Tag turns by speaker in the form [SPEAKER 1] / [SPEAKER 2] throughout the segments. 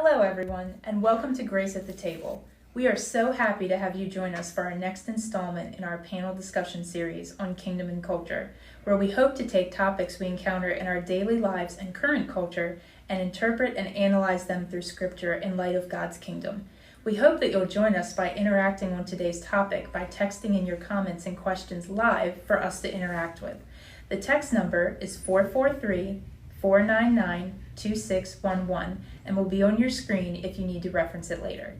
[SPEAKER 1] Hello everyone, and welcome to Grace at the Table. We are so happy to have you join us for our next installment in our panel discussion series on kingdom and culture, where we hope to take topics we encounter in our daily lives and current culture and interpret and analyze them through scripture in light of God's kingdom. We hope that you'll join us by interacting on today's topic by texting in your comments and questions live for us to interact with. The text number is 443-499-2611 and will be on your screen if you need to reference it later.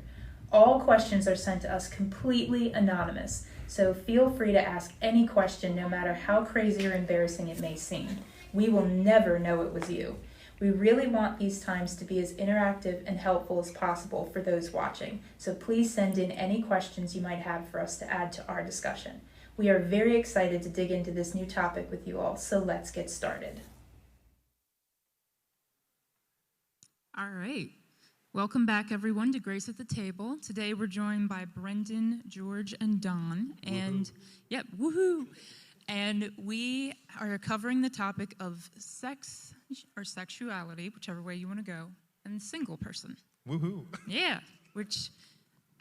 [SPEAKER 1] All questions are sent to us completely anonymous, so feel free to ask any question no matter how crazy or embarrassing it may seem. We will never know it was you. We really want these times to be as interactive and helpful as possible for those watching, so please send in any questions you might have for us to add to our discussion. We are very excited to dig into this new topic with you all, so let's get started.
[SPEAKER 2] All right. Welcome back, everyone, to Grace at the Table. Today we're joined by Brendan, George, and Don. And, yep, woohoo! And we are covering the topic of sex or sexuality, whichever way you want to go, and single person.
[SPEAKER 3] Woohoo!
[SPEAKER 2] Yeah, which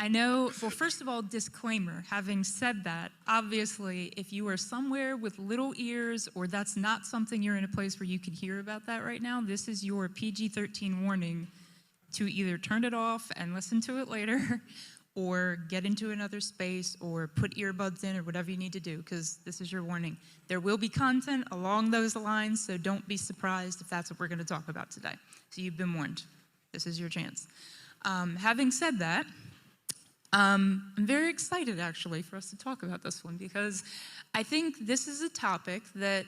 [SPEAKER 2] I know, well, first of all, disclaimer. Having said that, obviously, if you are somewhere with little ears or that's not something you're in a place where you can hear about that right now, this is your PG-13 warning to either turn it off and listen to it later or get into another space or put earbuds in or whatever you need to do, because this is your warning. There will be content along those lines, so don't be surprised if that's what we're going to talk about today. So you've been warned. This is your chance. Having said that, I'm very excited, actually, for us to talk about this one, because I think this is a topic that,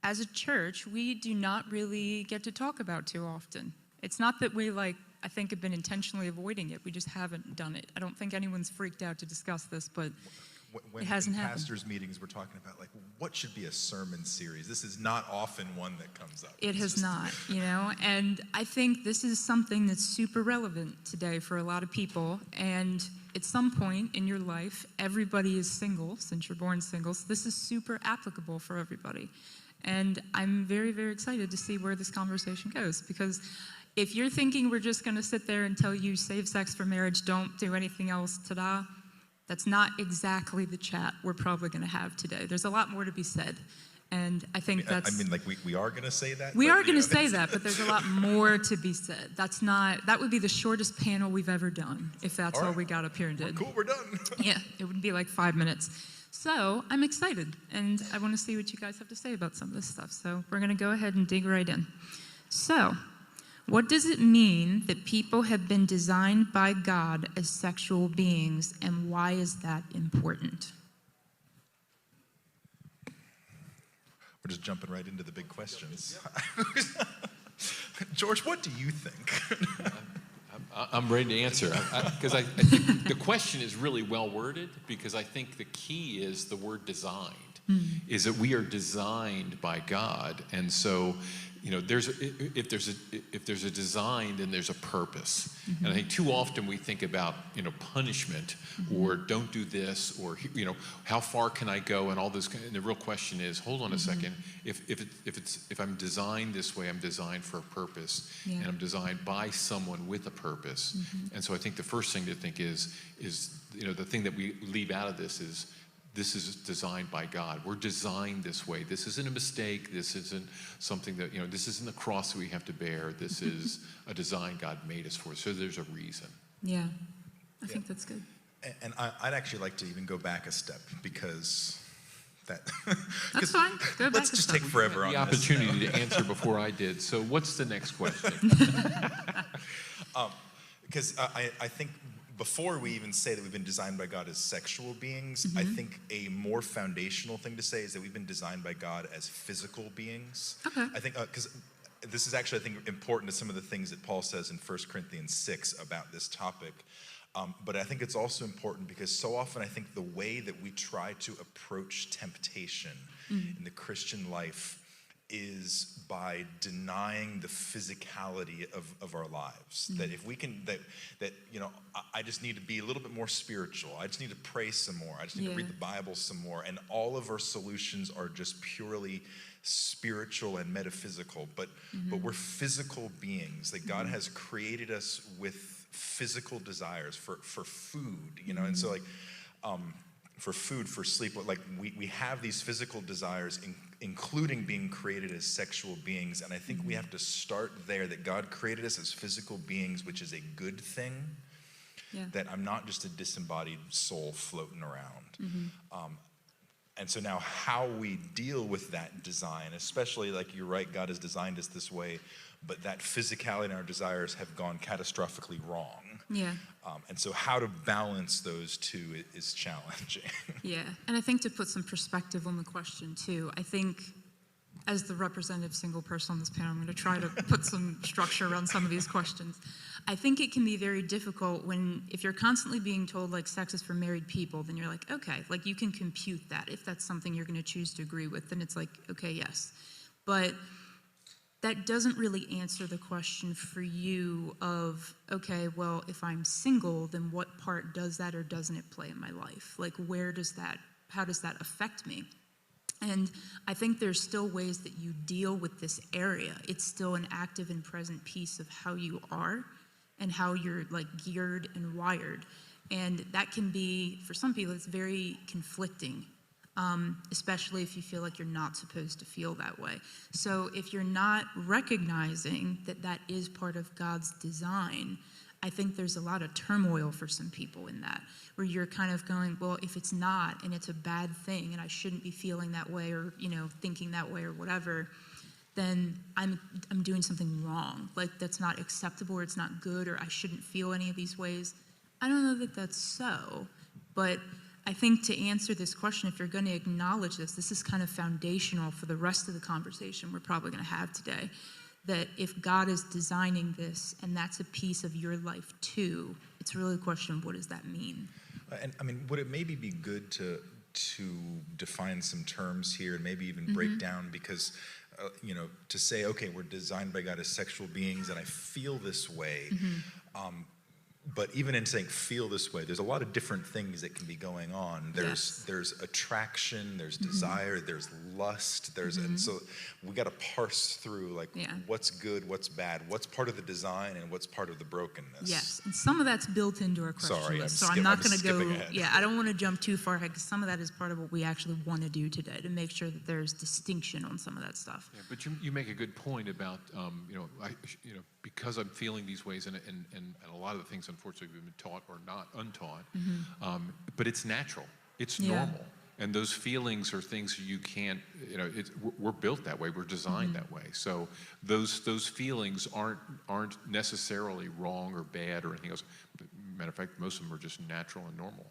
[SPEAKER 2] as a church, we do not really get to talk about too often. It's not that we, I think, have been intentionally avoiding it. We just haven't done it. I don't think anyone's freaked out to discuss this, but it hasn't happened.
[SPEAKER 3] Pastors' meetings, we're talking about, what should be a sermon series? This is not often one that comes up.
[SPEAKER 2] It has not, and I think this is something that's super relevant today for a lot of people, and at some point in your life, everybody is single, since you're born single, so this is super applicable for everybody. And I'm very, very excited to see where this conversation goes, because if you're thinking we're just going to sit there and tell you save sex for marriage, don't do anything else, ta-da, that's not exactly the chat we're probably going to have today. There's a lot more to be said, and I think
[SPEAKER 3] we are going to say that?
[SPEAKER 2] We are going to say that, but there's a lot more to be said. That would be the shortest panel we've ever done, if that's all we got up here and did.
[SPEAKER 3] Cool, we're done.
[SPEAKER 2] Yeah, it would be like 5 minutes. So I'm excited, and I want to see what you guys have to say about some of this stuff. So we're going to go ahead and dig right in. So, what does it mean that people have been designed by God as sexual beings, and why is that important?
[SPEAKER 3] We're just jumping right into the big questions. George, what do you think?
[SPEAKER 4] I'm ready to answer, because I think the question is really well worded, because I think the key is the word designed, is that we are designed by God, and so if there's a design, then there's a purpose. And I think too often we think about punishment or don't do this, or how far can I go, and all this. And the real question is, hold on a second. If I'm designed this way, I'm designed for a purpose, and I'm designed by someone with a purpose. And so I think the first thing to think is the thing that we leave out of this is, this is designed by God. We're designed this way. This isn't a mistake. This isn't something that, this isn't the cross that we have to bear. This is a design God made us for. So there's a reason.
[SPEAKER 2] Yeah, I think that's good.
[SPEAKER 3] And I'd actually like to even go back a step, because
[SPEAKER 2] that's fine. Go back
[SPEAKER 3] let's just take forever on
[SPEAKER 4] the
[SPEAKER 3] this.
[SPEAKER 4] Opportunity to answer before I did. So what's the next question?
[SPEAKER 3] Because I think before we even say that we've been designed by God as sexual beings, I think a more foundational thing to say is that we've been designed by God as physical beings.
[SPEAKER 2] Okay.
[SPEAKER 3] I think, because this is actually, I think, important to some of the things that Paul says in 1 Corinthians 6 about this topic. But I think it's also important because so often I think the way that we try to approach temptation in the Christian life is by denying the physicality of our lives. That if we can, that I just need to be a little bit more spiritual. I just need to pray some more. I just need to read the Bible some more. And all of our solutions are just purely spiritual and metaphysical. But we're physical beings. That God has created us with physical desires for food, and so for food, for sleep, like we have these physical desires, including being created as sexual beings. And I think we have to start there, that God created us as physical beings, which is a good thing, that I'm not just a disembodied soul floating around. And so now how we deal with that design, especially, like you're right, God has designed us this way, but that physicality and our desires have gone catastrophically wrong. And so how to balance those two is challenging.
[SPEAKER 2] And I think to put some perspective on the question too, I think as the representative single person on this panel, I'm going to try to put some structure around some of these questions. I think it can be very difficult if you're constantly being told like sex is for married people, then you're like, okay, like you can compute that. If that's something you're going to choose to agree with, then it's like, okay, yes. But that doesn't really answer the question for you of, okay, well, if I'm single, then what part does that or doesn't it play in my life? Like, how does that affect me? And I think there's still ways that you deal with this area. It's still an active and present piece of how you are and how you're like geared and wired. And that can be, for some people, it's very conflicting. Especially if you feel like you're not supposed to feel that way. So if you're not recognizing that that is part of God's design, I think there's a lot of turmoil for some people in that, where you're kind of going, well, if it's not and it's a bad thing and I shouldn't be feeling that way or, thinking that way or whatever, then I'm doing something wrong. Like that's not acceptable or it's not good or I shouldn't feel any of these ways. I don't know that that's so, but I think to answer this question, if you're going to acknowledge this is kind of foundational for the rest of the conversation we're probably going to have today, that if God is designing this and that's a piece of your life too, it's really a question of what does that mean?
[SPEAKER 3] And I mean, would it maybe be good to define some terms here and maybe even break down, because, to say, okay, we're designed by God as sexual beings and I feel this way, but even in saying feel this way, there's a lot of different things that can be going on. There's attraction, there's desire, there's lust, and so we got to parse through like what's good, what's bad, what's part of the design, and what's part of the brokenness.
[SPEAKER 2] Yes, and some of that's built into our question
[SPEAKER 3] Sorry,
[SPEAKER 2] list. I'm not going to go. I don't want to jump too far ahead because some of that is part of what we actually want to do today to make sure that there's distinction on some of that stuff.
[SPEAKER 4] Yeah, but you make a good point about because I'm feeling these ways, and a lot of the things, unfortunately, we've been taught or not untaught. But it's natural. It's normal. And those feelings are things you can't, we're built that way. We're designed that way. So those feelings aren't necessarily wrong or bad or anything else. Matter of fact, most of them are just natural and normal.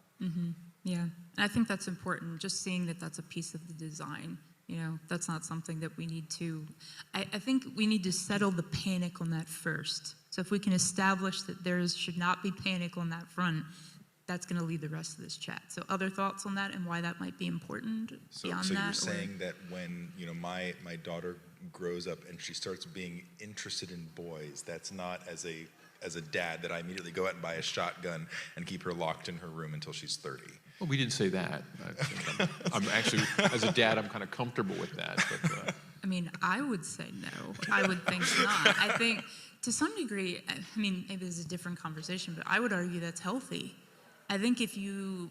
[SPEAKER 2] Yeah, and I think that's important, just seeing that that's a piece of the design. That's not something that we need to, I think we need to settle the panic on that first. So if we can establish that there should not be panic on that front, that's going to lead the rest of this chat. So other thoughts on that and why that might be important beyond that?
[SPEAKER 3] So you're saying that when, my daughter grows up and she starts being interested in boys, that's not as a dad that I immediately go out and buy a shotgun and keep her locked in her room until she's 30.
[SPEAKER 4] Well, we didn't say that. I'm actually, as a dad, I'm kind of comfortable with that. But,
[SPEAKER 2] I mean, I would say no. I would think not. I think to some degree, maybe this is a different conversation, but I would argue that's healthy. I think if you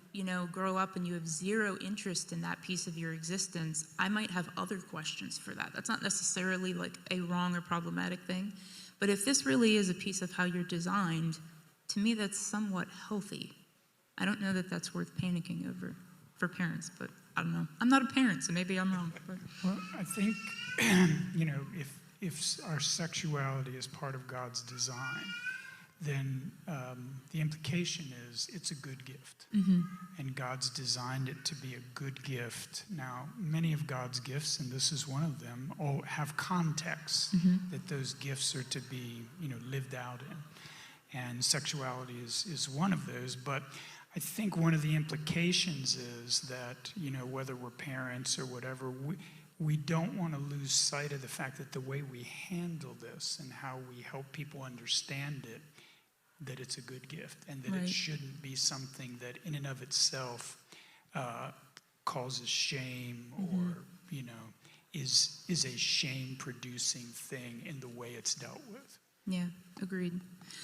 [SPEAKER 2] grow up and you have zero interest in that piece of your existence, I might have other questions for that. That's not necessarily like a wrong or problematic thing. But if this really is a piece of how you're designed, to me, that's somewhat healthy. I don't know that that's worth panicking over for parents, but I don't know. I'm not a parent, so maybe I'm wrong. But.
[SPEAKER 5] Well, I think, if our sexuality is part of God's design, then the implication is it's a good gift. And God's designed it to be a good gift. Now, many of God's gifts, and this is one of them, all have contexts that those gifts are to be, lived out in. And sexuality is one of those. But I think one of the implications is that, whether we're parents or whatever, we don't want to lose sight of the fact that the way we handle this and how we help people understand it, that it's a good gift, and that it shouldn't be something that in and of itself causes shame or, is a shame-producing thing in the way it's dealt with.
[SPEAKER 2] Yeah, agreed.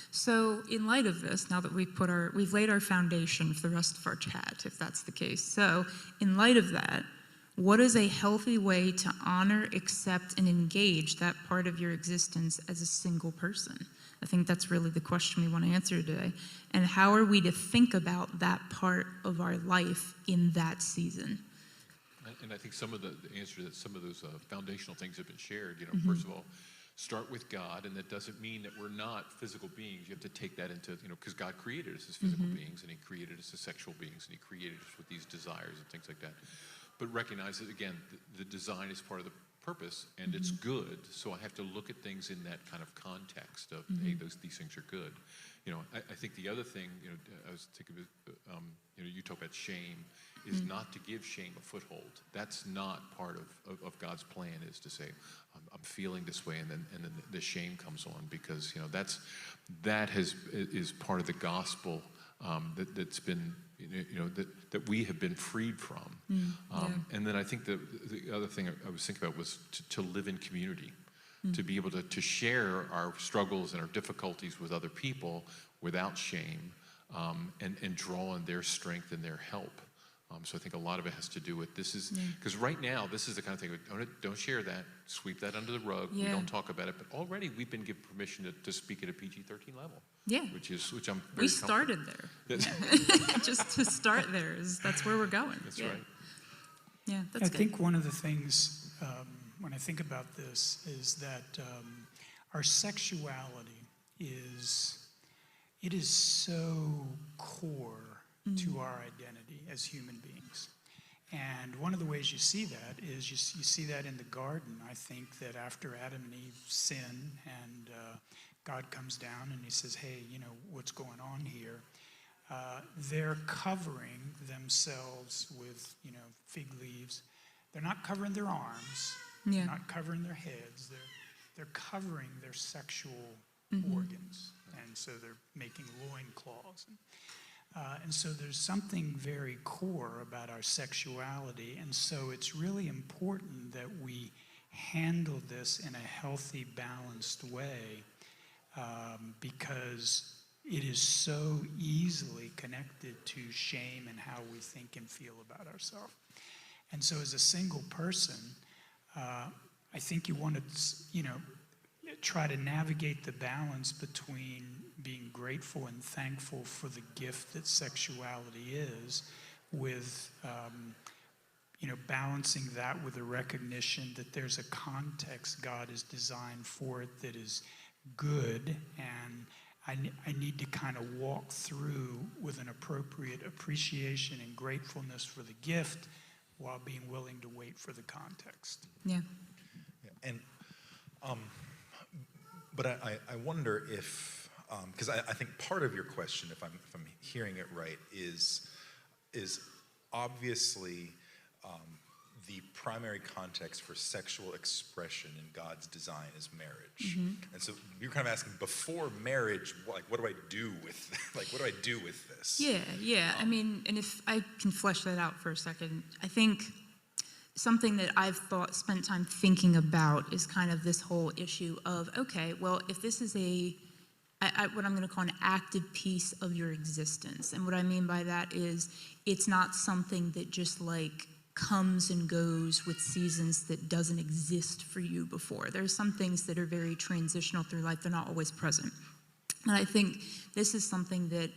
[SPEAKER 2] So in light of this, now that we've laid our foundation for the rest of our chat, if that's the case. So in light of that, what is a healthy way to honor, accept, and engage that part of your existence as a single person? I think that's really the question we want to answer today. And how are we to think about that part of our life in that season?
[SPEAKER 4] And I think some of the answer to some of those foundational things have been shared. First of all, start with God, and that doesn't mean that we're not physical beings. You have to take that into, because God created us as physical beings, and he created us as sexual beings, and he created us with these desires and things like that. But recognize that, again, the design is part of the purpose, and it's good. So I have to look at things in that kind of context of, hey, these things are good. I think the other thing, I was thinking of, you talk about shame, is not to give shame a foothold. That's not part of God's plan, is to say, I'm feeling this way, and then the shame comes on, because that is part of the gospel that's been that we have been freed from. And then I think the other thing I was thinking about was to live in community, to be able to share our struggles and our difficulties with other people without shame, and draw on their strength and their help. So I think a lot of it has to do with this is, because right now, this is the kind of thing, don't share that, sweep that under the rug, we don't talk about it, but already we've been given permission to speak at a PG-13 level.
[SPEAKER 2] Yeah.
[SPEAKER 4] Which I'm very
[SPEAKER 2] We started there. Just to start there, that's where we're going.
[SPEAKER 4] That's right.
[SPEAKER 2] Yeah, that's good.
[SPEAKER 5] I think one of the things, when I think about this, is that our sexuality is so core to our identity as human beings. And one of the ways you see that is you see that in the garden. I think that after Adam and Eve sin, and God comes down and he says, hey, what's going on here? They're covering themselves with, fig leaves. They're not covering their arms. They're not covering their heads. They're covering their sexual organs. And so they're making loincloths. And so there's something very core about our sexuality. And so it's really important that we handle this in a healthy, balanced way, because it is so easily connected to shame and how we think and feel about ourselves. And so as a single person, I think you want to, try to navigate the balance between being grateful and thankful for the gift that sexuality is, with, balancing that with a recognition that there's a context God has designed for it that is good, and I need to kind of walk through with an appropriate appreciation and gratefulness for the gift while being willing to wait for the context.
[SPEAKER 2] Yeah.
[SPEAKER 3] And but I wonder if, because I think part of your question, if I'm hearing it right, is obviously the primary context for sexual expression in God's design is marriage. And so you're kind of asking, before marriage, what do I do with this?
[SPEAKER 2] Yeah. I mean, and if I can flesh that out for a second, I think something that I've spent time thinking about is kind of this whole issue of, okay, well, if this is what I'm going to call an active piece of your existence. And what I mean by that is it's not something that just comes and goes with seasons that doesn't exist for you before. There's some things that are very transitional through life. They're not always present. And I think this is something that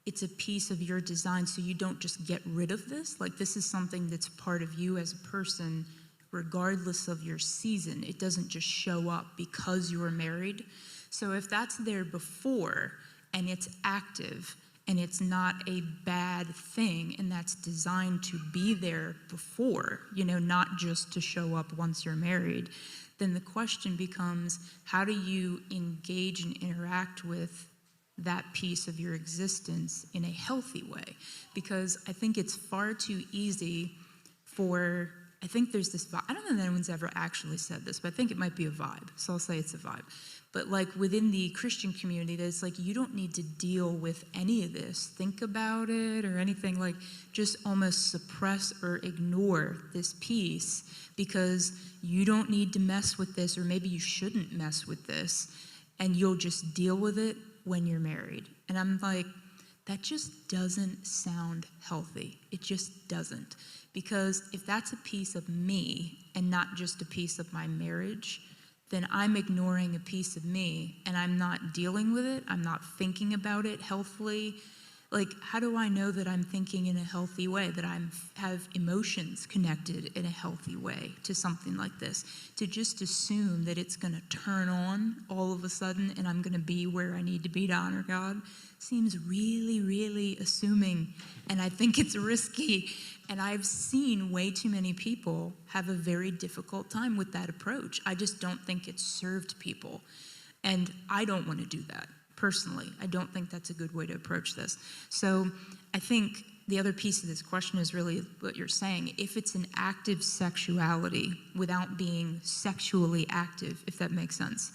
[SPEAKER 2] it's a piece of your design, so you don't just get rid of this. This is something that's part of you as a person, regardless of your season. It doesn't just show up because you were married. So if that's there before, and it's active, and it's not a bad thing, and that's designed to be there before, not just to show up once you're married, then the question becomes, how do you engage and interact with that piece of your existence in a healthy way? Because I think it's far too easy for I think there's this vibe. I don't know that anyone's ever actually said this, but I think it might be a vibe. So I'll say it's a vibe. But like within the Christian community, there's like, you don't need to deal with any of this, think about it or anything, like just almost suppress or ignore this piece because you don't need to mess with this, or maybe you shouldn't mess with this, and you'll just deal with it when you're married. And I'm like, that just doesn't sound healthy. It just doesn't. Because if that's a piece of me and not just a piece of my marriage, then I'm ignoring a piece of me and I'm not dealing with it. I'm not thinking about it healthily. Like, how do I know that I'm thinking in a healthy way, that I have emotions connected in a healthy way to something like this? To just assume that it's going to turn on all of a sudden and I'm going to be where I need to be to honor God seems really, really assuming, and I think it's risky. And I've seen way too many people have a very difficult time with that approach. I just don't think it's served people. And I don't want to do that. Personally, I don't think that's a good way to approach this. So I think the other piece of this question is really what you're saying. If it's an active sexuality without being sexually active, if that makes sense,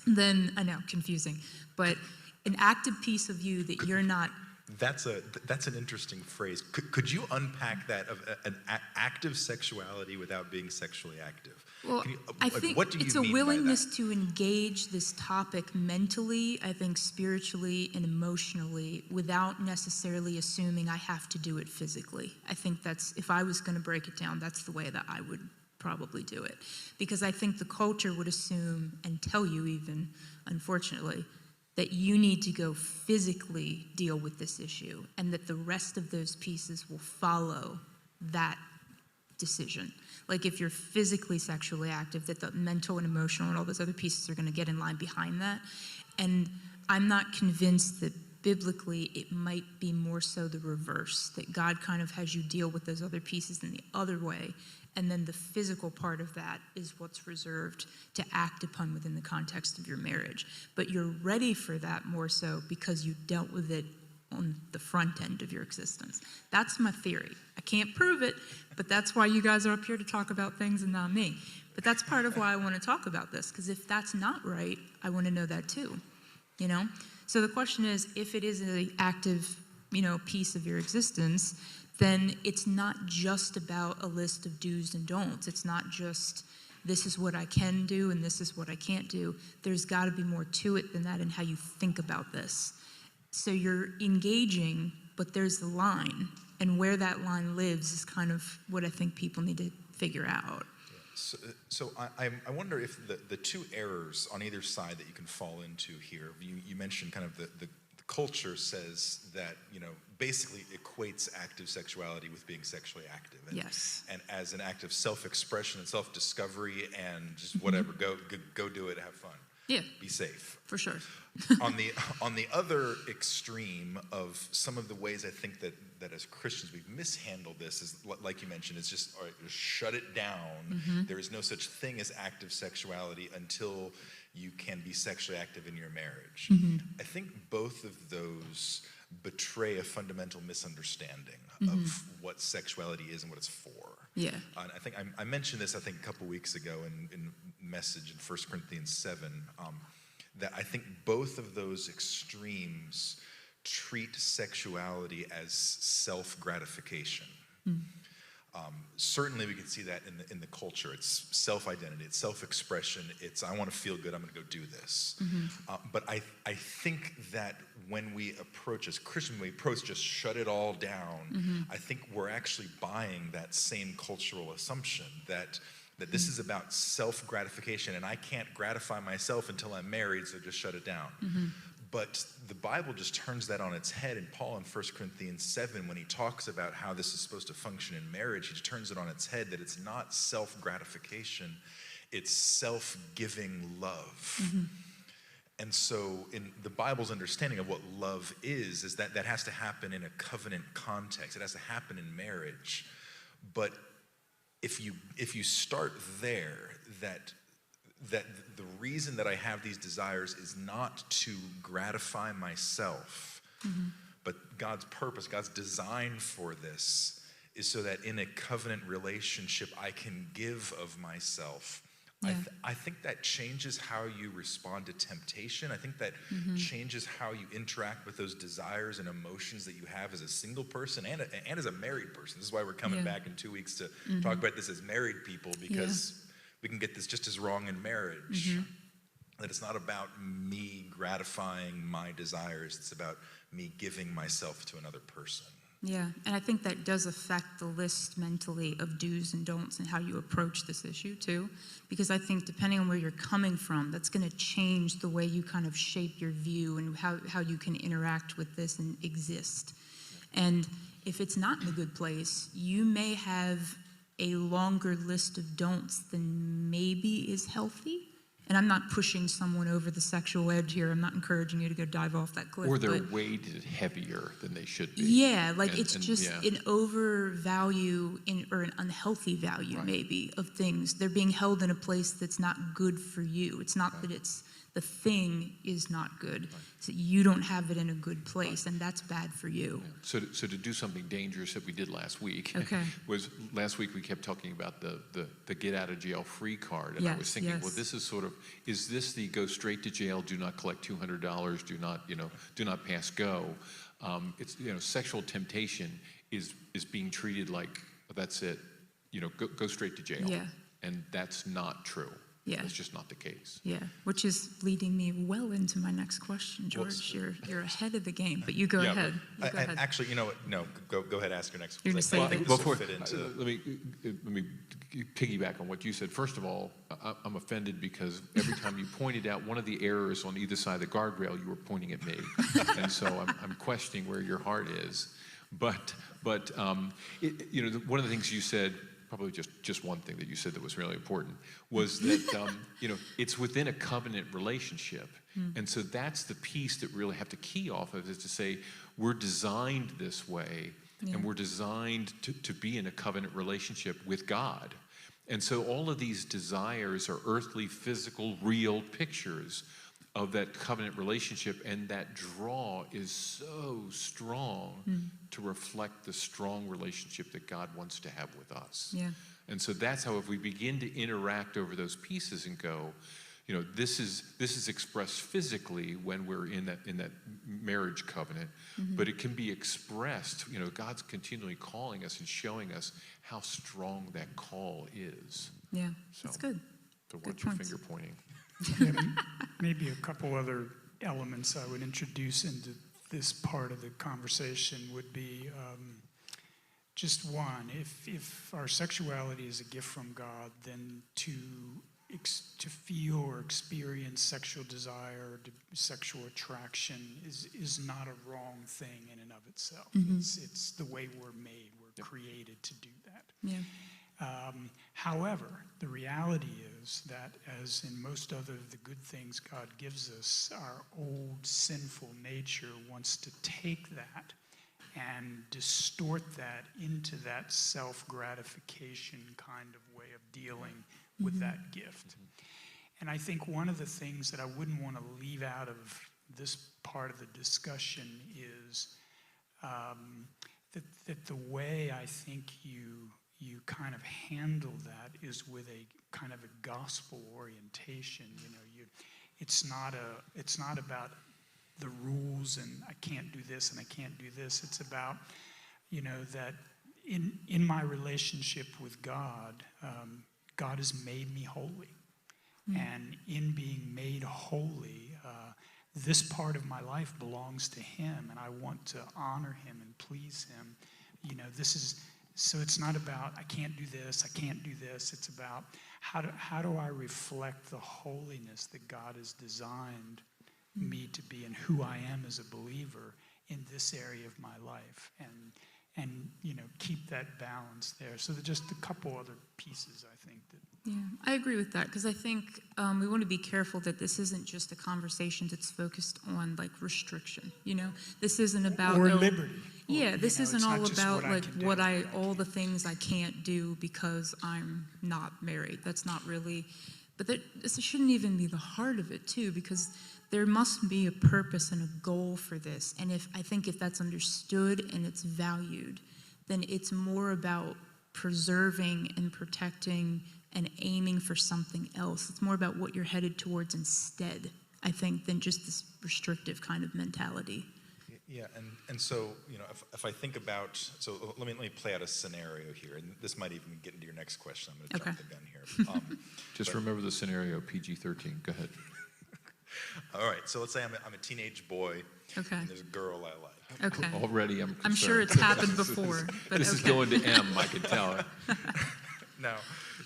[SPEAKER 2] then I know, confusing, but an active piece of you that you're not.
[SPEAKER 3] That's an interesting phrase. Could you unpack that of an active sexuality without being sexually active?
[SPEAKER 2] Well, I think
[SPEAKER 3] what do you
[SPEAKER 2] it's a
[SPEAKER 3] mean
[SPEAKER 2] willingness
[SPEAKER 3] by that?
[SPEAKER 2] to engage this topic mentally, I think spiritually and emotionally, without necessarily assuming I have to do it physically. I think that's, if I was going to break it down, that's the way that I would probably do it. Because I think the culture would assume, and tell you even, unfortunately, that you need to go physically deal with this issue, and that the rest of those pieces will follow that decision. Like if you're physically sexually active, that the mental and emotional and all those other pieces are going to get in line behind that. And I'm not convinced that biblically it might be more so the reverse, that God kind of has you deal with those other pieces in the other way, and then the physical part of that is what's reserved to act upon within the context of your marriage. But you're ready for that more so because you dealt with it on the front end of your existence. That's my theory. I can't prove it, but that's why you guys are up here to talk about things and not me. But that's part of why I want to talk about this, because if that's not right, I want to know that too, you know? So the question is, if it is an active, piece of your existence, then it's not just about a list of do's and don'ts. It's not just, this is what I can do and this is what I can't do. There's got to be more to it than that in how you think about this. So you're engaging, but there's the line. And where that line lives is kind of what I think people need to figure out.
[SPEAKER 3] So I wonder if the two errors on either side that you can fall into here, you mentioned kind of the culture says that, basically equates active sexuality with being sexually active. And,
[SPEAKER 2] yes.
[SPEAKER 3] And as an act of self-expression and self-discovery and just whatever, go do it, have fun.
[SPEAKER 2] Yeah.
[SPEAKER 3] Be safe.
[SPEAKER 2] For sure.
[SPEAKER 3] on the other extreme of some of the ways I think that as Christians we've mishandled this is, like you mentioned, it's just, all right, just shut it down. There is no such thing as active sexuality until you can be sexually active in your marriage. I think both of those betray a fundamental misunderstanding of what sexuality is and what it's for.
[SPEAKER 2] Yeah.
[SPEAKER 3] And I think I mentioned this, a couple weeks ago in message in 1 Corinthians 7, that I think both of those extremes treat sexuality as self-gratification. Certainly we can see that in the culture. It's self-identity, it's self-expression, it's I want to feel good, I'm going to go do this. But I think that when we approach, as Christians, we approach just shut it all down, I think we're actually buying that same cultural assumption that this is about self-gratification, and I can't gratify myself until I'm married, so just shut it down. But the Bible just turns that on its head, and Paul in 1 Corinthians 7, when he talks about how this is supposed to function in marriage, he just turns it on its head, that it's not self-gratification, it's self-giving love. And so in the Bible's understanding of what love is that has to happen in a covenant context. It has to happen in marriage. But if you start there, that the reason that I have these desires is not to gratify myself, but God's purpose, God's design for this is so that in a covenant relationship, I can give of myself.
[SPEAKER 2] Yeah.
[SPEAKER 3] I think that changes how you respond to temptation. I think that changes how you interact with those desires and emotions that you have as a single person and as a married person. This is why we're coming back in 2 weeks to talk about this as married people, because we can get this just as wrong in marriage. That it's not about me gratifying my desires. It's about me giving myself to another person.
[SPEAKER 2] Yeah, and I think that does affect the list mentally of do's and don'ts and how you approach this issue too, because I think depending on where you're coming from, that's going to change the way you kind of shape your view and how you can interact with this and exist. And if it's not in a good place, you may have a longer list of don'ts than maybe is healthy. And I'm not pushing someone over the sexual edge here. I'm not encouraging you to go dive off that cliff.
[SPEAKER 4] Or they're weighted heavier than they should be.
[SPEAKER 2] Yeah, like it's just an overvalue or an unhealthy value maybe of things. They're being held in a place that's not good for you. It's not that it's the thing is not good. So you don't have it in a good place, and that's bad for you.
[SPEAKER 4] So to do something dangerous that we did last week was last week we kept talking about the get out of jail free card, and I was thinking, well, this is sort of, is this the go straight to jail, do not collect $200, do not pass go? It's sexual temptation is being treated like that's it, go straight to jail, and that's not true. Yeah. It's just not the case.
[SPEAKER 2] Yeah, which is leading me well into my next question, George. You're ahead of the game, but you go ahead. You go ahead.
[SPEAKER 3] Actually, you know what? No, go ahead. Ask your next.
[SPEAKER 2] You're going to say it.
[SPEAKER 4] Let me piggyback on what you said. First of all, I'm offended because every time you pointed out one of the errors on either side of the guardrail, you were pointing at me, and so I'm questioning where your heart is. But one of the things you said. Probably just one thing that you said that was really important was that it's within a covenant relationship, and so that's the piece that really have to key off of, is to say we're designed this way, and we're designed to be in a covenant relationship with God, and so all of these desires are earthly, physical, real pictures of that covenant relationship, and that draw is so strong to reflect the strong relationship that God wants to have with us. Yeah. And so that's how, if we begin to interact over those pieces and go, this is expressed physically when we're in that marriage covenant, but it can be expressed. God's continually calling us and showing us how strong that call is.
[SPEAKER 2] Yeah, that's good.
[SPEAKER 4] So what's your finger pointing?
[SPEAKER 5] Maybe a couple other elements I would introduce into this part of the conversation would be just one. If our sexuality is a gift from God, then to feel or experience sexual desire, sexual attraction is not a wrong thing in and of itself. It's the way we're made. We're created to do that. Yeah. However, the reality is that, as in most other of the good things God gives us, our old sinful nature wants to take that and distort that into that self-gratification kind of way of dealing with that gift. And I think one of the things that I wouldn't want to leave out of this part of the discussion is that the way I think you kind of handle that is with a kind of a gospel orientation. It's not about the rules and I can't do this and I can't do this. It's about that in my relationship with God, God has made me holy, and in being made holy, this part of my life belongs to Him, and I want to honor Him and please Him. So it's not about I can't do this, I can't do this. It's about how do I reflect the holiness that God has designed me to be and who I am as a believer in this area of my life, and keep that balance there. So there's just a couple other pieces I think that.
[SPEAKER 2] Yeah, I agree with that, because I think we want to be careful that this isn't just a conversation that's focused on like restriction. This isn't about
[SPEAKER 5] liberty.
[SPEAKER 2] Yeah, this isn't all about all the things I can't do because I'm not married. That's not really, but this shouldn't even be the heart of it too, because there must be a purpose and a goal for this. And I think if that's understood and it's valued, then it's more about preserving and protecting and aiming for something else. It's more about what you're headed towards instead, I think, than just this restrictive kind of mentality.
[SPEAKER 3] Yeah, and so, if I think about, so let me play out a scenario here, and this might even get into your next question. I'm going to jump the gun here.
[SPEAKER 4] Just remember the scenario, PG-13. Go ahead.
[SPEAKER 3] All right, so let's say I'm a teenage boy,
[SPEAKER 2] Okay.
[SPEAKER 3] and there's a girl I like.
[SPEAKER 2] Okay.
[SPEAKER 4] Already I'm concerned.
[SPEAKER 2] I'm sure it's happened before. But
[SPEAKER 4] this is going to M, I can tell.
[SPEAKER 3] Now,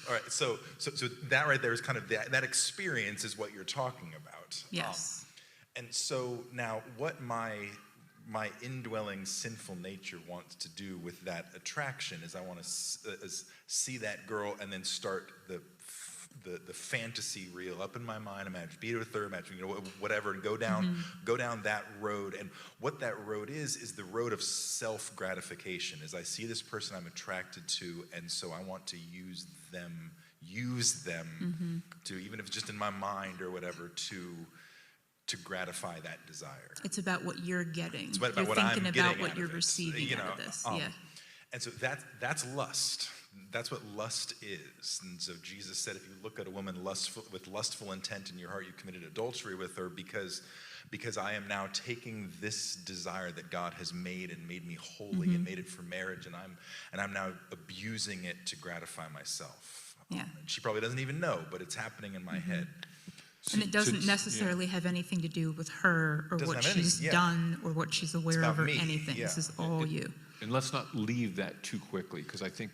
[SPEAKER 3] all right, so that right there is kind of that experience is what you're talking about.
[SPEAKER 2] Yes.
[SPEAKER 3] And so now what my indwelling sinful nature wants to do with that attraction is I want to see that girl and then start the fantasy reel up in my mind, imagine be with her, imagine whatever, and go down that road. And what that road is the road of self-gratification. As I see this person I'm attracted to, and so I want to use them to, even if it's just in my mind or whatever, to gratify that desire.
[SPEAKER 2] It's about what you're getting.
[SPEAKER 3] It's about
[SPEAKER 2] you're
[SPEAKER 3] what
[SPEAKER 2] thinking
[SPEAKER 3] I'm
[SPEAKER 2] about
[SPEAKER 3] getting
[SPEAKER 2] what you're receiving out of this. Yeah.
[SPEAKER 3] And so that's lust. That's what lust is. And so Jesus said, if you look at a woman with lustful intent in your heart, you committed adultery with her, because I am now taking this desire that God has made and made me holy and made it for marriage, and I'm now abusing it to gratify myself.
[SPEAKER 2] Yeah.
[SPEAKER 3] And she probably doesn't even know, but it's happening in my head.
[SPEAKER 2] And it doesn't necessarily have anything to do with her or what she's done or what she's aware of or anything. This is all you.
[SPEAKER 4] And let's not leave that too quickly, because I think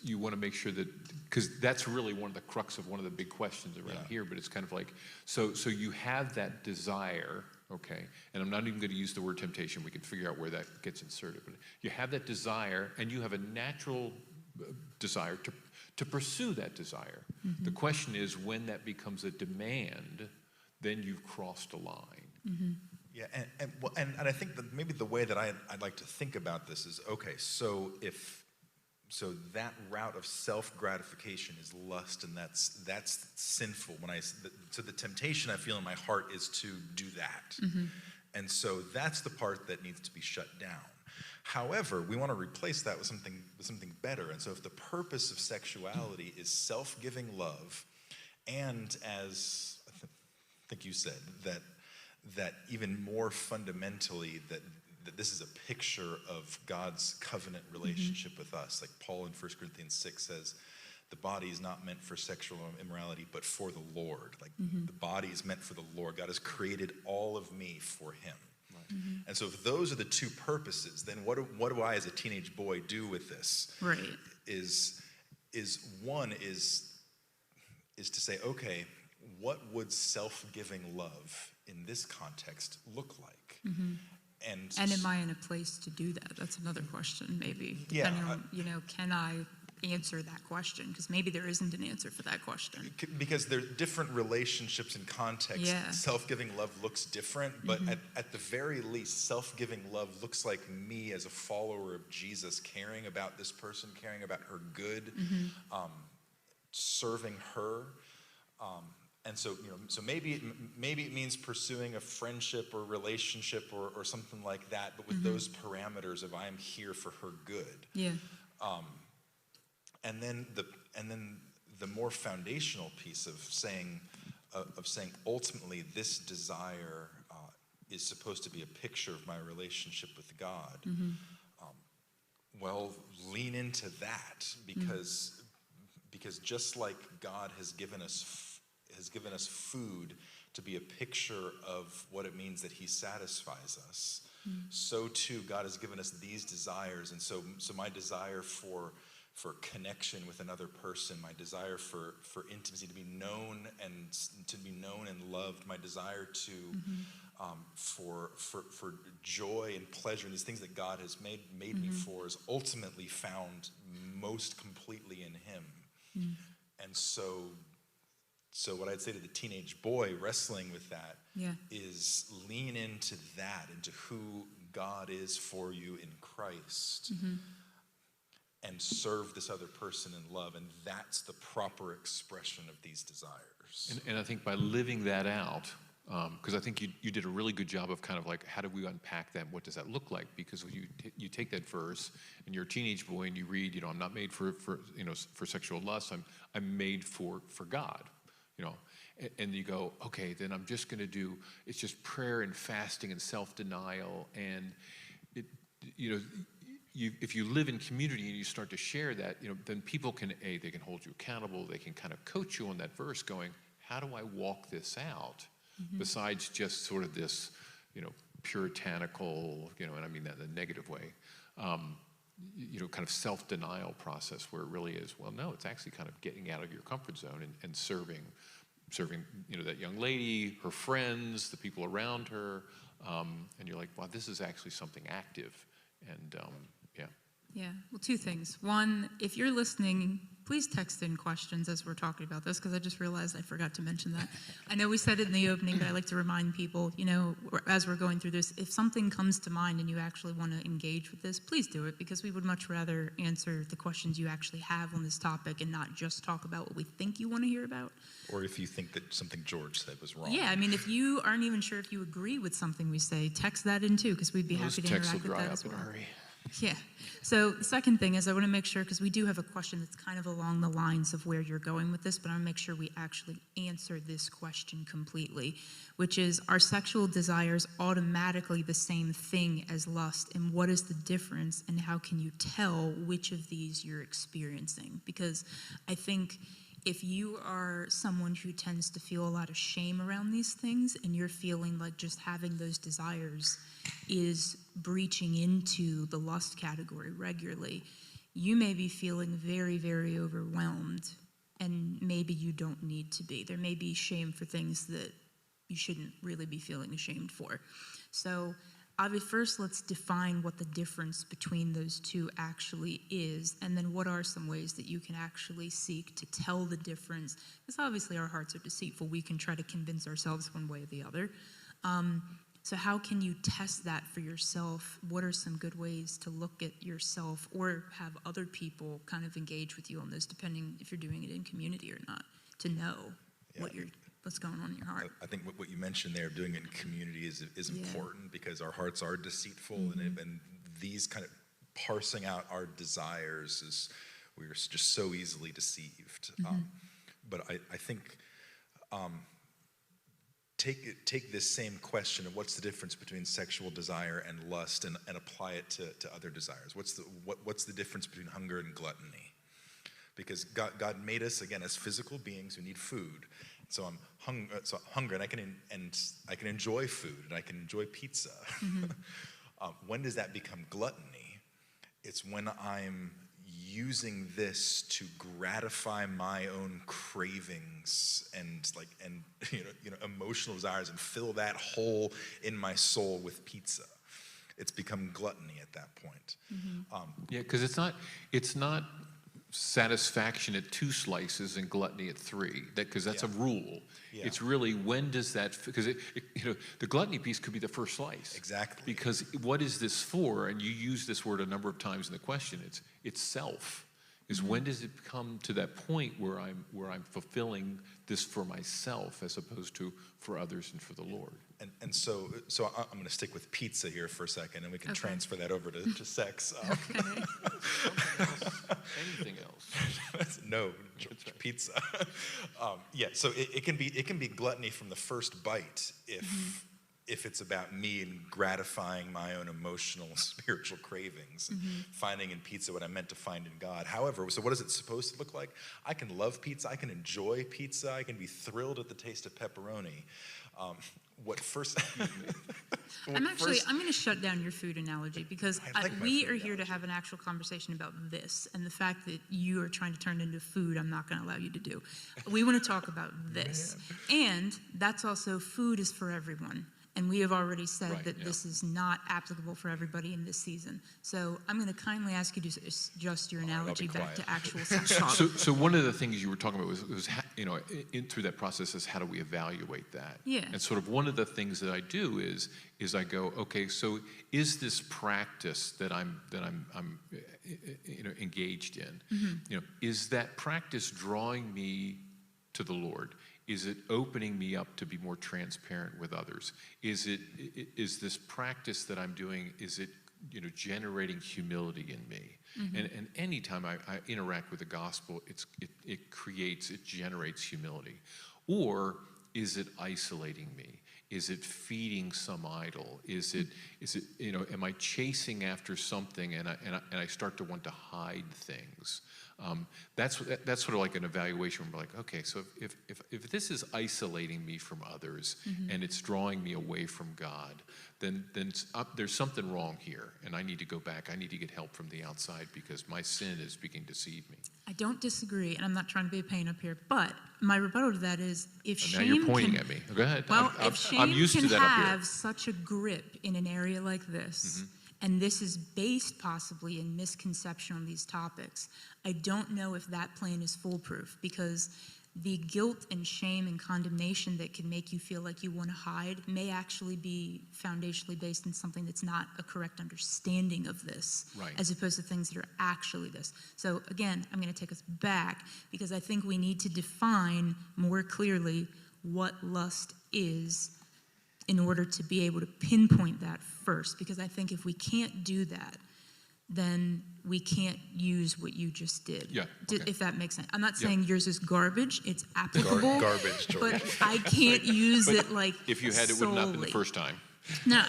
[SPEAKER 4] you want to make sure that, because that's really one of the crux of one of the big questions around here, but it's kind of like, so you have that desire, okay, and I'm not even going to use the word temptation, we can figure out where that gets inserted, but you have that desire, and you have a natural desire to pursue that desire. The question is, when that becomes a demand, then you've crossed a line.
[SPEAKER 3] Yeah, and I think that maybe the way that I'd like to think about this is, okay, so that route of self-gratification is lust, and that's sinful. So the temptation I feel in my heart is to do that, and so that's the part that needs to be shut down. However, we want to replace that with something better. And so if the purpose of sexuality is self-giving love, and as I think you said, that even more fundamentally, that this is a picture of God's covenant relationship with us. Like Paul in 1 Corinthians 6 says, the body is not meant for sexual immorality, but for the Lord. Like the body is meant for the Lord. God has created all of me for him. And so if those are the two purposes, then what do I as a teenage boy do with this?
[SPEAKER 2] Right.
[SPEAKER 3] Is one is to say, okay, what would self-giving love in this context look like? And
[SPEAKER 2] am I in a place to do that? That's another question, maybe. Depending on, can I answer that question? Because maybe there isn't an answer for that question.
[SPEAKER 3] Because there are different relationships and contexts.
[SPEAKER 2] Yeah.
[SPEAKER 3] Self-giving love looks different, but at the very least, self-giving love looks like me as a follower of Jesus, caring about this person, caring about her good, serving her. And so, so maybe it means pursuing a friendship or relationship or something like that, but with those parameters of I am here for her good.
[SPEAKER 2] Yeah.
[SPEAKER 3] And then the more foundational piece of saying ultimately this desire is supposed to be a picture of my relationship with God. Well, lean into that, because just like God has given us food to be a picture of what it means that he satisfies us, so too God has given us these desires. And so my desire for connection with another person, my desire for intimacy, to be known and loved, my desire to for joy and pleasure, and these things that God has made me for, is ultimately found most completely in him. And so what I'd say to the teenage boy wrestling with that is lean into that, into who God is for you in Christ, and serve this other person in love. And that's the proper expression of these desires.
[SPEAKER 4] And I think by living that out, because I think you did a really good job of kind of like, how do we unpack that? What does that look like? Because when you take that verse and you're a teenage boy and you read, I'm not made for sexual lust. I'm made for God, and you go, okay, then I'm just going to do. It's just prayer and fasting and self-denial, and if you live in community and you start to share that, then people they can hold you accountable. They can kind of coach you on that verse, going, how do I walk this out? Besides just sort of this, puritanical, and I mean that in a negative way, kind of self-denial process where it really is, well, no, it's actually kind of getting out of your comfort zone and serving, that young lady, her friends, the people around her, and you're like, wow, this is actually something active, and
[SPEAKER 2] Yeah, well, two things. One, if you're listening, please text in questions as we're talking about this, because I just realized I forgot to mention that. I know we said it in the opening, but I like to remind people, as we're going through this, if something comes to mind and you actually want to engage with this, please do it, because we would much rather answer the questions you actually have on this topic and not just talk about what we think you want to hear about.
[SPEAKER 3] Or if you think that something George said was wrong.
[SPEAKER 2] Yeah, I mean, if you aren't even sure if you agree with something we say, text that in too, because we'd be happy to interact with that as well. Yeah. So the second thing is I want to make sure, because we do have a question that's kind of along the lines of where you're going with this, but I want to make sure we actually answer this question completely, which is, are sexual desires automatically the same thing as lust? And what is the difference? And how can you tell which of these you're experiencing? Because I think if you are someone who tends to feel a lot of shame around these things, and you're feeling like just having those desires is breaching into the lust category regularly, you may be feeling very, very overwhelmed, and maybe you don't need to be. There may be shame for things that you shouldn't really be feeling ashamed for. So first, let's define what the difference between those two actually is, and then what are some ways that you can actually seek to tell the difference? Because obviously our hearts are deceitful. We can try to convince ourselves one way or the other. So how can you test that for yourself? What are some good ways to look at yourself or have other people kind of engage with you on this, depending if you're doing it in community or not, to know what's going on in your heart?
[SPEAKER 3] I think what you mentioned there, doing it in community is important, because our hearts are deceitful, and these kind of parsing out our desires is, we're just so easily deceived. But I think take this same question of what's the difference between sexual desire and lust, and apply it to other desires. What's the difference between hunger and gluttony? Because God made us, again, as physical beings who need food. So I'm hungry, and I can enjoy food, and I can enjoy pizza. When does that become gluttony? It's when I'm using this to gratify my own cravings and emotional desires, and fill that hole in my soul with pizza. It's become gluttony at that point.
[SPEAKER 4] Because it's not satisfaction at 2 slices and gluttony at 3. Because that's a rule. Yeah. It's really, when does that? Because the gluttony piece could be the first slice.
[SPEAKER 3] Exactly.
[SPEAKER 4] Because what is this for? And you use this word a number of times in the question. It's self. Is when does it come to that point where I'm fulfilling this for myself as opposed to for others and for the Lord?
[SPEAKER 3] And so I'm going to stick with pizza here for a second, and we can transfer that over to sex.
[SPEAKER 4] Anything else?
[SPEAKER 3] No, pizza. So it can be gluttony from the first bite if it's about me and gratifying my own emotional, spiritual cravings, and finding in pizza what I meant to find in God. However, so what is it supposed to look like? I can love pizza. I can enjoy pizza. I can be thrilled at the taste of pepperoni. I'm
[SPEAKER 2] going to shut down your food analogy, because we are here to have an actual conversation about this, and the fact that you are trying to turn it into food, I'm not going to allow you to do. We want to talk about this. And that's also, food is for everyone. And we have already said that this is not applicable for everybody in this season. So I'm going to kindly ask you to adjust your analogy back to actual sex talk.
[SPEAKER 4] So one of the things you were talking about was through that process is, how do we evaluate that?
[SPEAKER 2] Yeah.
[SPEAKER 4] And sort of one of the things that I do is I go, okay, so is this practice that I'm engaged in? Is that practice drawing me to the Lord? Is it opening me up to be more transparent with others? Is this practice that I'm doing, is it generating humility in me? And anytime I interact with the gospel, it generates humility. Or is it isolating me? Is it feeding some idol? Is it am I chasing after something and I start to want to hide things? That's sort of like an evaluation where we're like, okay, so if this is isolating me from others and it's drawing me away from God, then there's something wrong here, and I need to go back. I need to get help from the outside because my sin is beginning to deceive me.
[SPEAKER 2] I don't disagree, and I'm not trying to be a pain up here, but my rebuttal to that is if
[SPEAKER 4] And
[SPEAKER 2] shame
[SPEAKER 4] now you're pointing at me. Go ahead.
[SPEAKER 2] Well,
[SPEAKER 4] I'm
[SPEAKER 2] if shame
[SPEAKER 4] used
[SPEAKER 2] can
[SPEAKER 4] to that up
[SPEAKER 2] have
[SPEAKER 4] here.
[SPEAKER 2] such a grip in an area like this, and this is based possibly in misconception on these topics, I don't know if that plan is foolproof, because the guilt and shame and condemnation that can make you feel like you want to hide may actually be foundationally based in something that's not a correct understanding of this,
[SPEAKER 4] Right.
[SPEAKER 2] as opposed to things that are actually this. So again, I'm going to take us back, because I think we need to define more clearly what lust is in order to be able to pinpoint that first, because I think if we can't do that, then we can't use what you just did.
[SPEAKER 4] Yeah, okay.
[SPEAKER 2] If that makes sense. I'm not
[SPEAKER 4] Yeah.
[SPEAKER 2] saying yours is garbage. It's applicable.
[SPEAKER 3] Garbage, George.
[SPEAKER 2] But I can't use it like
[SPEAKER 4] If you had, it wouldn't happen the
[SPEAKER 2] solely.
[SPEAKER 4] first time.
[SPEAKER 2] No,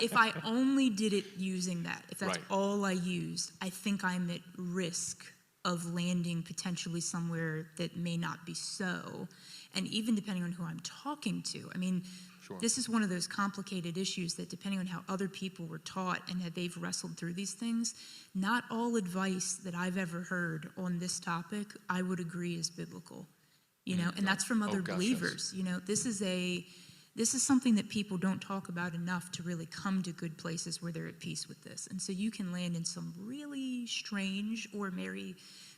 [SPEAKER 2] if I only did it using that, if that's
[SPEAKER 4] Right.
[SPEAKER 2] all I used, I think I'm at risk of landing potentially somewhere that may not be so. And even depending on who I'm talking to. I mean,
[SPEAKER 4] Sure.
[SPEAKER 2] this is one of those complicated issues that depending on how other people were taught and how they've wrestled through these things, not all advice that I've ever heard on this topic, I would agree is biblical. And that's from other
[SPEAKER 4] gosh,
[SPEAKER 2] believers. This is something that people don't talk about enough to really come to good places where they're at peace with this. And so you can land in some really strange or very,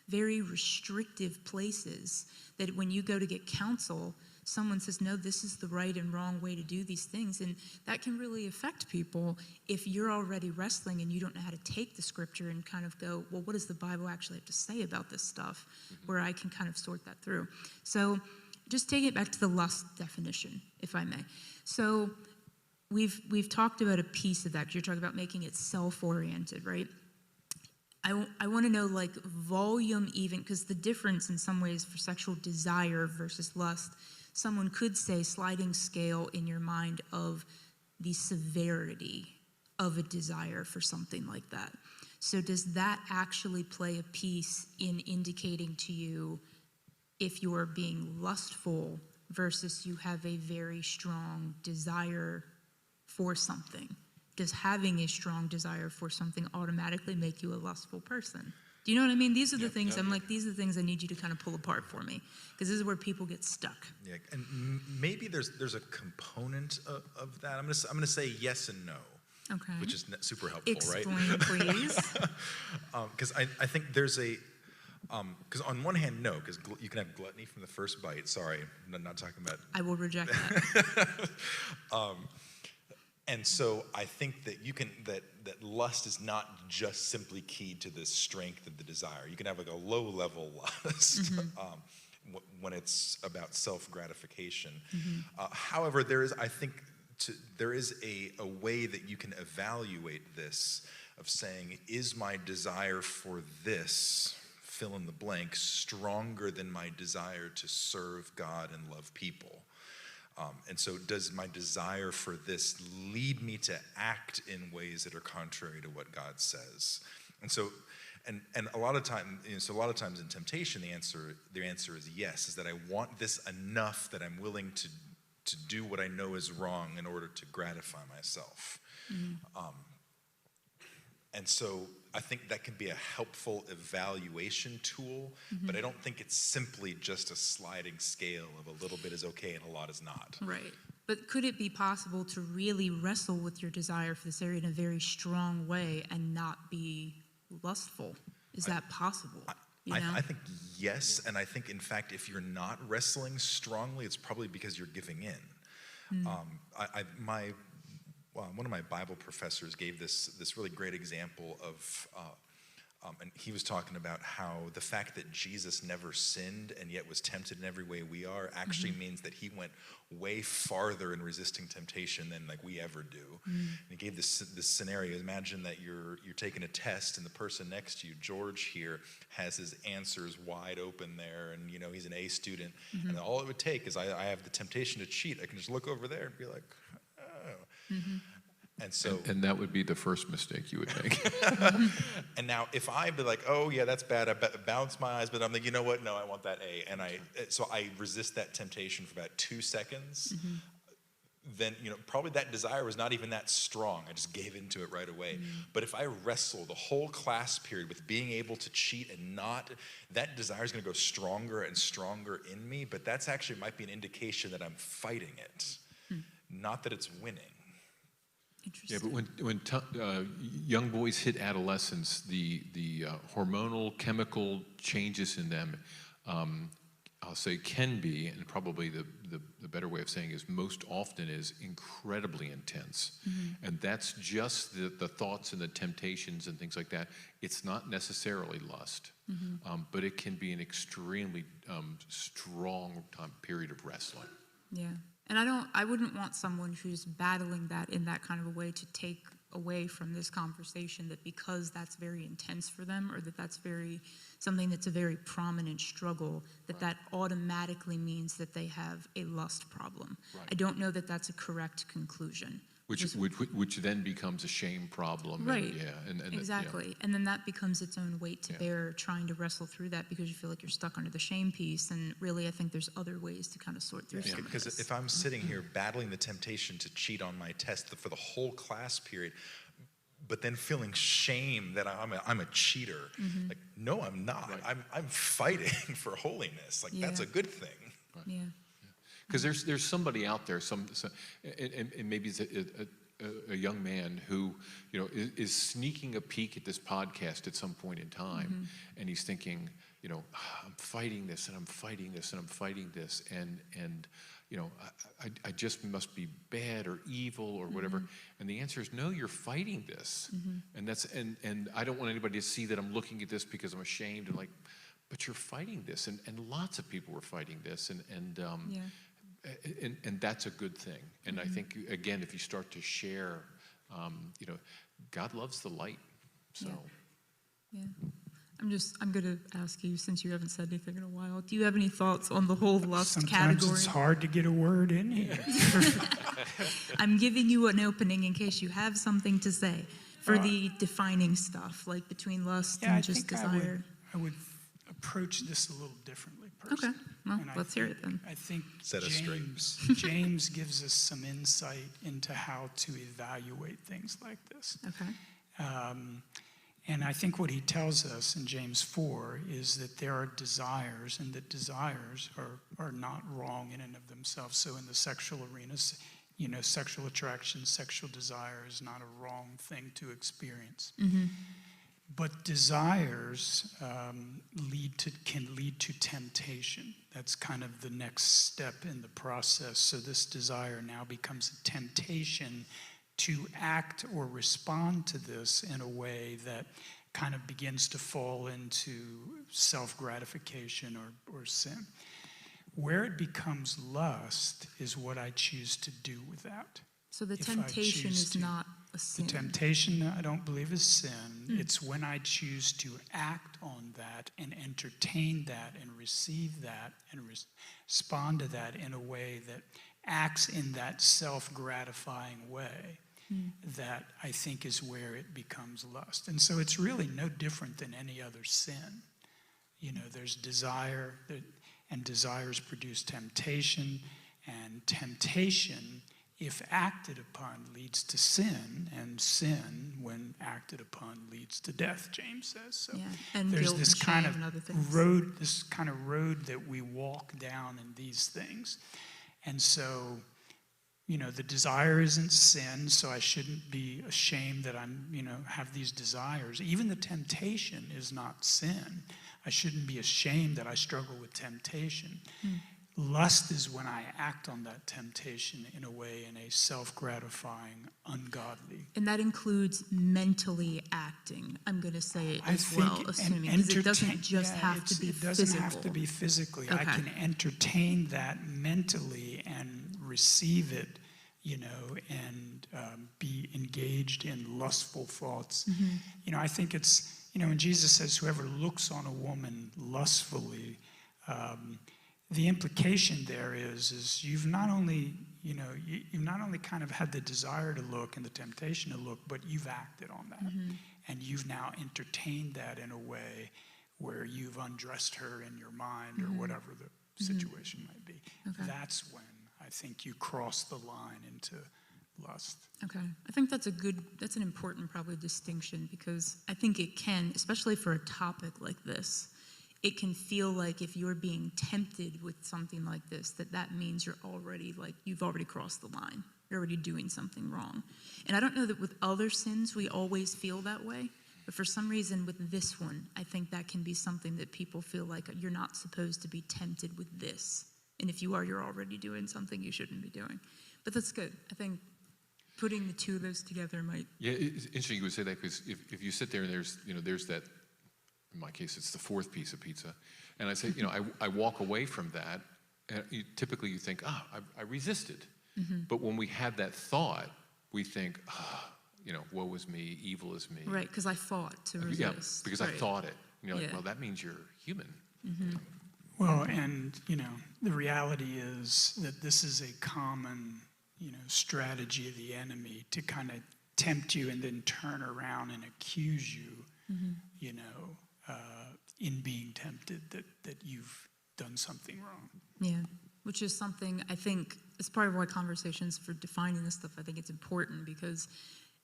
[SPEAKER 2] very restrictive places that when you go to get counsel, someone says, no, this is the right and wrong way to do these things. And that can really affect people if you're already wrestling and you don't know how to take the scripture and kind of go, well, what does the Bible actually have to say about this stuff, where I can kind of sort that through. So just taking it back to the lust definition, if I may. So we've talked about a piece of that, 'cause you're talking about making it self-oriented, right? I want to know, like, volume even, because the difference in some ways for sexual desire versus lust, someone could say sliding scale in your mind of the severity of a desire for something like that. So does that actually play a piece in indicating to you if you're being lustful versus you have a very strong desire for something? Does having a strong desire for something automatically make you a lustful person? Do you know what I mean? These are the things these are the things I need you to kind of pull apart for me, because this is where people get stuck.
[SPEAKER 3] Yeah, and maybe there's a component of that. I'm gonna say yes and no.
[SPEAKER 2] Okay.
[SPEAKER 3] Which is super helpful, right?
[SPEAKER 2] Explain, please.
[SPEAKER 3] Because I think there's a because on one hand, no, because you can have gluttony from the first bite. Sorry, I'm not talking about.
[SPEAKER 2] I will reject that.
[SPEAKER 3] And so I think that that lust is not just simply keyed to the strength of the desire. You can have like a low level lust when it's about self gratification. However, there is a way that you can evaluate this, of saying, is my desire for this, fill in the blank, stronger than my desire to serve God and love people? And so does my desire for this lead me to act in ways that are contrary to what God says? And so, and a lot of times in temptation, the answer is yes, is that I want this enough that I'm willing to do what I know is wrong in order to gratify myself. And so I think that can be a helpful evaluation tool, but I don't think it's simply just a sliding scale of a little bit is okay and a lot is not.
[SPEAKER 2] Right. But could it be possible to really wrestle with your desire for this area in a very strong way and not be lustful? Is that possible?
[SPEAKER 3] I think yes, and I think, in fact, if you're not wrestling strongly, it's probably because you're giving in. One of my Bible professors gave this really great example of And he was talking about how the fact that Jesus never sinned and yet was tempted in every way we are actually means that he went way farther in resisting temptation than like we ever do. And he gave this scenario. Imagine that you're taking a test and the person next to you, George here, has his answers wide open there, and he's an A student. And all it would take is I have the temptation to cheat. I can just look over there and be like, oh. And so,
[SPEAKER 4] and that would be the first mistake you would make.
[SPEAKER 3] And now, if I'd be like, "Oh yeah, that's bad," I bounce my eyes, but I'm like, you know what? No, I want that A, and so I resist that temptation for about 2 seconds. Then probably that desire was not even that strong. I just gave into it right away. But if I wrestle the whole class period with being able to cheat and not, that desire is going to go stronger and stronger in me. But that's actually might be an indication that I'm fighting it, not that it's winning.
[SPEAKER 4] Yeah, but when young boys hit adolescence, the hormonal chemical changes in them, I'll say can be, and probably the better way of saying is most often is incredibly intense. And that's just the thoughts and the temptations and things like that. It's not necessarily lust, but it can be an extremely strong period of wrestling.
[SPEAKER 2] Yeah. And I wouldn't want someone who's battling that in that kind of a way to take away from this conversation that because that's very intense for them, or that's something that's a very prominent struggle, that automatically means that they have a lust problem. Right. I don't know that that's a correct conclusion.
[SPEAKER 4] Which then becomes a shame problem.
[SPEAKER 2] Right.
[SPEAKER 4] And
[SPEAKER 2] exactly. Yeah. And then that becomes its own weight to bear, trying to wrestle through that because you feel like you're stuck under the shame piece. And really, I think there's other ways to kind of sort through some of
[SPEAKER 3] because
[SPEAKER 2] this.
[SPEAKER 3] if I'm sitting here battling the temptation to cheat on my test for the whole class period, but then feeling shame that I'm a cheater, like, no, I'm not. Right. I'm fighting for holiness. Like, that's a good thing.
[SPEAKER 4] Right. Yeah. Because there's somebody out there, and maybe it's a young man who is sneaking a peek at this podcast at some point in time, and he's thinking, I'm fighting this, and I'm fighting this, and I'm fighting this, and I just must be bad or evil or whatever. And the answer is no, you're fighting this, and I don't want anybody to see that I'm looking at this because I'm ashamed and but you're fighting this, and lots of people were fighting this, and that's a good thing. And I think, again, if you start to share, God loves the light. So,
[SPEAKER 2] yeah. I'm going to ask you, since you haven't said anything in a while, do you have any thoughts on the whole lust category?
[SPEAKER 5] Sometimes it's hard to get a word in here.
[SPEAKER 2] I'm giving you an opening in case you have something to say for the defining stuff, like between lust and just desire.
[SPEAKER 5] I would approach this a little differently. Personally.
[SPEAKER 2] Okay, well, let's hear it then.
[SPEAKER 5] I think
[SPEAKER 3] Set us straight.
[SPEAKER 5] James gives us some insight into how to evaluate things like this.
[SPEAKER 2] Okay.
[SPEAKER 5] And I think what he tells us in James 4 is that there are desires, and that desires are not wrong in and of themselves. So in the sexual arena, sexual attraction, sexual desire is not a wrong thing to experience. But desires can lead to temptation. That's kind of the next step in the process. So this desire now becomes a temptation to act or respond to this in a way that kind of begins to fall into self-gratification or sin. Where it becomes lust is what I choose to do with that.
[SPEAKER 2] So the temptation is not a sin.
[SPEAKER 5] The temptation, I don't believe, is sin. It's when I choose to act on that and entertain that and receive that and respond to that in a way that acts in that self-gratifying way that I think is where it becomes lust. And so it's really no different than any other sin. There's desire, and desires produce temptation, and temptation, if acted upon, leads to sin, and sin, when acted upon, leads to death, James says. So
[SPEAKER 2] and
[SPEAKER 5] there's this kind of
[SPEAKER 2] road
[SPEAKER 5] that we walk down in these things. And so, the desire isn't sin, so I shouldn't be ashamed that I'm, have these desires. Even the temptation is not sin. I shouldn't be ashamed that I struggle with temptation. lust is when I act on that temptation in a way, in a self-gratifying, ungodly.
[SPEAKER 2] And that includes mentally acting, I'm going to say it
[SPEAKER 5] I
[SPEAKER 2] as
[SPEAKER 5] think
[SPEAKER 2] well, assuming, because it doesn't just have to be
[SPEAKER 5] it
[SPEAKER 2] physical.
[SPEAKER 5] doesn't have to be physically.
[SPEAKER 2] Okay.
[SPEAKER 5] I can entertain that mentally and receive it, and be engaged in lustful thoughts. I think it's, when Jesus says, whoever looks on a woman lustfully, the implication there is you've not only, you've not only kind of had the desire to look and the temptation to look, but you've acted on that. And you've now entertained that in a way where you've undressed her in your mind or whatever the situation might be.
[SPEAKER 2] Okay.
[SPEAKER 5] That's when I think you cross the line into lust.
[SPEAKER 2] Okay. I think that's an important probably distinction, because I think it can, especially for a topic like this, it can feel like if you're being tempted with something like this, that means you've already crossed the line. You're already doing something wrong. And I don't know that with other sins we always feel that way, but for some reason with this one, I think that can be something that people feel like you're not supposed to be tempted with this. And if you are, you're already doing something you shouldn't be doing. But that's good. I think putting the two of those together might... Yeah,
[SPEAKER 4] it's interesting you would say that, because if you sit there and there's that, in my case, it's the fourth piece of pizza, and I say, I walk away from that, and typically you think, I resisted. But when we have that thought, we think, woe is me, evil is me.
[SPEAKER 2] Right, because I fought to resist.
[SPEAKER 4] Yeah, because I thought it. And you're like,
[SPEAKER 2] Yeah.
[SPEAKER 4] well, that means you're human.
[SPEAKER 5] Well, and, the reality is that this is a common, strategy of the enemy to kind of tempt you and then turn around and accuse you, in being tempted that you've done something wrong.
[SPEAKER 2] Yeah, which is something I think as part of our conversations for defining this stuff, I think it's important, because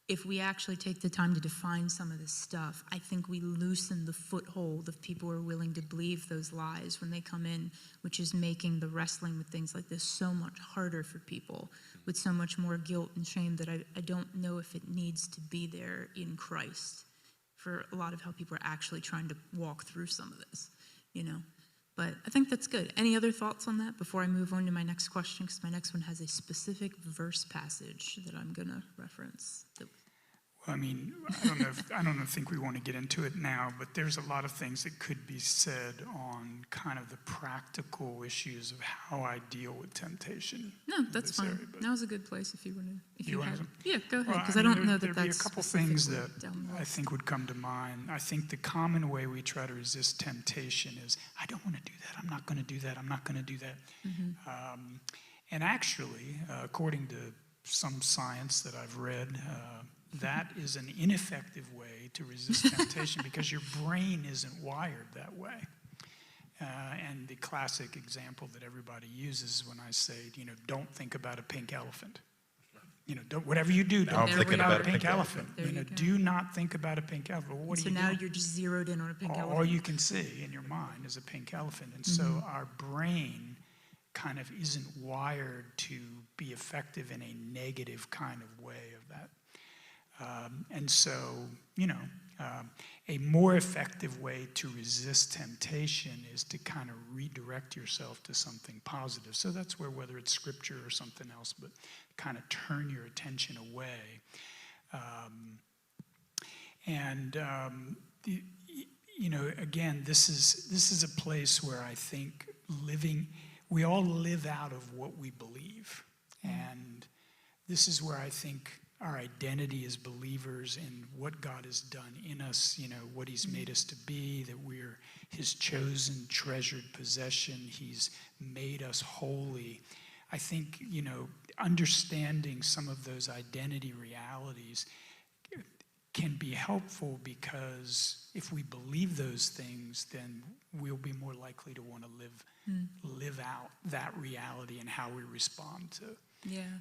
[SPEAKER 2] if we actually take the time to define some of this stuff, I think we loosen the foothold of people who are willing to believe those lies when they come in, which is making the wrestling with things like this so much harder for people, with so much more guilt and shame that I don't know if it needs to be there in Christ for a lot of how people are actually trying to walk through some of this, But I think that's good. Any other thoughts on that before I move on to my next question? Because my next one has a specific verse passage that I'm going to reference.
[SPEAKER 5] Well, I don't think we want to get into it now, but there's a lot of things that could be said on kind of the practical issues of how I deal with temptation.
[SPEAKER 2] No, that's fine. Now's a good place if you want to. Yeah, go ahead, because
[SPEAKER 5] Well,
[SPEAKER 2] I don't know that
[SPEAKER 5] there'd
[SPEAKER 2] that's
[SPEAKER 5] be a couple things that I think would come to mind. I think the common way we try to resist temptation is, I don't want to do that. I'm not going to do that. I'm not going to do that. And actually, according to some science that I've read, that is an ineffective way to resist temptation, because your brain isn't wired that way. And the classic example that everybody uses when I say, don't think about a pink elephant. Whatever you do, don't think about a pink elephant. Do not think about a pink elephant. Well, what
[SPEAKER 2] so now you're just zeroed in on a pink elephant.
[SPEAKER 5] All you can see in your mind is a pink elephant. And so our brain kind of isn't wired to be effective in a negative kind of way of that. And so, a more effective way to resist temptation is to kind of redirect yourself to something positive. So that's where, whether it's scripture or something else, but kind of turn your attention away. Again, this is a place where I think we all live out of what we believe. And this is where I think our identity as believers and what God has done in us, what he's made us to be, that we're his chosen, treasured possession. He's made us holy. I think, understanding some of those identity realities can be helpful, because if we believe those things, then we'll be more likely to want to live out that reality and how we respond to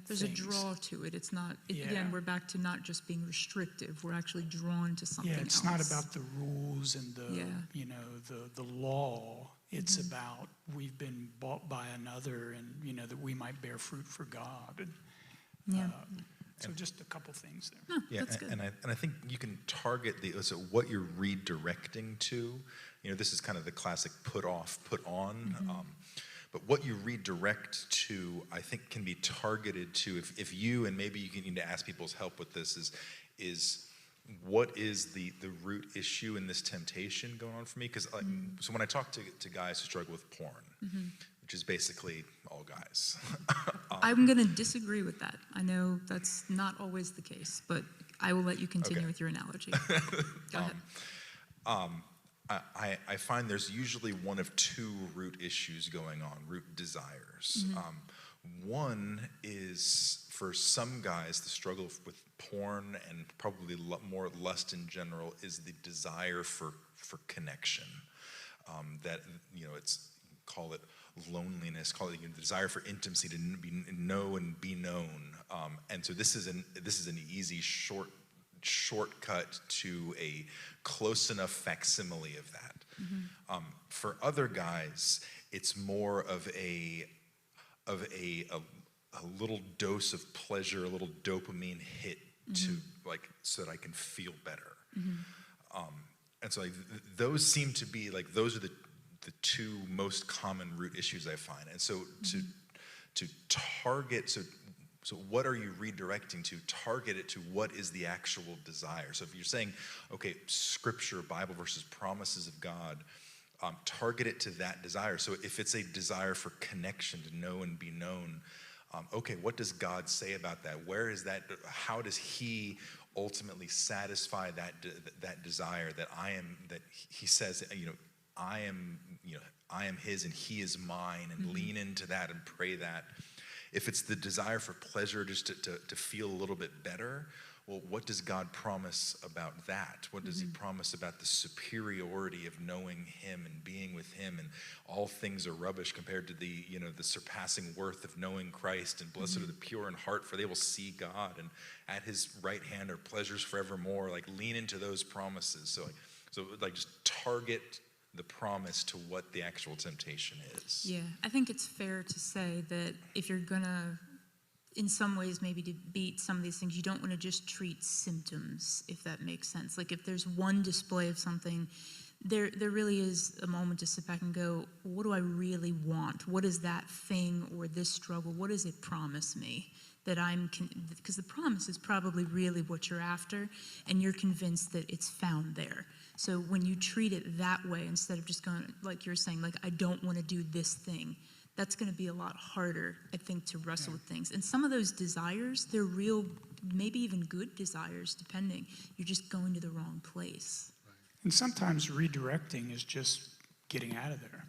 [SPEAKER 2] there's
[SPEAKER 5] things.
[SPEAKER 2] a draw to it. It's not, again, we're back to not just being restrictive. We're actually drawn to something else.
[SPEAKER 5] It's not about the rules and the law. It's about we've been bought by another, and, that we might bear fruit for God. And, so just a couple things there.
[SPEAKER 2] No, that's good.
[SPEAKER 3] And I think you can target what you're redirecting to. This is kind of the classic put off, put on. But what you redirect to, I think, can be targeted to, if you, and maybe you need to ask people's help with this, is what is the root issue in this temptation going on for me? Because so when I talk to guys who struggle with porn, which is basically all guys.
[SPEAKER 2] I'm going to disagree with that. I know that's not always the case, but I will let you continue with your analogy. Go ahead.
[SPEAKER 3] I find there's usually one of two root issues going on, root desires. One is, for some guys, the struggle with porn and probably more lust in general is the desire for connection. That, it's, call it loneliness, call it the desire for intimacy, to know and be known. And so this is an easy shortcut to a close enough facsimile of that. For other guys, it's more of a little dose of pleasure, a little dopamine hit to so that I can feel better. And so those seem to be those are the two most common root issues I find. And so to target, so what are you redirecting to? Target it to what is the actual desire. So if you're saying, okay, scripture, Bible versus promises of God, target it to that desire. So if it's a desire for connection, to know and be known, okay, what does God say about that? Where is that? How does He ultimately satisfy that desire that He says, I am His and He is mine, and lean into that and pray that. If it's the desire for pleasure, just to feel a little bit better, well, what does God promise about that? What does He promise about the superiority of knowing Him and being with Him, and all things are rubbish compared to the surpassing worth of knowing Christ, and blessed are the pure in heart, for they will see God, and at His right hand are pleasures forevermore. Lean into those promises. So just target the promise to what the actual temptation is.
[SPEAKER 2] Yeah, I think it's fair to say that if you're gonna, in some ways, maybe to beat some of these things, you don't want to just treat symptoms, if that makes sense. If there's one display of something, there really is a moment to sit back and go, what do I really want? What is that thing or this struggle? What does it promise me? Because the promise is probably really what you're after, and you're convinced that it's found there. So when you treat it that way, instead of just going, like you're saying, I don't want to do this thing, that's going to be a lot harder, I think, to wrestle with things. And some of those desires, they're real, maybe even good desires, depending. You're just going to the wrong place.
[SPEAKER 5] And sometimes redirecting is just getting out of there.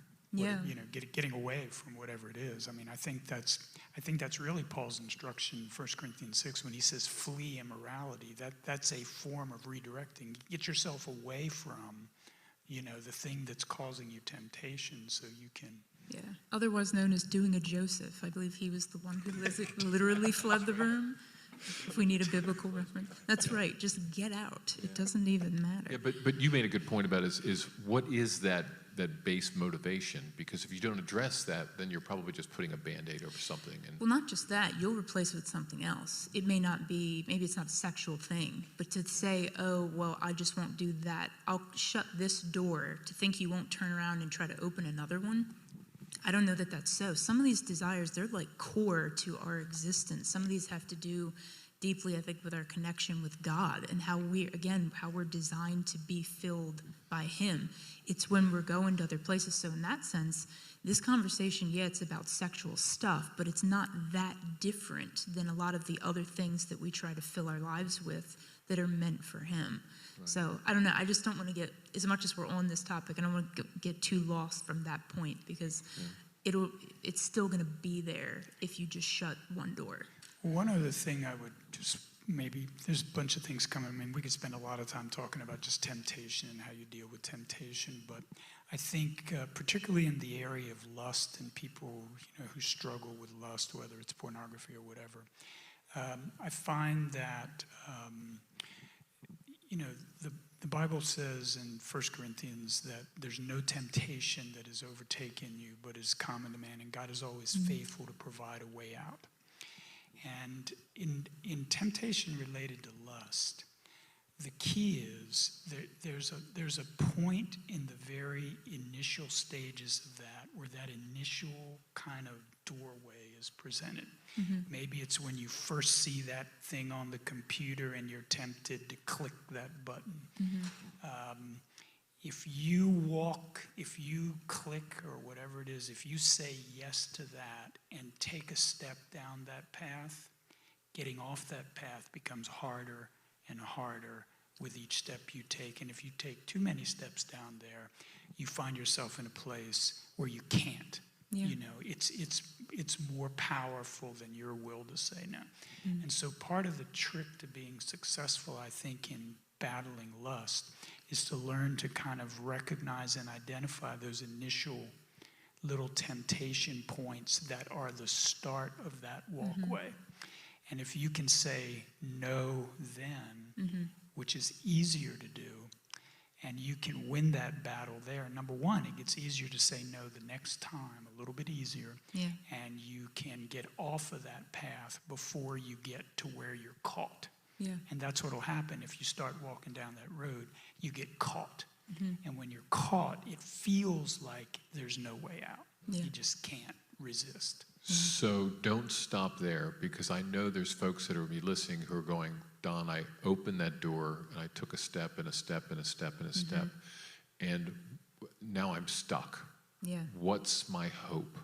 [SPEAKER 5] Getting away from whatever it is. I think that's really Paul's instruction in 1 Corinthians 6 when he says flee immorality. That's a form of redirecting. Get yourself away from, the thing that's causing you temptation, so you can.
[SPEAKER 2] Yeah, otherwise known as doing a Joseph. I believe he was the one who literally fled the room. If we need a biblical reference, that's right. Just get out. It doesn't even matter.
[SPEAKER 4] Yeah, but you made a good point about is what is that base motivation? Because if you don't address that, then you're probably just putting a Band-Aid over something.
[SPEAKER 2] Well, not just that, you'll replace it with something else. It may not be, maybe it's not a sexual thing, but to say, oh, well, I just won't do that. I'll shut this door to think you won't turn around and try to open another one. I don't know that that's so. Some of these desires, they're core to our existence. Some of these have to do deeply, I think, with our connection with God and how we're designed to be filled by Him. It's when we're going to other places. So in that sense, this conversation, it's about sexual stuff, but it's not that different than a lot of the other things that we try to fill our lives with that are meant for Him. Right. So I don't know. I just don't want to get, as much as we're on this topic, I don't want to get too lost from that point, because it's still going to be there if you just shut one door.
[SPEAKER 5] One other thing I would just there's a bunch of things coming. We could spend a lot of time talking about just temptation and how you deal with temptation, but I think particularly in the area of lust and people who struggle with lust, whether it's pornography or whatever, I find that the Bible says in 1 Corinthians that there's no temptation that has overtaken you but is common to man, and God is always faithful to provide a way out. And in temptation related to lust, the key is there's a point in the very initial stages of that where that initial kind of doorway is presented. Maybe it's when you first see that thing on the computer and you're tempted to click that button. If you click or whatever it is, if you say yes to that and take a step down that path, getting off that path becomes harder and harder with each step you take. And if you take too many steps down there, you find yourself in a place where you can't.
[SPEAKER 2] Yeah.
[SPEAKER 5] You know, it's more powerful than your will to say no. And so part of the trick to being successful, I think, in battling lust is to learn to kind of recognize and identify those initial little temptation points that are the start of that walkway. And if you can say no then, which is easier to do, and you can win that battle there, number one, it gets easier to say no the next time, a little bit easier, and you can get off of that path before you get to where you're caught. And that's what will happen if you start walking down that road. You get caught. And when you're caught, it feels like there's no way out. You just can't resist.
[SPEAKER 4] So don't stop there, because I know there's folks that are going to be listening who are going, Don, I opened that door and I took a step and a step and a step and a step, and now I'm stuck. What's my hope?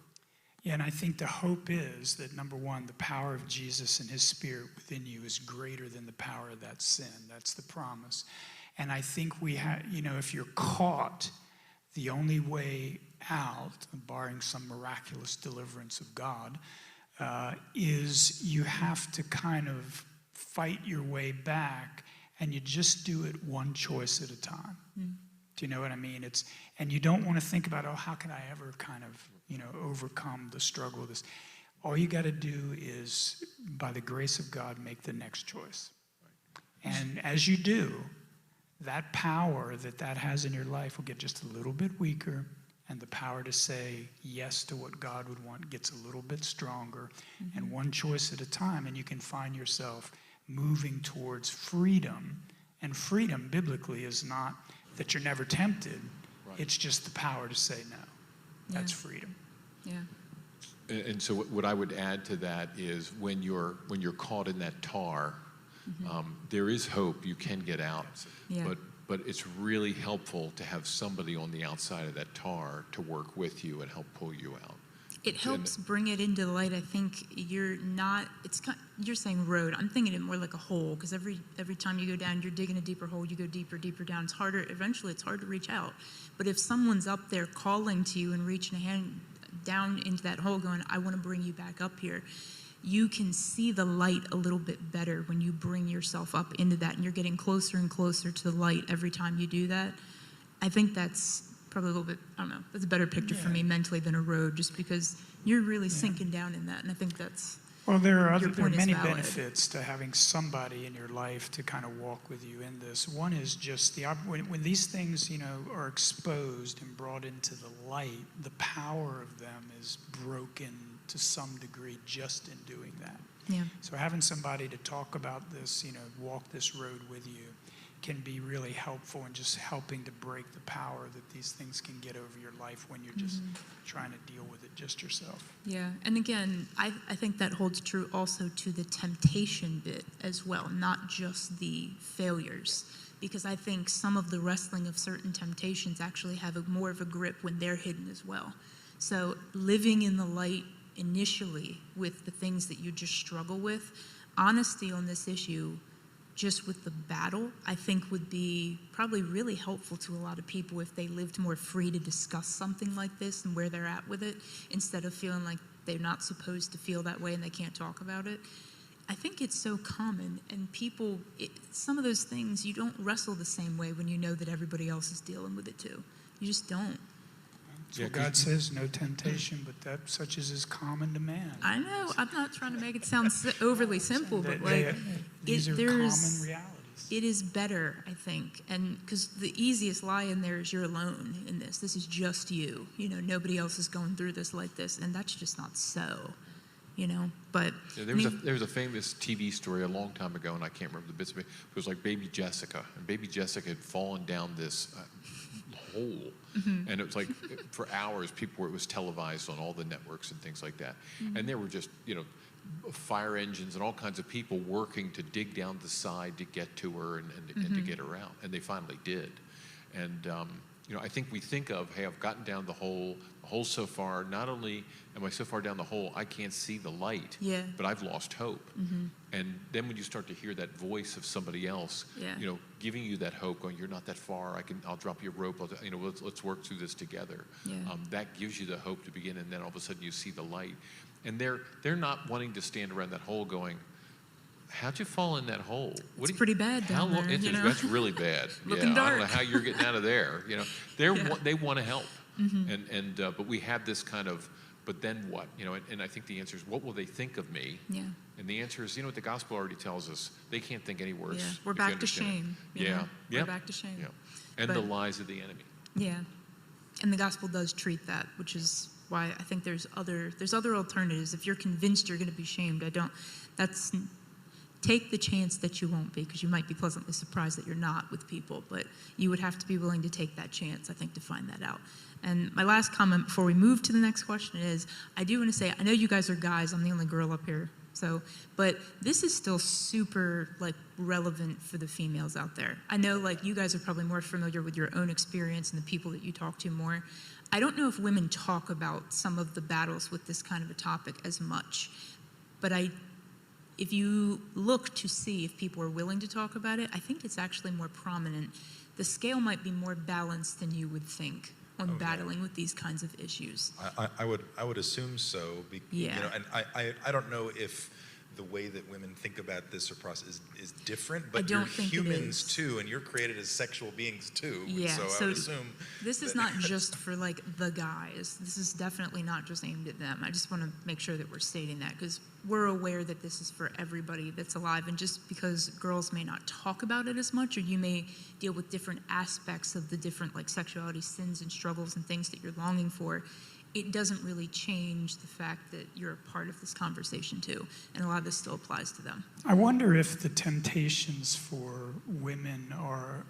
[SPEAKER 5] Yeah, and I think the hope is that, number one, the power of Jesus and his Spirit within you is greater than the power of that sin. That's the promise. And I think we have, you know, if you're caught, the only way out, barring some miraculous deliverance of God, is you have to kind of fight your way back, and you just do it one choice at a time. Do you know what I mean? And you don't want to think about, oh, how can I ever kind of, you know, overcome the struggle of this? All you got to do is, by the grace of God, make the next choice. And as you do, that power that has in your life will get just a little bit weaker, and the power to say yes to what God would want gets a little bit stronger, and one choice at a time, and you can find yourself moving towards freedom. And freedom, biblically, is not that you're never tempted. It's just the power to say no. That's freedom.
[SPEAKER 4] And so what I would add to that is when you're caught in that tar, there is hope. You can get out. But it's really helpful to have somebody on the outside of that tar to work with you and help pull you out.
[SPEAKER 2] It helps bring it into the light. I think you're saying road. I'm thinking it more like a hole, because every time you go down, you're digging a deeper hole. You go deeper down. It's harder. Eventually, it's hard to reach out. But if someone's up there calling to you and reaching a hand down into that hole, going, "I want to bring you back up here," you can see the light a little bit better when you bring yourself up into that, and you're getting closer and closer to the light every time you do that. I think that's probably a little bit, I don't know, that's a better picture for me mentally than a road, just because you're really sinking down in that, and I think that's,
[SPEAKER 5] well, there are many benefits to having somebody in your life to kind of walk with you in this. One is just when these things, you know, are exposed and brought into the light, the power of them is broken to some degree just in doing that. So having somebody to talk about this, you know, walk this road with you, can be really helpful in just helping to break the power that these things can get over your life when you're just trying to deal with it just yourself.
[SPEAKER 2] And again, I think that holds true also to the temptation bit as well, not just the failures, because I think some of the wrestling of certain temptations actually have more of a grip when they're hidden as well. So living in the light initially with the things that you just struggle with, honesty on this issue, just with the battle, I think would be probably really helpful to a lot of people if they lived more free to discuss something like this and where they're at with it, instead of feeling like they're not supposed to feel that way and they can't talk about it. I think it's so common, and people, some of those things, you don't wrestle the same way when you know that everybody else is dealing with it too. You just don't.
[SPEAKER 5] So God says, no temptation, but that such as is common to man.
[SPEAKER 2] I know. I'm not trying to make it sound overly simple, but
[SPEAKER 5] these are common realities.
[SPEAKER 2] It is better, I think, and because the easiest lie in there is you're alone in this. This is just you. You know, nobody else is going through this like this, and that's just not so. But
[SPEAKER 4] there was a famous TV story a long time ago, and I can't remember the bits of it. It was like Baby Jessica, and Baby Jessica had fallen down this hole, and it was like for hours it was televised on all the networks and things like that, and there were just fire engines and all kinds of people working to dig down the side to get to her and to get her out, and they finally did. And I think we think of, hey, I've gotten down the hole so far. Not only am I so far down the hole, I can't see the light, but I've lost hope. And then when you start to hear that voice of somebody else, giving you that hope, going, you're not that far. I'll drop you a rope. Let's work through this together. That gives you the hope to begin, and then all of a sudden you see the light. And they're not wanting to stand around that hole going, how'd you fall in that hole?
[SPEAKER 2] It's pretty bad down there.
[SPEAKER 4] That's really bad.
[SPEAKER 2] Looking dark.
[SPEAKER 4] I don't know how you're getting out of there. They want to help, but we have this kind of, but then what? And I think the answer is, what will they think of me? Yeah. And the answer is, what the gospel already tells us, they can't think any worse.
[SPEAKER 2] Yeah. We're back to shame. We're back to shame.
[SPEAKER 4] Yeah. And the lies of the enemy.
[SPEAKER 2] Yeah. And the gospel does treat that, which is why I think there's other alternatives. If you're convinced you're going to be shamed, take the chance that you won't be, because you might be pleasantly surprised that you're not with people, but you would have to be willing to take that chance, I think, to find that out. And my last comment before we move to the next question is, I do want to say, I know you guys are guys, I'm the only girl up here, but this is still super relevant for the females out there. I know you guys are probably more familiar with your own experience and the people that you talk to more. I don't know if women talk about some of the battles with this kind of a topic as much, but if you look to see if people are willing to talk about it, I think it's actually more prominent. The scale might be more balanced than you would think on battling with these kinds of issues.
[SPEAKER 3] I would assume so. And I don't know if the way that women think about this or process is different, but you're humans too, and you're created as sexual beings too.
[SPEAKER 2] Yeah,
[SPEAKER 3] so I would assume
[SPEAKER 2] this is not just for the guys. This is definitely not just aimed at them. I just want to make sure that we're stating that, because we're aware that this is for everybody that's alive, and just because girls may not talk about it as much, or you may deal with different aspects of the different sexuality sins and struggles and things that you're longing for, it doesn't really change the fact that you're a part of this conversation too, and a lot of this still applies to them.
[SPEAKER 5] I wonder if the temptations for women are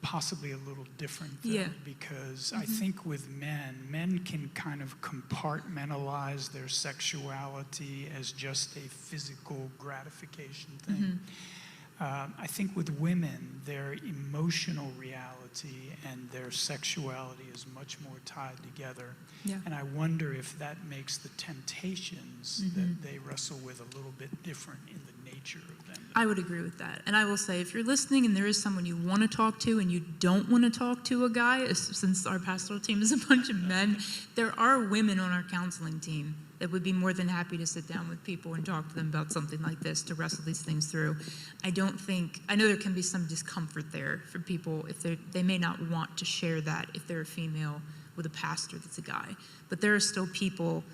[SPEAKER 5] possibly a little different, though, because I think with men can kind of compartmentalize their sexuality as just a physical gratification thing. I think with women, their emotional reality and their sexuality is much more tied together. Yeah. And I wonder if that makes the temptations that they wrestle with a little bit different in the nature of them.
[SPEAKER 2] I would agree with that. And I will say, if you're listening and there is someone you want to talk to and you don't want to talk to a guy, since our pastoral team is a bunch of men, there are women on our counseling team that would be more than happy to sit down with people and talk to them about something like this, to wrestle these things through. I know there can be some discomfort there for people if they may not want to share that if they're a female with a pastor that's a guy. But there are still people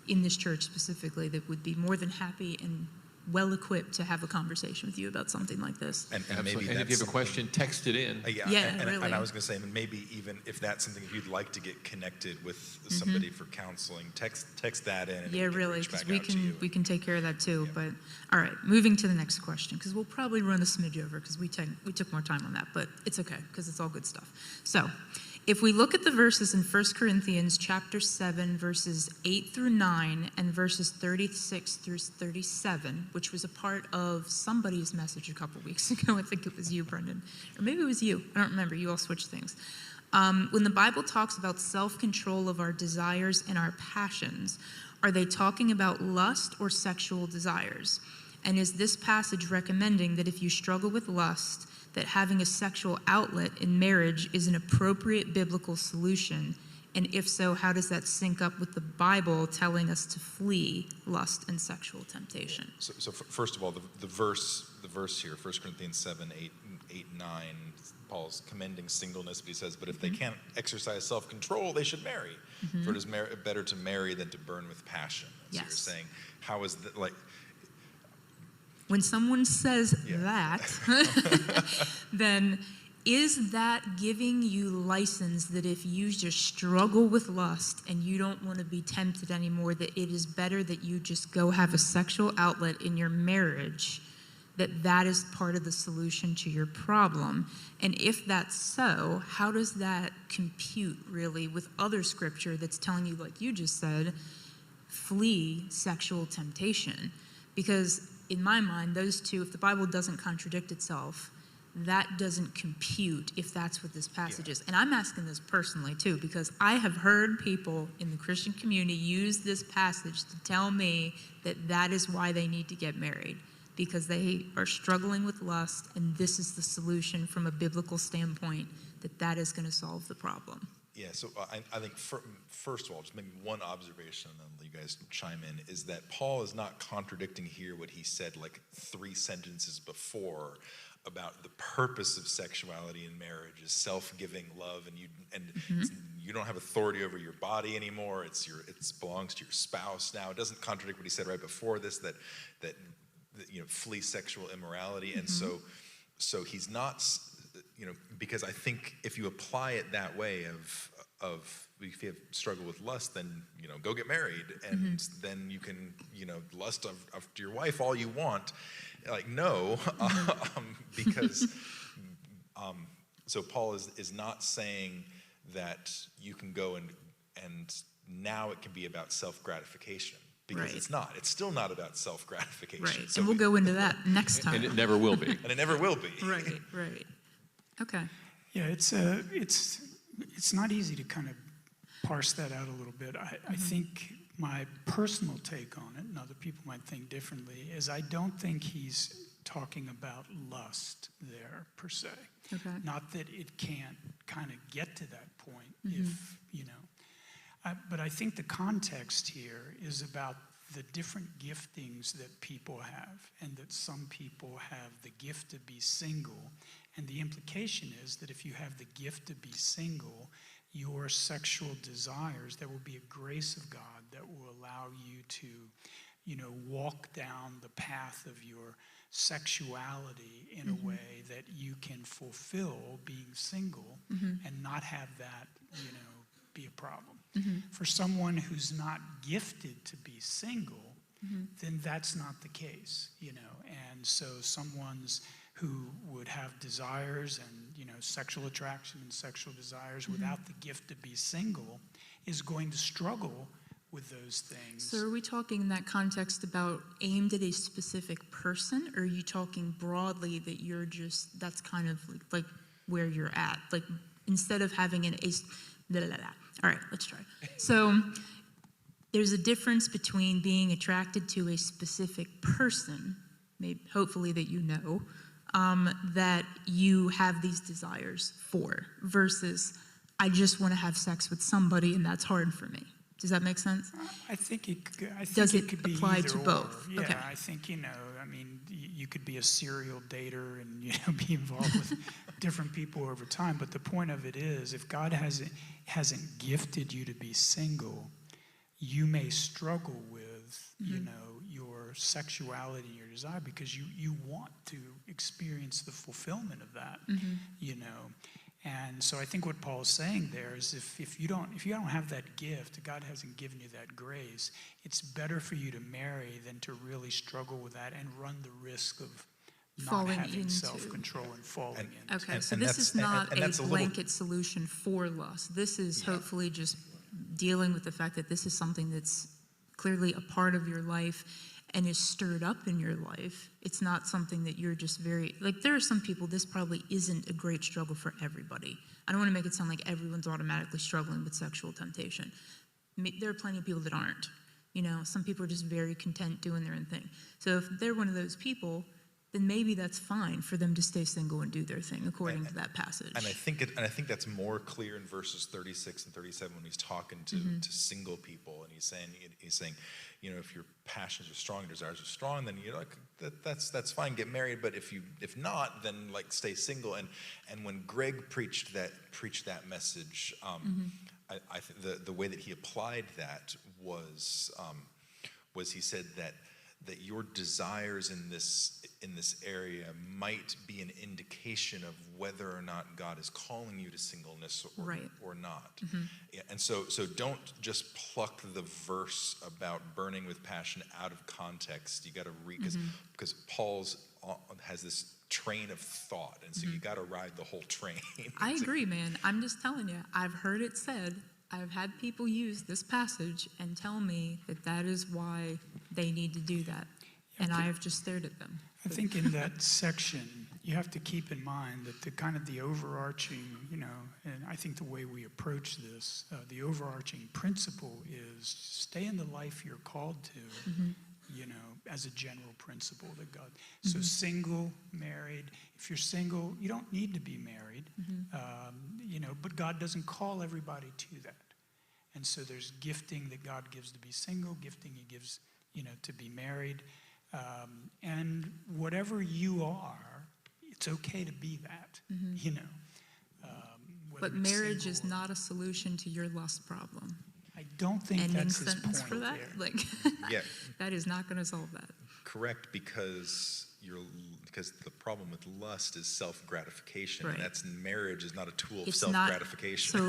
[SPEAKER 2] in this church specifically that would be more than happy and well equipped to have a conversation with you about something like this.
[SPEAKER 3] And maybe
[SPEAKER 4] if you have a question, text it in.
[SPEAKER 2] Really.
[SPEAKER 3] And I was going to say, maybe even if that's something, if you'd like to get connected with somebody for counseling, text that in. And
[SPEAKER 2] really, because we can take care of that too. Yeah. But all right, moving to the next question, because we'll probably run a smidge over because we took more time on that, but it's okay because it's all good stuff. So, if we look at the verses in 1 Corinthians chapter 7, verses 8 through 9, and verses 36 through 37, which was a part of somebody's message a couple weeks ago, I think it was you, Brendan, or maybe it was you, I don't remember, you all switched things. When the Bible talks about self-control of our desires and our passions, are they talking about lust or sexual desires? And is this passage recommending that if you struggle with lust, that having a sexual outlet in marriage is an appropriate biblical solution? And if so, how does that sync up with the Bible telling us to flee lust and sexual temptation?
[SPEAKER 3] So first of all, the verse here, 1 Corinthians 7, 8, 9, Paul's commending singleness, but he says, but if they can't exercise self-control, they should marry. For it is better to marry than to burn with passion. So you're saying, how is that, when
[SPEAKER 2] someone says that, then is that giving you license that if you just struggle with lust and you don't want to be tempted anymore, that it is better that you just go have a sexual outlet in your marriage, that is part of the solution to your problem? And if that's so, how does that compute really with other scripture that's telling you, like you just said, flee sexual temptation? Because in my mind, those two, if the Bible doesn't contradict itself, that doesn't compute if that's what this passage is. And I'm asking this personally too, because I have heard people in the Christian community use this passage to tell me that is why they need to get married, because they are struggling with lust, and this is the solution from a biblical standpoint, that is going to solve the problem.
[SPEAKER 3] Yeah, so I think first of all, just maybe one observation, and then you guys chime in, is that Paul is not contradicting here what he said like 3 sentences before about the purpose of sexuality in marriage is self-giving love, and you don't have authority over your body anymore. It belongs to your spouse now. It doesn't contradict what he said right before this, that flee sexual immorality. And so he's not, because I think if you apply it that way of if you have struggle with lust, then go get married, and then you can lust after your wife all you want. Like, no, because so Paul is not saying that you can go and now it can be about self-gratification, because it's not. It's still not about self-gratification.
[SPEAKER 2] Right, so and we'll go into that next time.
[SPEAKER 4] And it never will be.
[SPEAKER 3] And it never will be.
[SPEAKER 2] Right. Okay.
[SPEAKER 5] Yeah, it's not easy to kind of parse that out a little bit. I think my personal take on it, and other people might think differently, is I don't think he's talking about lust there per se.
[SPEAKER 2] Okay.
[SPEAKER 5] Not that it can't kind of get to that point if, but I think the context here is about the different giftings that people have, and that some people have the gift to be single. And the implication is that if you have the gift to be single, your sexual desires, there will be a grace of God that will allow you to, walk down the path of your sexuality in a way that you can fulfill being single and not have that, be a problem. For someone who's not gifted to be single, then that's not the case, And so someone's who would have desires and, sexual attraction and sexual desires without the gift to be single is going to struggle with those things.
[SPEAKER 2] So are we talking in that context about aimed at a specific person, or are you talking broadly that you're just, that's kind of like where you're at? Like, instead of having all right, let's try. So there's a difference between being attracted to a specific person, maybe, hopefully that that you have these desires for, versus I just want to have sex with somebody and that's hard for me. Does that make sense?
[SPEAKER 5] I think it could be
[SPEAKER 2] apply
[SPEAKER 5] either
[SPEAKER 2] to
[SPEAKER 5] or.
[SPEAKER 2] both?
[SPEAKER 5] Yeah,
[SPEAKER 2] Okay.
[SPEAKER 5] I think, you could be a serial dater and, be involved with different people over time. But the point of it is, if God hasn't gifted you to be single, you may struggle with, your sexuality and your desire, because you want to experience the fulfillment of that, And so I think what Paul is saying there is if you don't have that gift, God hasn't given you that grace, it's better for you to marry than to really struggle with that and run the risk of not having self-control and falling into.
[SPEAKER 2] Okay, so this is not a blanket solution for lust. This is hopefully just dealing with the fact that this is something that's clearly a part of your life and is stirred up in your life. It's not something that you're just there are some people, this probably isn't a great struggle for everybody. I don't want to make it sound like everyone's automatically struggling with sexual temptation. There are plenty of people that aren't. Some people are just very content doing their own thing. So if they're one of those people, then maybe that's fine for them to stay single and do their thing according to that passage.
[SPEAKER 3] And I think that's more clear in verses 36 and 37 when he's talking to single people, and he's saying, if your passions are strong, desires are strong, then you're like, that's fine, get married. But if not, then stay single. And when Greg preached that message, I think the way that he applied that was he said that your desires in this area might be an indication of whether or not God is calling you to singleness or not. Yeah, and so don't just pluck the verse about burning with passion out of context. You got to read, because Paul's has this train of thought, and so you got to ride the whole train.
[SPEAKER 2] I agree, man. I'm just telling you, I've heard it said. I've had people use this passage and tell me that that is why they need to do that. And I have just stared at them.
[SPEAKER 5] I think in that section, you have to keep in mind that the overarching, and I think the way we approach this, the overarching principle is stay in the life you're called to, as a general principle that God. So single, married. If you're single, you don't need to be married, but God doesn't call everybody to that. And so there's gifting that God gives to be single, gifting he gives, to be married. And whatever you are, it's okay to be that,
[SPEAKER 2] But marriage is not a solution to your lust problem.
[SPEAKER 5] I don't think
[SPEAKER 2] Ending
[SPEAKER 5] that's his
[SPEAKER 2] sentence
[SPEAKER 5] point
[SPEAKER 2] for that?
[SPEAKER 3] Yeah.
[SPEAKER 2] That is not going to solve that.
[SPEAKER 3] Correct, because the problem with lust is self-gratification,
[SPEAKER 2] Right.
[SPEAKER 3] and that's marriage is not a tool of
[SPEAKER 2] It's
[SPEAKER 3] self-gratification.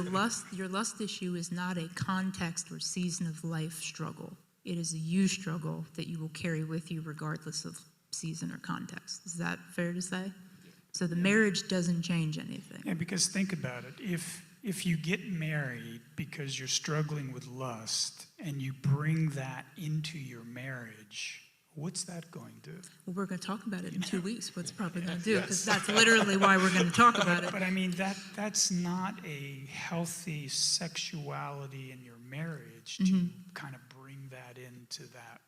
[SPEAKER 2] Your lust issue is not a context or season of life struggle. It is a you struggle that you will carry with you regardless of season or context. Is that fair to say? So the marriage doesn't change anything.
[SPEAKER 5] Yeah, because think about it. If you get married because you're struggling with lust and you bring that into your marriage, what's that going to do?
[SPEAKER 2] Well, we're going to talk about it in 2 weeks. What's probably going to do, because that's literally why we're going to talk about it.
[SPEAKER 5] But I mean, that's not a healthy sexuality in your marriage to kind of bring that into that,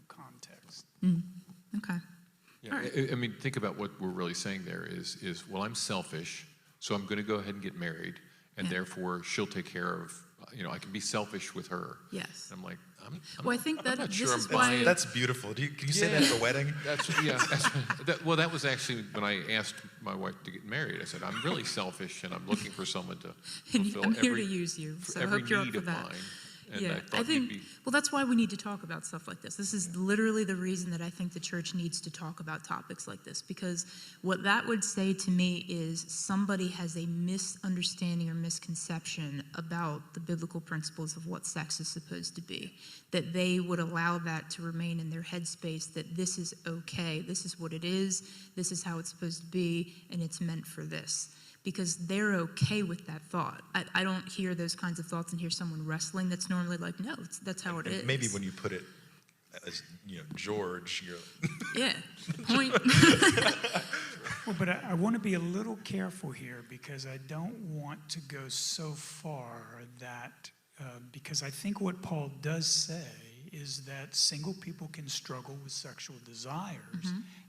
[SPEAKER 5] context.
[SPEAKER 2] Okay.
[SPEAKER 4] Yeah, I mean, think about what we're really saying there is, well, I'm selfish, so I'm going to go ahead and get married, and therefore she'll take care of, I can be selfish with her.
[SPEAKER 2] Yes.
[SPEAKER 4] And I'm like,
[SPEAKER 2] Well, I think that
[SPEAKER 4] I'm not
[SPEAKER 2] this
[SPEAKER 4] sure
[SPEAKER 2] is
[SPEAKER 4] I'm
[SPEAKER 2] why.
[SPEAKER 4] buying.
[SPEAKER 3] That's beautiful. Can you say that at a wedding?
[SPEAKER 4] That was actually when I asked my wife to get married. I said, I'm really selfish, and I'm looking for someone to fulfill
[SPEAKER 2] I'm here to use you, so I
[SPEAKER 4] every
[SPEAKER 2] hope you're up
[SPEAKER 4] need
[SPEAKER 2] for
[SPEAKER 4] of
[SPEAKER 2] that.
[SPEAKER 4] mine. And I
[SPEAKER 2] I
[SPEAKER 4] thought
[SPEAKER 2] think, well, that's why we need to talk about stuff like this. This is literally the reason that I think the church needs to talk about topics like this, because what that would say to me is somebody has a misunderstanding or misconception about the biblical principles of what sex is supposed to be, that they would allow that to remain in their headspace, that this is okay, this is what it is, this is how it's supposed to be, and it's meant for this. Because they're okay with that thought. I don't hear those kinds of thoughts and hear someone wrestling that's normally like, no, that's how it is.
[SPEAKER 3] Maybe when you put it as, George, you're
[SPEAKER 2] Yeah, point.
[SPEAKER 5] Well, but I want to be a little careful here because I don't want to go so far that, because I think what Paul does say is that single people can struggle with sexual desires,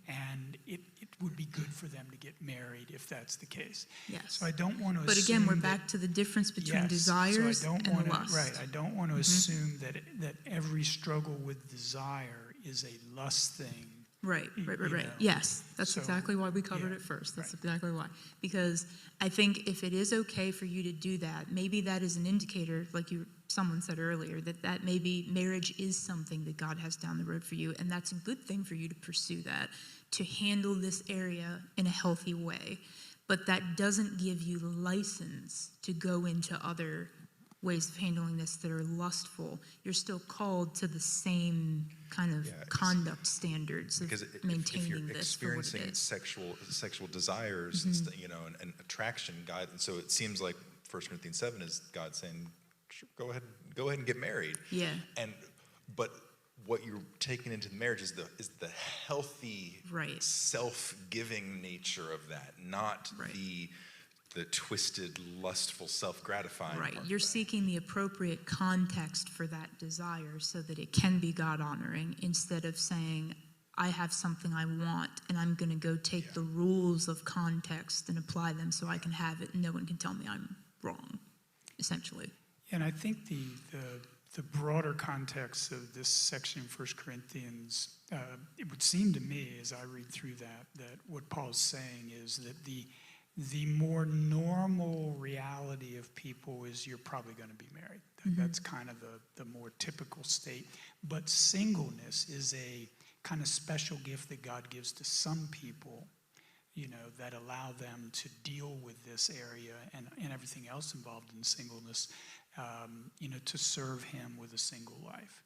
[SPEAKER 5] and it would be good for them to get married if that's the case.
[SPEAKER 2] Yes.
[SPEAKER 5] So I don't want to
[SPEAKER 2] But
[SPEAKER 5] assume
[SPEAKER 2] again, we're back to the difference between desires
[SPEAKER 5] so
[SPEAKER 2] and lust.
[SPEAKER 5] Right, I don't want to assume that every struggle with desire is a lust thing.
[SPEAKER 2] Right. Yes, that's exactly why we covered it first. That's exactly why. Because I think if it is okay for you to do that, maybe that is an indicator, like someone said earlier, that maybe marriage is something that God has down the road for you, and that's a good thing for you to pursue that, to handle this area in a healthy way. But that doesn't give you license to go into other ways of handling this that are lustful. You're still called to the same kind of conduct standards of maintaining
[SPEAKER 3] if you're
[SPEAKER 2] this for what it
[SPEAKER 3] experiencing
[SPEAKER 2] is.
[SPEAKER 3] sexual desires, and attraction, God, and so it seems like 1 Corinthians 7 is God saying, sure, go ahead and get married.
[SPEAKER 2] Yeah.
[SPEAKER 3] But what you're taking into the marriage is the healthy, self-giving nature of that, not the twisted, lustful, self-gratifying part.
[SPEAKER 2] You're seeking the appropriate context for that desire so that it can be God-honoring, instead of saying, I have something I want, and I'm going to go take the rules of context and apply them so I can have it, and no one can tell me I'm wrong, essentially.
[SPEAKER 5] And I think the broader context of this section in 1 Corinthians, it would seem to me as I read through that what Paul's saying is that The more normal reality of people is you're probably going to be married. That's kind of the more typical state. But singleness is a kind of special gift that God gives to some people, that allow them to deal with this area and everything else involved in singleness, to serve him with a single life.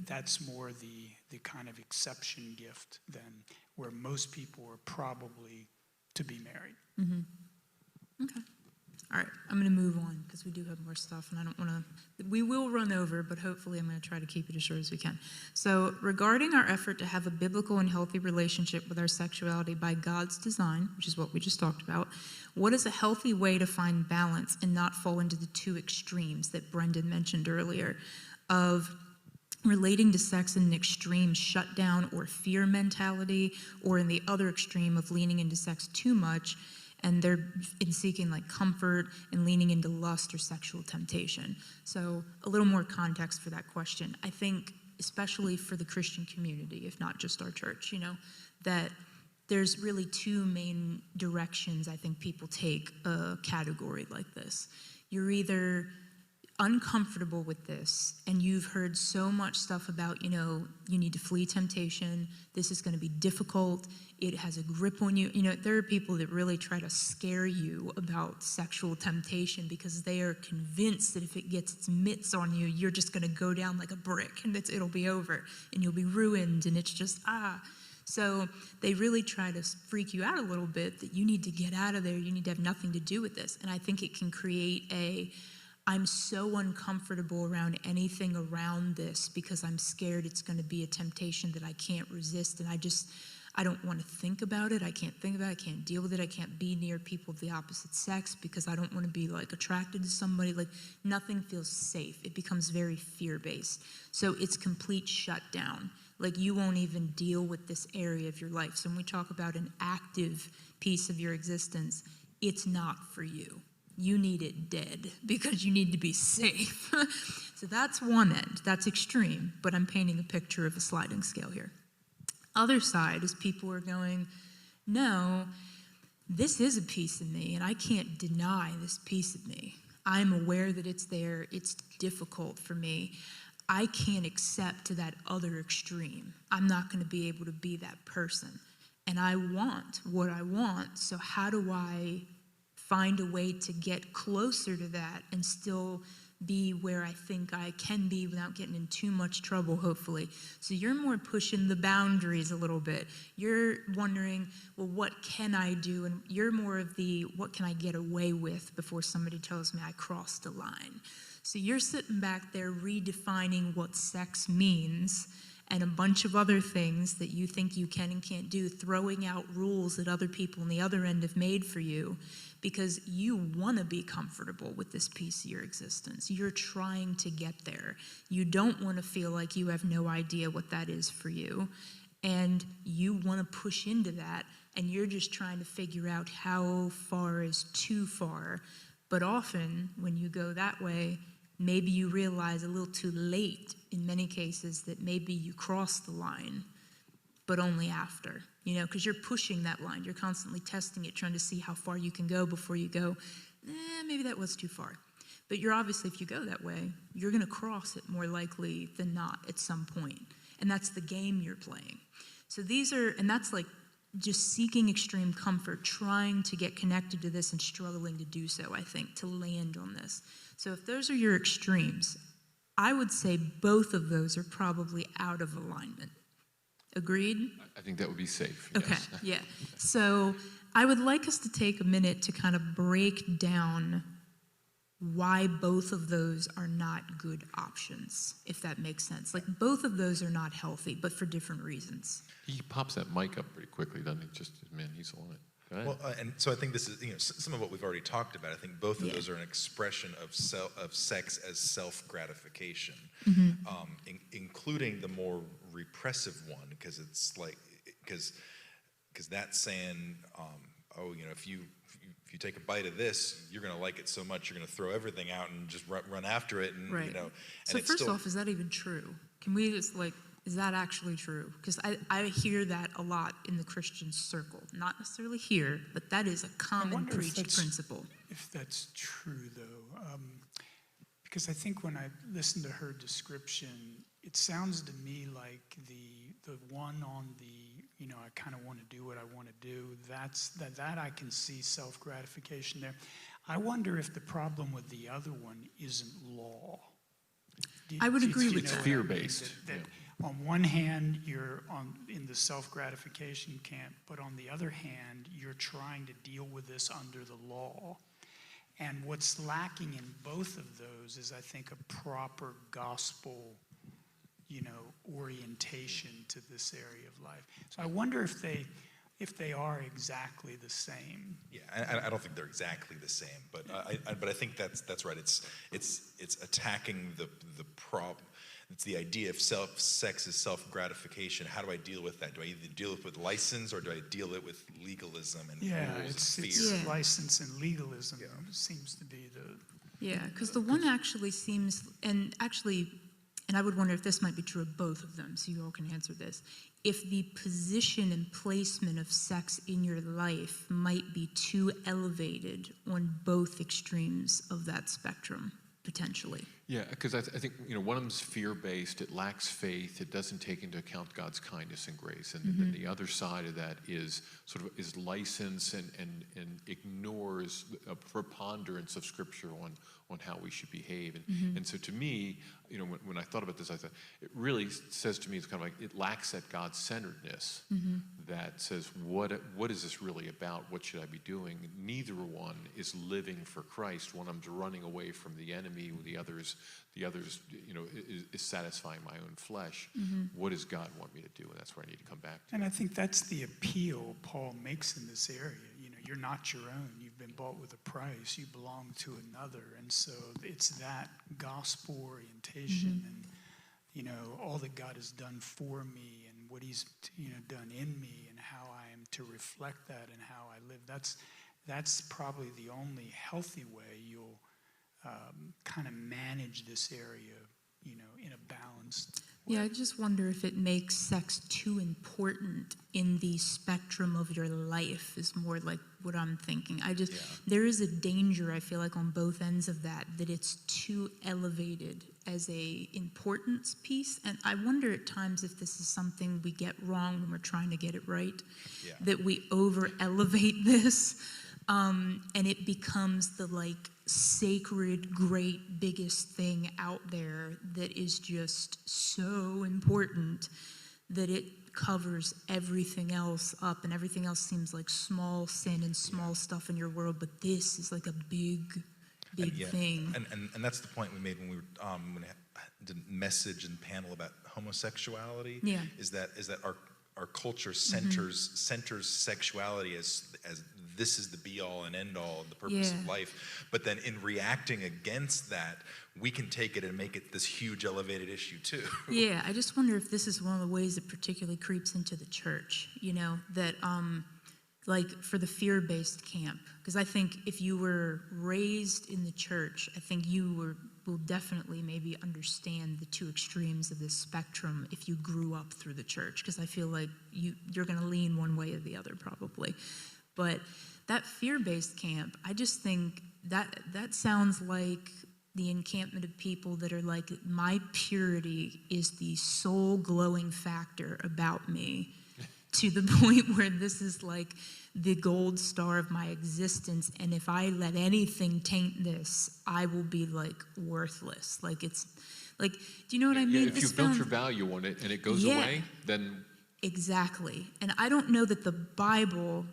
[SPEAKER 5] That's more the kind of exception gift than where most people are probably to be married.
[SPEAKER 2] Okay. All right, I'm going to move on because we do have more stuff, and I don't want to, we will run over, but hopefully I'm going to try to keep it as short as we can. So regarding our effort to have a biblical and healthy relationship with our sexuality by God's design, which is what we just talked about, what is a healthy way to find balance and not fall into the two extremes that Brendan mentioned earlier of relating to sex in an extreme shutdown or fear mentality, or in the other extreme of leaning into sex too much, and they're in seeking like comfort and leaning into lust or sexual temptation. So a little more context for that question. I think especially for the Christian community, if not just our church, that there's really two main directions I think people take a category like this. You're either uncomfortable with this and you've heard so much stuff about, you need to flee temptation, this is going to be difficult, it has a grip on you. There are people that really try to scare you about sexual temptation because they are convinced that if it gets its mitts on you, you're just going to go down like a brick and it'll be over and you'll be ruined, and it's just So they really try to freak you out a little bit that you need to get out of there, you need to have nothing to do with this. And I think it can create I'm so uncomfortable around anything around this because I'm scared it's going to be a temptation that I can't resist, and I don't want to think about it. I can't think about it. I can't deal with it. I can't be near people of the opposite sex because I don't want to be like attracted to somebody. Like nothing feels safe. It becomes very fear-based. So it's complete shutdown. Like you won't even deal with this area of your life. So when we talk about an active piece of your existence, it's not for you. You need it dead because you need to be safe. So that's one end. That's extreme, but I'm painting a picture of a sliding scale here. Other side is people are going, no, this is a piece of me, and I can't deny this piece of me. I'm aware that it's there. It's difficult for me. I can't accept to that other extreme. I'm not going to be able to be that person. And I want what I want, so how do I find a way to get closer to that and still be where I think I can be without getting in too much trouble, hopefully. So you're more pushing the boundaries a little bit. You're wondering, well, what can I do? And you're more of the, what can I get away with before somebody tells me I crossed a line? So you're sitting back there redefining what sex means and a bunch of other things that you think you can and can't do, throwing out rules that other people on the other end have made for you because you want to be comfortable with this piece of your existence. You're trying to get there. You don't want to feel like you have no idea what that is for you, and you want to push into that, and you're just trying to figure out how far is too far. But often, when you go that way, maybe you realize a little too late in many cases that maybe you crossed the line, but only after, because you're pushing that line. You're constantly testing it, trying to see how far you can go before you go, maybe that was too far. But you're obviously, if you go that way, you're going to cross it more likely than not at some point. And that's the game you're playing. So and that's like just seeking extreme comfort, trying to get connected to this and struggling to do so, I think, to land on this. So if those are your extremes, I would say both of those are probably out of alignment. Agreed?
[SPEAKER 4] I think that would be safe.
[SPEAKER 2] Okay,
[SPEAKER 4] yes.
[SPEAKER 2] Yeah. So I would like us to take a minute to kind of break down why both of those are not good options, if that makes sense. Like both of those are not healthy, but for different reasons.
[SPEAKER 4] He pops that mic up pretty quickly, doesn't he? Just, man, he's on it. Go ahead.
[SPEAKER 3] Well, and so I think this is, some of what we've already talked about. I think both of those are an expression of sex as self-gratification, including the more repressive one, because it's like, because that's saying, if you take a bite of this, you're going to like it so much, you're going to throw everything out and just run after it, and
[SPEAKER 2] Right.
[SPEAKER 3] And
[SPEAKER 2] so
[SPEAKER 3] it's
[SPEAKER 2] first off, is that even true? Can we just Is that actually true? Because I hear that a lot in the Christian circle. Not necessarily here, but that is a common preached principle.
[SPEAKER 5] If that's true, though, because I think when I listen to her description, it sounds to me like the one on the, I kind of want to do what I want to do, that I can see self-gratification there. I wonder if the problem with the other one isn't law.
[SPEAKER 2] I would agree with
[SPEAKER 4] that. It's fear-based.
[SPEAKER 5] That on one hand, you're in the self-gratification camp, but on the other hand, you're trying to deal with this under the law. And what's lacking in both of those is, I think, a proper gospel, orientation to this area of life. So I wonder if they are exactly the same.
[SPEAKER 3] Yeah, I don't think they're exactly the same, but I think that's right. It's attacking the problem. It's the idea of sex is self-gratification. How do I deal with that? Do I either deal with license or do I deal it with legalism and rules and fear?
[SPEAKER 5] It's license and legalism seems to be the...
[SPEAKER 2] Yeah, because the one actually seems, and I would wonder if this might be true of both of them, so you all can answer this. If the position and placement of sex in your life might be too elevated on both extremes of that spectrum, potentially.
[SPEAKER 4] Yeah, because I think one of them's fear-based. It lacks faith. It doesn't take into account God's kindness and grace. And then the other side of that is is license and ignores a preponderance of Scripture on how we should behave. And so to me, when I thought about this, I thought it really says to me, it's kind of like it lacks that God-centeredness that says, what is this really about? What should I be doing? Neither one is living for Christ. One of them's running away from the enemy. The others, is satisfying my own flesh. What does God want me to do? And that's where I need to come back to.
[SPEAKER 5] And I think that's the appeal Paul makes in this area. You're not your own. You've been bought with a price. You belong to another. And so it's that gospel orientation and, all that God has done for me and what he's, done in me and how I am to reflect that and how I live. That's probably the only healthy way you'll kind of manage this area, in a balanced way.
[SPEAKER 2] Yeah, I just wonder if it makes sex too important in the spectrum of your life is more like what I'm thinking. There is a danger, I feel like, on both ends of that it's too elevated as a importance piece. And I wonder at times if this is something we get wrong when we're trying to get it right, that we over-elevate this. And it becomes the sacred, great, biggest thing out there that is just so important that it covers everything else up, and everything else seems like small sin and small stuff in your world, but this is like a big thing.
[SPEAKER 3] And that's the point we made when we were when I did a message and panel about homosexuality.
[SPEAKER 2] Yeah.
[SPEAKER 3] Is that our culture centers sexuality as this is the be-all and end-all, the purpose of life. But then in reacting against that, we can take it and make it this huge elevated issue too. Yeah,
[SPEAKER 2] I just wonder if this is one of the ways it particularly creeps into the church, that for the fear-based camp. Because I think if you were raised in the church, I think you will definitely maybe understand the two extremes of this spectrum if you grew up through the church. Because I feel like you're going to lean one way or the other probably. But that fear-based camp, I just think that sounds like the encampment of people that are like, my purity is the sole glowing factor about me, to the point where this is like the gold star of my existence, and if I let anything taint this, I will be worthless. It's do you know what I mean?
[SPEAKER 4] If you built your value on it and it goes away, then...
[SPEAKER 2] Exactly. And I don't know that the Bible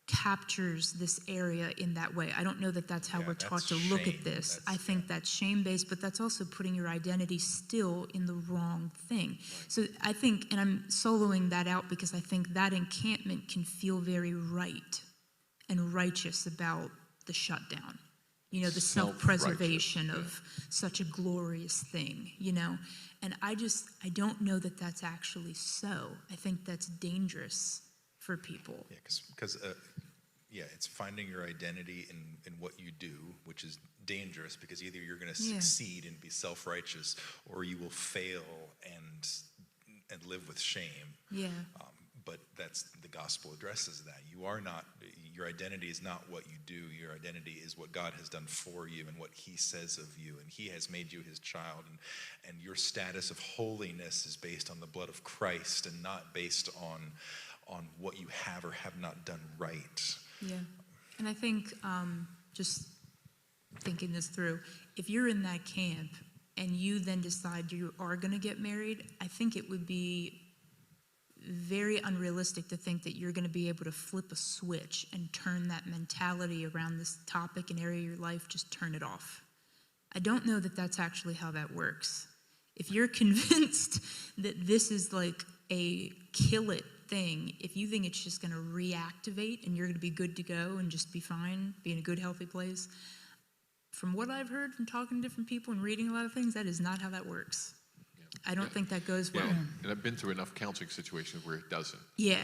[SPEAKER 2] captures this area in that way. I don't know that that's how we're taught to look at this. I think that's shame-based, but that's also putting your identity still in the wrong thing. So I think, and I'm soloing that out because I think that encampment can feel very right and righteous about the shutdown. The self-preservation of such a glorious thing, And I don't know that that's actually so. I think that's dangerous for people.
[SPEAKER 3] Yeah, because it's finding your identity in what you do, which is dangerous because either you're going to succeed and be self-righteous, or you will fail and live with shame.
[SPEAKER 2] Yeah.
[SPEAKER 3] But that's the gospel addresses that. You are not, your identity is not what you do. Your identity is what God has done for you and what he says of you. And he has made you his child. And your status of holiness is based on the blood of Christ and not based on what you have or have not done right.
[SPEAKER 2] Yeah. And I think, just thinking this through, if you're in that camp and you then decide you are going to get married, I think it would be very unrealistic to think that you're going to be able to flip a switch and turn that mentality around this topic and area of your life, just turn it off. I don't know that that's actually how that works. If you're convinced that this is like a kill it thing, if you think it's just going to reactivate and you're going to be good to go and just be fine, be in a good, healthy place, from what I've heard from talking to different people and reading a lot of things, that is not how that works. I don't think that goes well.
[SPEAKER 4] Yeah. And I've been through enough counseling situations where it doesn't.
[SPEAKER 2] Yeah.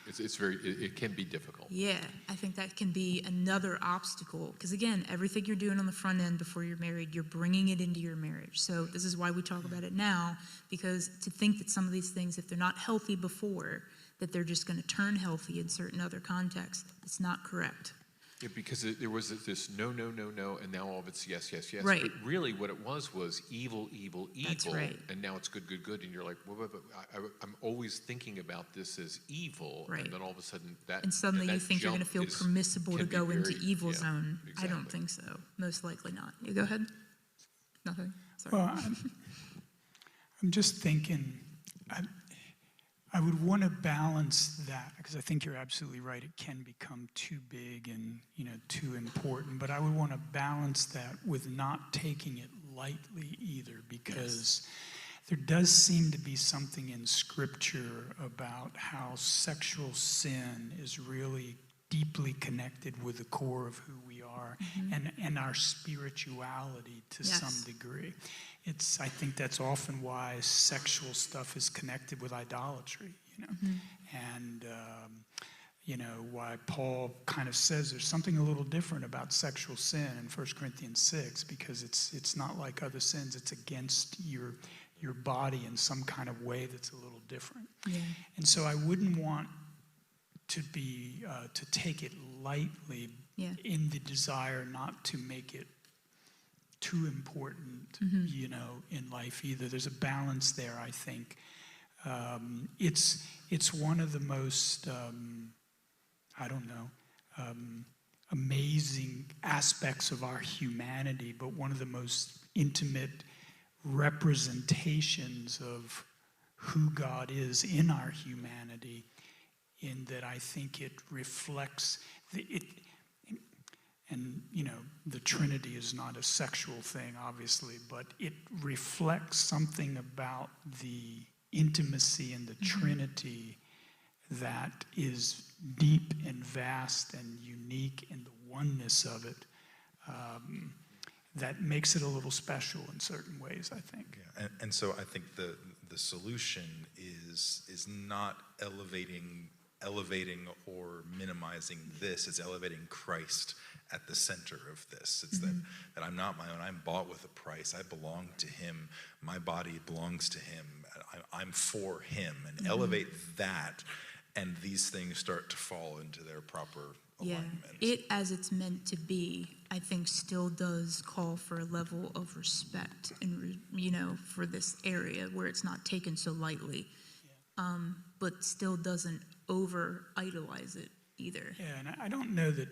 [SPEAKER 4] It can be difficult.
[SPEAKER 2] Yeah, I think that can be another obstacle. Because again, everything you're doing on the front end before you're married, you're bringing it into your marriage. So this is why we talk about it now, because to think that some of these things, if they're not healthy before, that they're just going to turn healthy in certain other contexts, it's not correct.
[SPEAKER 4] Yeah, because there was this no, and now all of it's yes.
[SPEAKER 2] Right.
[SPEAKER 4] But really what it was evil,
[SPEAKER 2] That's right.
[SPEAKER 4] and now it's good, and you're like, well, I'm always thinking about this as evil,
[SPEAKER 2] Right.
[SPEAKER 4] and then all of a sudden that
[SPEAKER 2] And suddenly
[SPEAKER 4] that
[SPEAKER 2] you think you're going to feel
[SPEAKER 4] jump
[SPEAKER 2] permissible to
[SPEAKER 4] can be
[SPEAKER 2] go into
[SPEAKER 4] very-
[SPEAKER 2] evil
[SPEAKER 4] yeah,
[SPEAKER 2] zone. I don't
[SPEAKER 4] exactly.
[SPEAKER 2] think so. Most likely not. You go ahead. Nothing? Sorry.
[SPEAKER 5] Well, I'm just thinking, I would want to balance that, because I think you're absolutely right. It can become too big and, too important. But I would want to balance that with not taking it lightly either, because there does seem to be something in Scripture about how sexual sin is really deeply connected with the core of who we are and our spirituality to some degree. I think that's often why sexual stuff is connected with idolatry, and why Paul kind of says there's something a little different about sexual sin in 1 Corinthians 6, because it's not like other sins. It's against your body in some kind of way that's a little different.
[SPEAKER 2] Yeah.
[SPEAKER 5] And so I wouldn't want to take it lightly in the desire not to make it too important, in life either. There's a balance there, I think. It's one of the most, amazing aspects of our humanity, but one of the most intimate representations of who God is in our humanity, in that I think it reflects the Trinity is not a sexual thing, obviously, but it reflects something about the intimacy in the Trinity that is deep and vast and unique in the oneness of it, that makes it a little special in certain ways, I think.
[SPEAKER 3] Yeah. And so I think the solution is not elevating or minimizing this. It's elevating Christ at the center of this. It's that I'm not my own. I'm bought with a price. I belong to him. My body belongs to him. I'm for him. And elevate that, and these things start to fall into their proper alignment.
[SPEAKER 2] It, as it's meant to be, I think still does call for a level of respect and, for this area where it's not taken so lightly, but still doesn't over-idolize it either.
[SPEAKER 5] Yeah, and I don't know that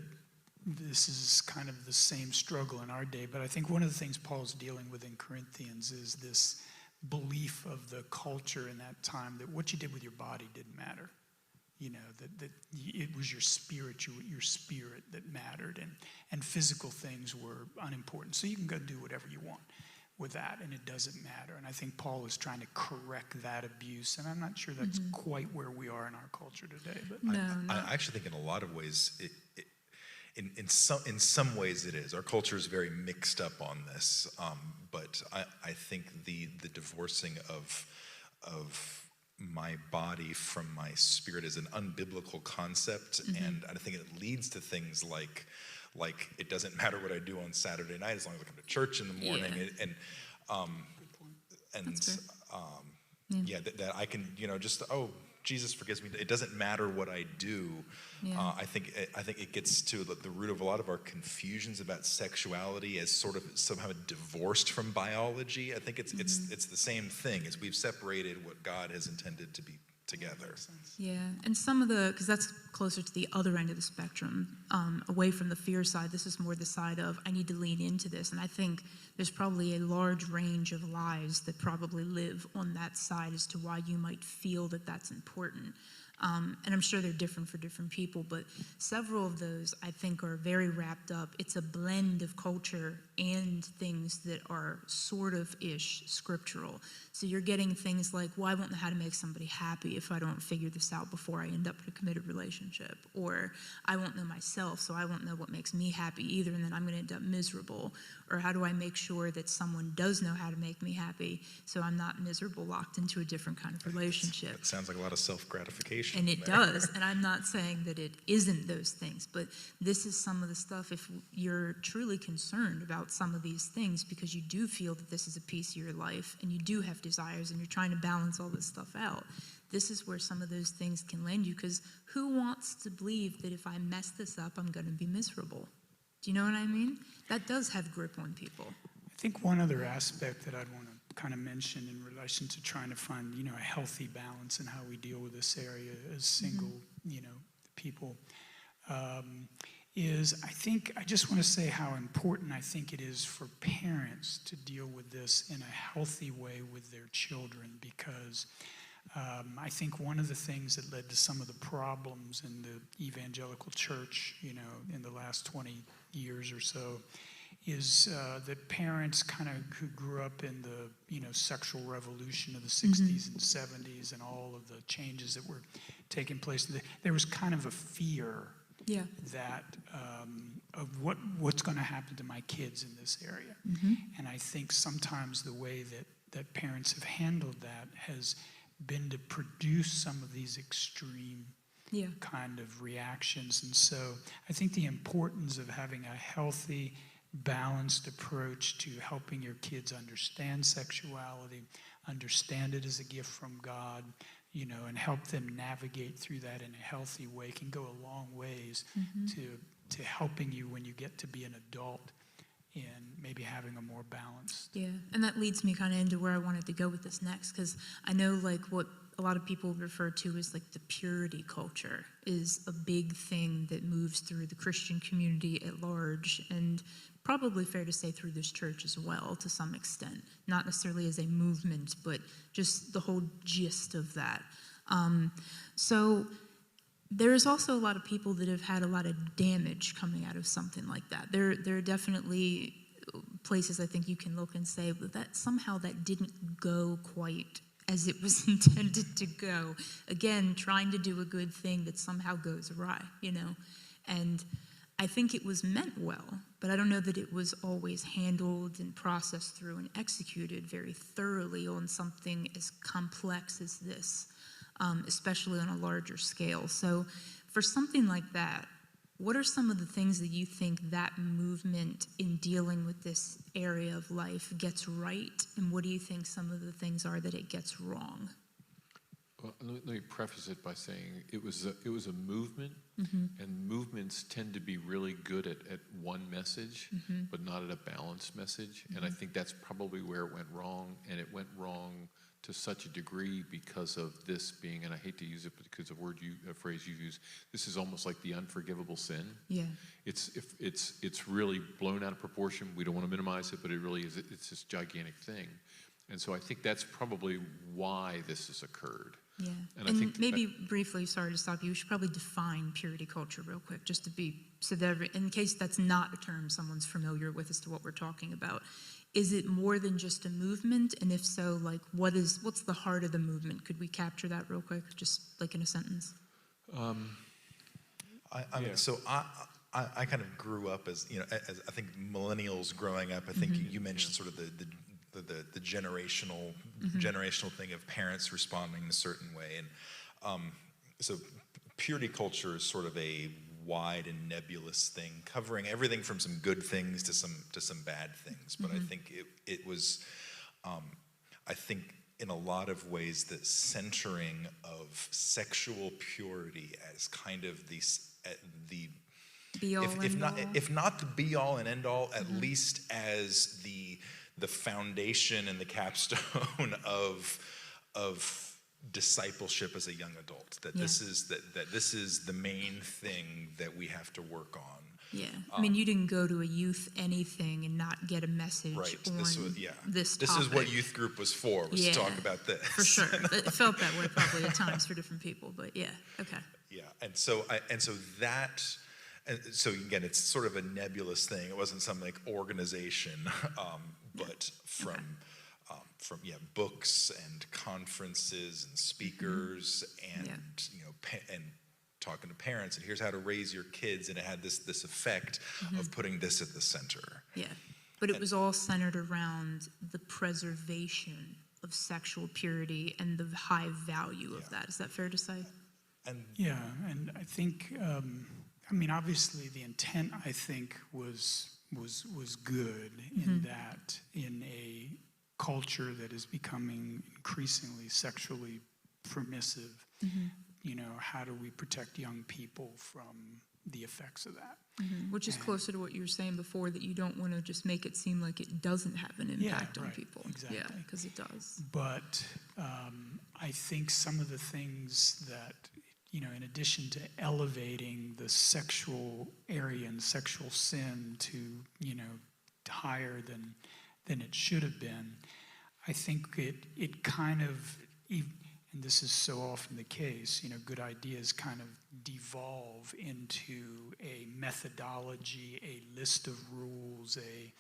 [SPEAKER 5] this is kind of the same struggle in our day, but I think one of the things Paul's dealing with in Corinthians is this belief of the culture in that time that what you did with your body didn't matter. That it was your spirit that mattered, and physical things were unimportant. So you can go do whatever you want with that, and it doesn't matter. And I think Paul is trying to correct that abuse, and I'm not sure that's quite where we are in our culture today. But
[SPEAKER 3] I actually think in a lot of ways, in some ways it is. Our culture is very mixed up on this, but I think the divorcing of my body from my spirit is an unbiblical concept, and I think it leads to things like it doesn't matter what I do on Saturday night as long as I come to church in the morning, that I can, just, Jesus forgives me. It doesn't matter what I do.
[SPEAKER 2] Yeah.
[SPEAKER 3] I think it gets to the root of a lot of our confusions about sexuality as sort of somehow divorced from biology. I think it's the same thing, as we've separated what God has intended to be together.
[SPEAKER 2] Yeah, and because that's closer to the other end of the spectrum, away from the fear side. This is more the side of, I need to lean into this. And I think there's probably a large range of lies that probably live on that side as to why you might feel that that's important. And I'm sure they're different for different people, but several of those I think are very wrapped up. It's a blend of culture and things that are sort of ish scriptural. So you're getting things like, well, I won't know how to make somebody happy if I don't figure this out before I end up in a committed relationship. Or I won't know myself, so I won't know what makes me happy either, and then I'm going to end up miserable. Or how do I make sure that someone does know how to make me happy so I'm not miserable, locked into a different kind of relationship?
[SPEAKER 3] It sounds like a lot of self-gratification.
[SPEAKER 2] And it does, and I'm not saying that it isn't those things, but this is some of the stuff, if you're truly concerned about some of these things, because you do feel that this is a piece of your life, and you do have desires, and you're trying to balance all this stuff out, this is where some of those things can land you, because who wants to believe that if I mess this up, I'm going to be miserable? Do you know what I mean? That does have grip on people.
[SPEAKER 5] I think one other aspect that I'd want to kind of mention in relation to trying to find, a healthy balance in how we deal with this area as single, people, is I just want to say how important I think it is for parents to deal with this in a healthy way with their children, because I think one of the things that led to some of the problems in the evangelical church, in the last 20 years or so, is that parents kind of who grew up in the sexual revolution of the 60s and 70s and all of the changes that were taking place, there was kind of a fear that of what's going to happen to my kids in this area. And I think sometimes the way that parents have handled that has been to produce some of these extreme kind of reactions. And so I think the importance of having a healthy, balanced approach to helping your kids understand sexuality, understand it as a gift from God, and help them navigate through that in a healthy way can go a long ways to helping you when you get to be an adult and maybe having a more balanced.
[SPEAKER 2] Yeah, and that leads me kind of into where I wanted to go with this next, because I know what a lot of people refer to as the purity culture is a big thing that moves through the Christian community at large, and probably fair to say through this church as well to some extent, not necessarily as a movement, but just the whole gist of that. So there is also a lot of people that have had a lot of damage coming out of something like that. There are definitely places I think you can look and say that somehow that didn't go quite as it was intended to go. Again, trying to do a good thing that somehow goes awry, And I think it was meant well, but I don't know that it was always handled and processed through and executed very thoroughly on something as complex as this, especially on a larger scale. So for something like that, what are some of the things that you think that movement in dealing with this area of life gets right, and what do you think some of the things are that it gets wrong?
[SPEAKER 4] Well, let me preface it by saying it was a movement, and movements tend to be really good at one message, but not at a balanced message. And I think that's probably where it went wrong, and it went wrong to such a degree because of this being, and I hate to use it because of a phrase you use, this is almost like the unforgivable sin.
[SPEAKER 2] Yeah.
[SPEAKER 4] It's really blown out of proportion. We don't want to minimize it, but it really is. It's this gigantic thing. And so I think that's probably why this has occurred.
[SPEAKER 2] Yeah,
[SPEAKER 4] and
[SPEAKER 2] I
[SPEAKER 4] think
[SPEAKER 2] think maybe briefly, sorry to stop you, we should probably define purity culture real quick, just to be, so that in case that's not a term someone's familiar with as to what we're talking about. Is it more than just a movement? And if so, what's the heart of the movement? Could we capture that real quick, just in a sentence?
[SPEAKER 3] So I kind of grew up as I think millennials growing up. I think you mentioned sort of the generational thing of parents responding in a certain way, and so purity culture is sort of a wide and nebulous thing, covering everything from some good things to some bad things. But I think it was, I think in a lot of ways the centering of sexual purity as kind of the
[SPEAKER 2] Be all end all.
[SPEAKER 3] if not the be all and end all, at least as the foundation and the capstone of discipleship as a young adult. That this is the main thing that we have to work on.
[SPEAKER 2] Yeah, I mean, you didn't go to a youth anything and not get a message on this topic.
[SPEAKER 3] This is what youth group was for, was to talk about this.
[SPEAKER 2] For sure. It felt that way probably at times for different people, but yeah, okay.
[SPEAKER 3] Yeah, and so again, it's sort of a nebulous thing. It wasn't some like organization, but from books and conferences and speakers and and talking to parents, and here's how to raise your kids, and it had this effect of putting this at the center.
[SPEAKER 2] Yeah, but it was all centered around the preservation of sexual purity and the high value of that. Is that fair to say?
[SPEAKER 3] And
[SPEAKER 5] and I think, obviously the intent, I think, was good in that in a culture that is becoming increasingly sexually permissive, how do we protect young people from the effects of that?
[SPEAKER 2] Which is closer to what you were saying before, that you don't want to just make it seem like it doesn't have an impact on people.
[SPEAKER 5] Exactly.
[SPEAKER 2] Yeah, because it does.
[SPEAKER 5] But I think some of the things that, in addition to elevating the sexual area and sexual sin to, higher than it should have been, I think it kind of, and this is so often the case, good ideas kind of devolve into a methodology, a list of rules, a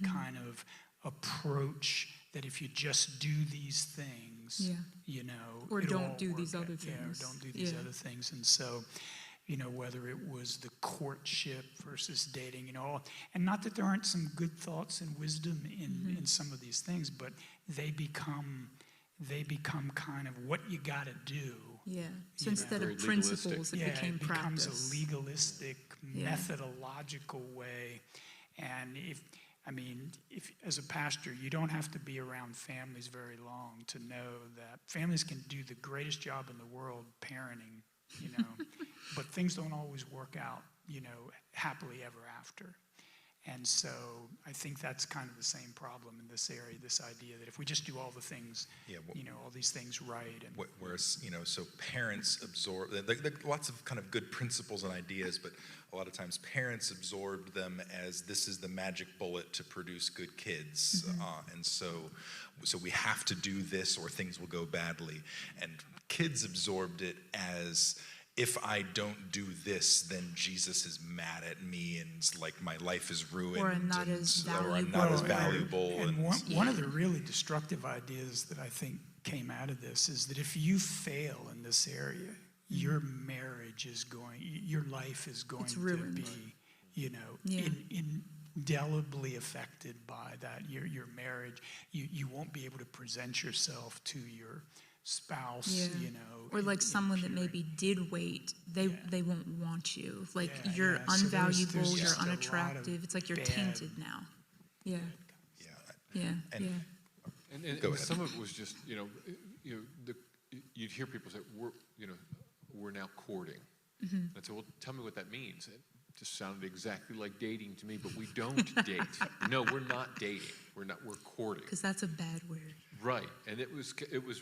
[SPEAKER 5] kind of approach that if you just do these things,
[SPEAKER 2] or
[SPEAKER 5] it'll
[SPEAKER 2] don't
[SPEAKER 5] all
[SPEAKER 2] do
[SPEAKER 5] work
[SPEAKER 2] these
[SPEAKER 5] out.
[SPEAKER 2] other things.
[SPEAKER 5] Or don't do these other things. And so, whether it was the courtship versus dating, and not that there aren't some good thoughts and wisdom in some of these things, but they become kind of what you got to do.
[SPEAKER 2] Yeah. So instead of principles, it became practice.
[SPEAKER 5] It becomes a legalistic, methodological way. And if as a pastor, you don't have to be around families very long to know that families can do the greatest job in the world parenting, but things don't always work out, happily ever after. And so I think that's kind of the same problem in this area, this idea that if we just do all the things, all these things right. And
[SPEAKER 3] whereas, so parents absorb, there are lots of kind of good principles and ideas, but a lot of times parents absorbed them as this is the magic bullet to produce good kids. And so we have to do this or things will go badly. And kids absorbed it as, if I don't do this, then Jesus is mad at me and like my life is ruined.
[SPEAKER 2] Or I'm not as valuable.
[SPEAKER 3] Or I'm not as valuable.
[SPEAKER 5] And one of the really destructive ideas that I think came out of this is that if you fail in this area, your marriage is your life is going to be, indelibly affected by that. Your marriage, you won't be able to present yourself to your spouse,
[SPEAKER 2] or like someone that maybe did wait, they won't want you. Like you're unvaluable,
[SPEAKER 5] there's
[SPEAKER 2] you're unattractive. It's like you're tainted now. Yeah.
[SPEAKER 3] And
[SPEAKER 4] And some of it was just, you'd hear people say, we're now courting. I said, well, tell me what that means. It just sounded exactly like dating to me, but we don't date. No, we're not dating. We're courting.
[SPEAKER 2] Because that's a bad word.
[SPEAKER 4] Right, and it was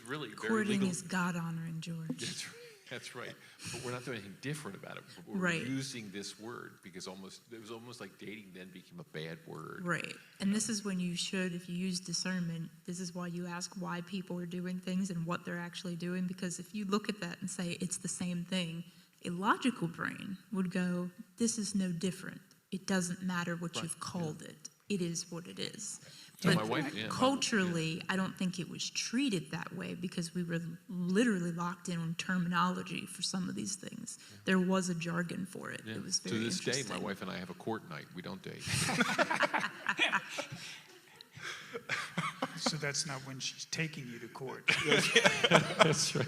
[SPEAKER 4] really very
[SPEAKER 2] courting
[SPEAKER 4] legal.
[SPEAKER 2] Is God honoring, George.
[SPEAKER 4] That's right. But we're not doing anything different about it. We're using this word because it was almost like dating then became a bad word.
[SPEAKER 2] Right. And this is when you should, if you use discernment, this is why you ask why people are doing things and what they're actually doing. Because if you look at that and say it's the same thing, a logical brain would go, this is no different. It doesn't matter what you've called it. It is what it is.
[SPEAKER 4] So
[SPEAKER 2] but culturally, I don't think it was treated that way because we were literally locked in on terminology for some of these things. There was a jargon for it. It was very interesting.
[SPEAKER 4] To this day, my wife and I have a court night. We don't date.
[SPEAKER 5] So that's not when she's taking you to court.
[SPEAKER 4] That's right.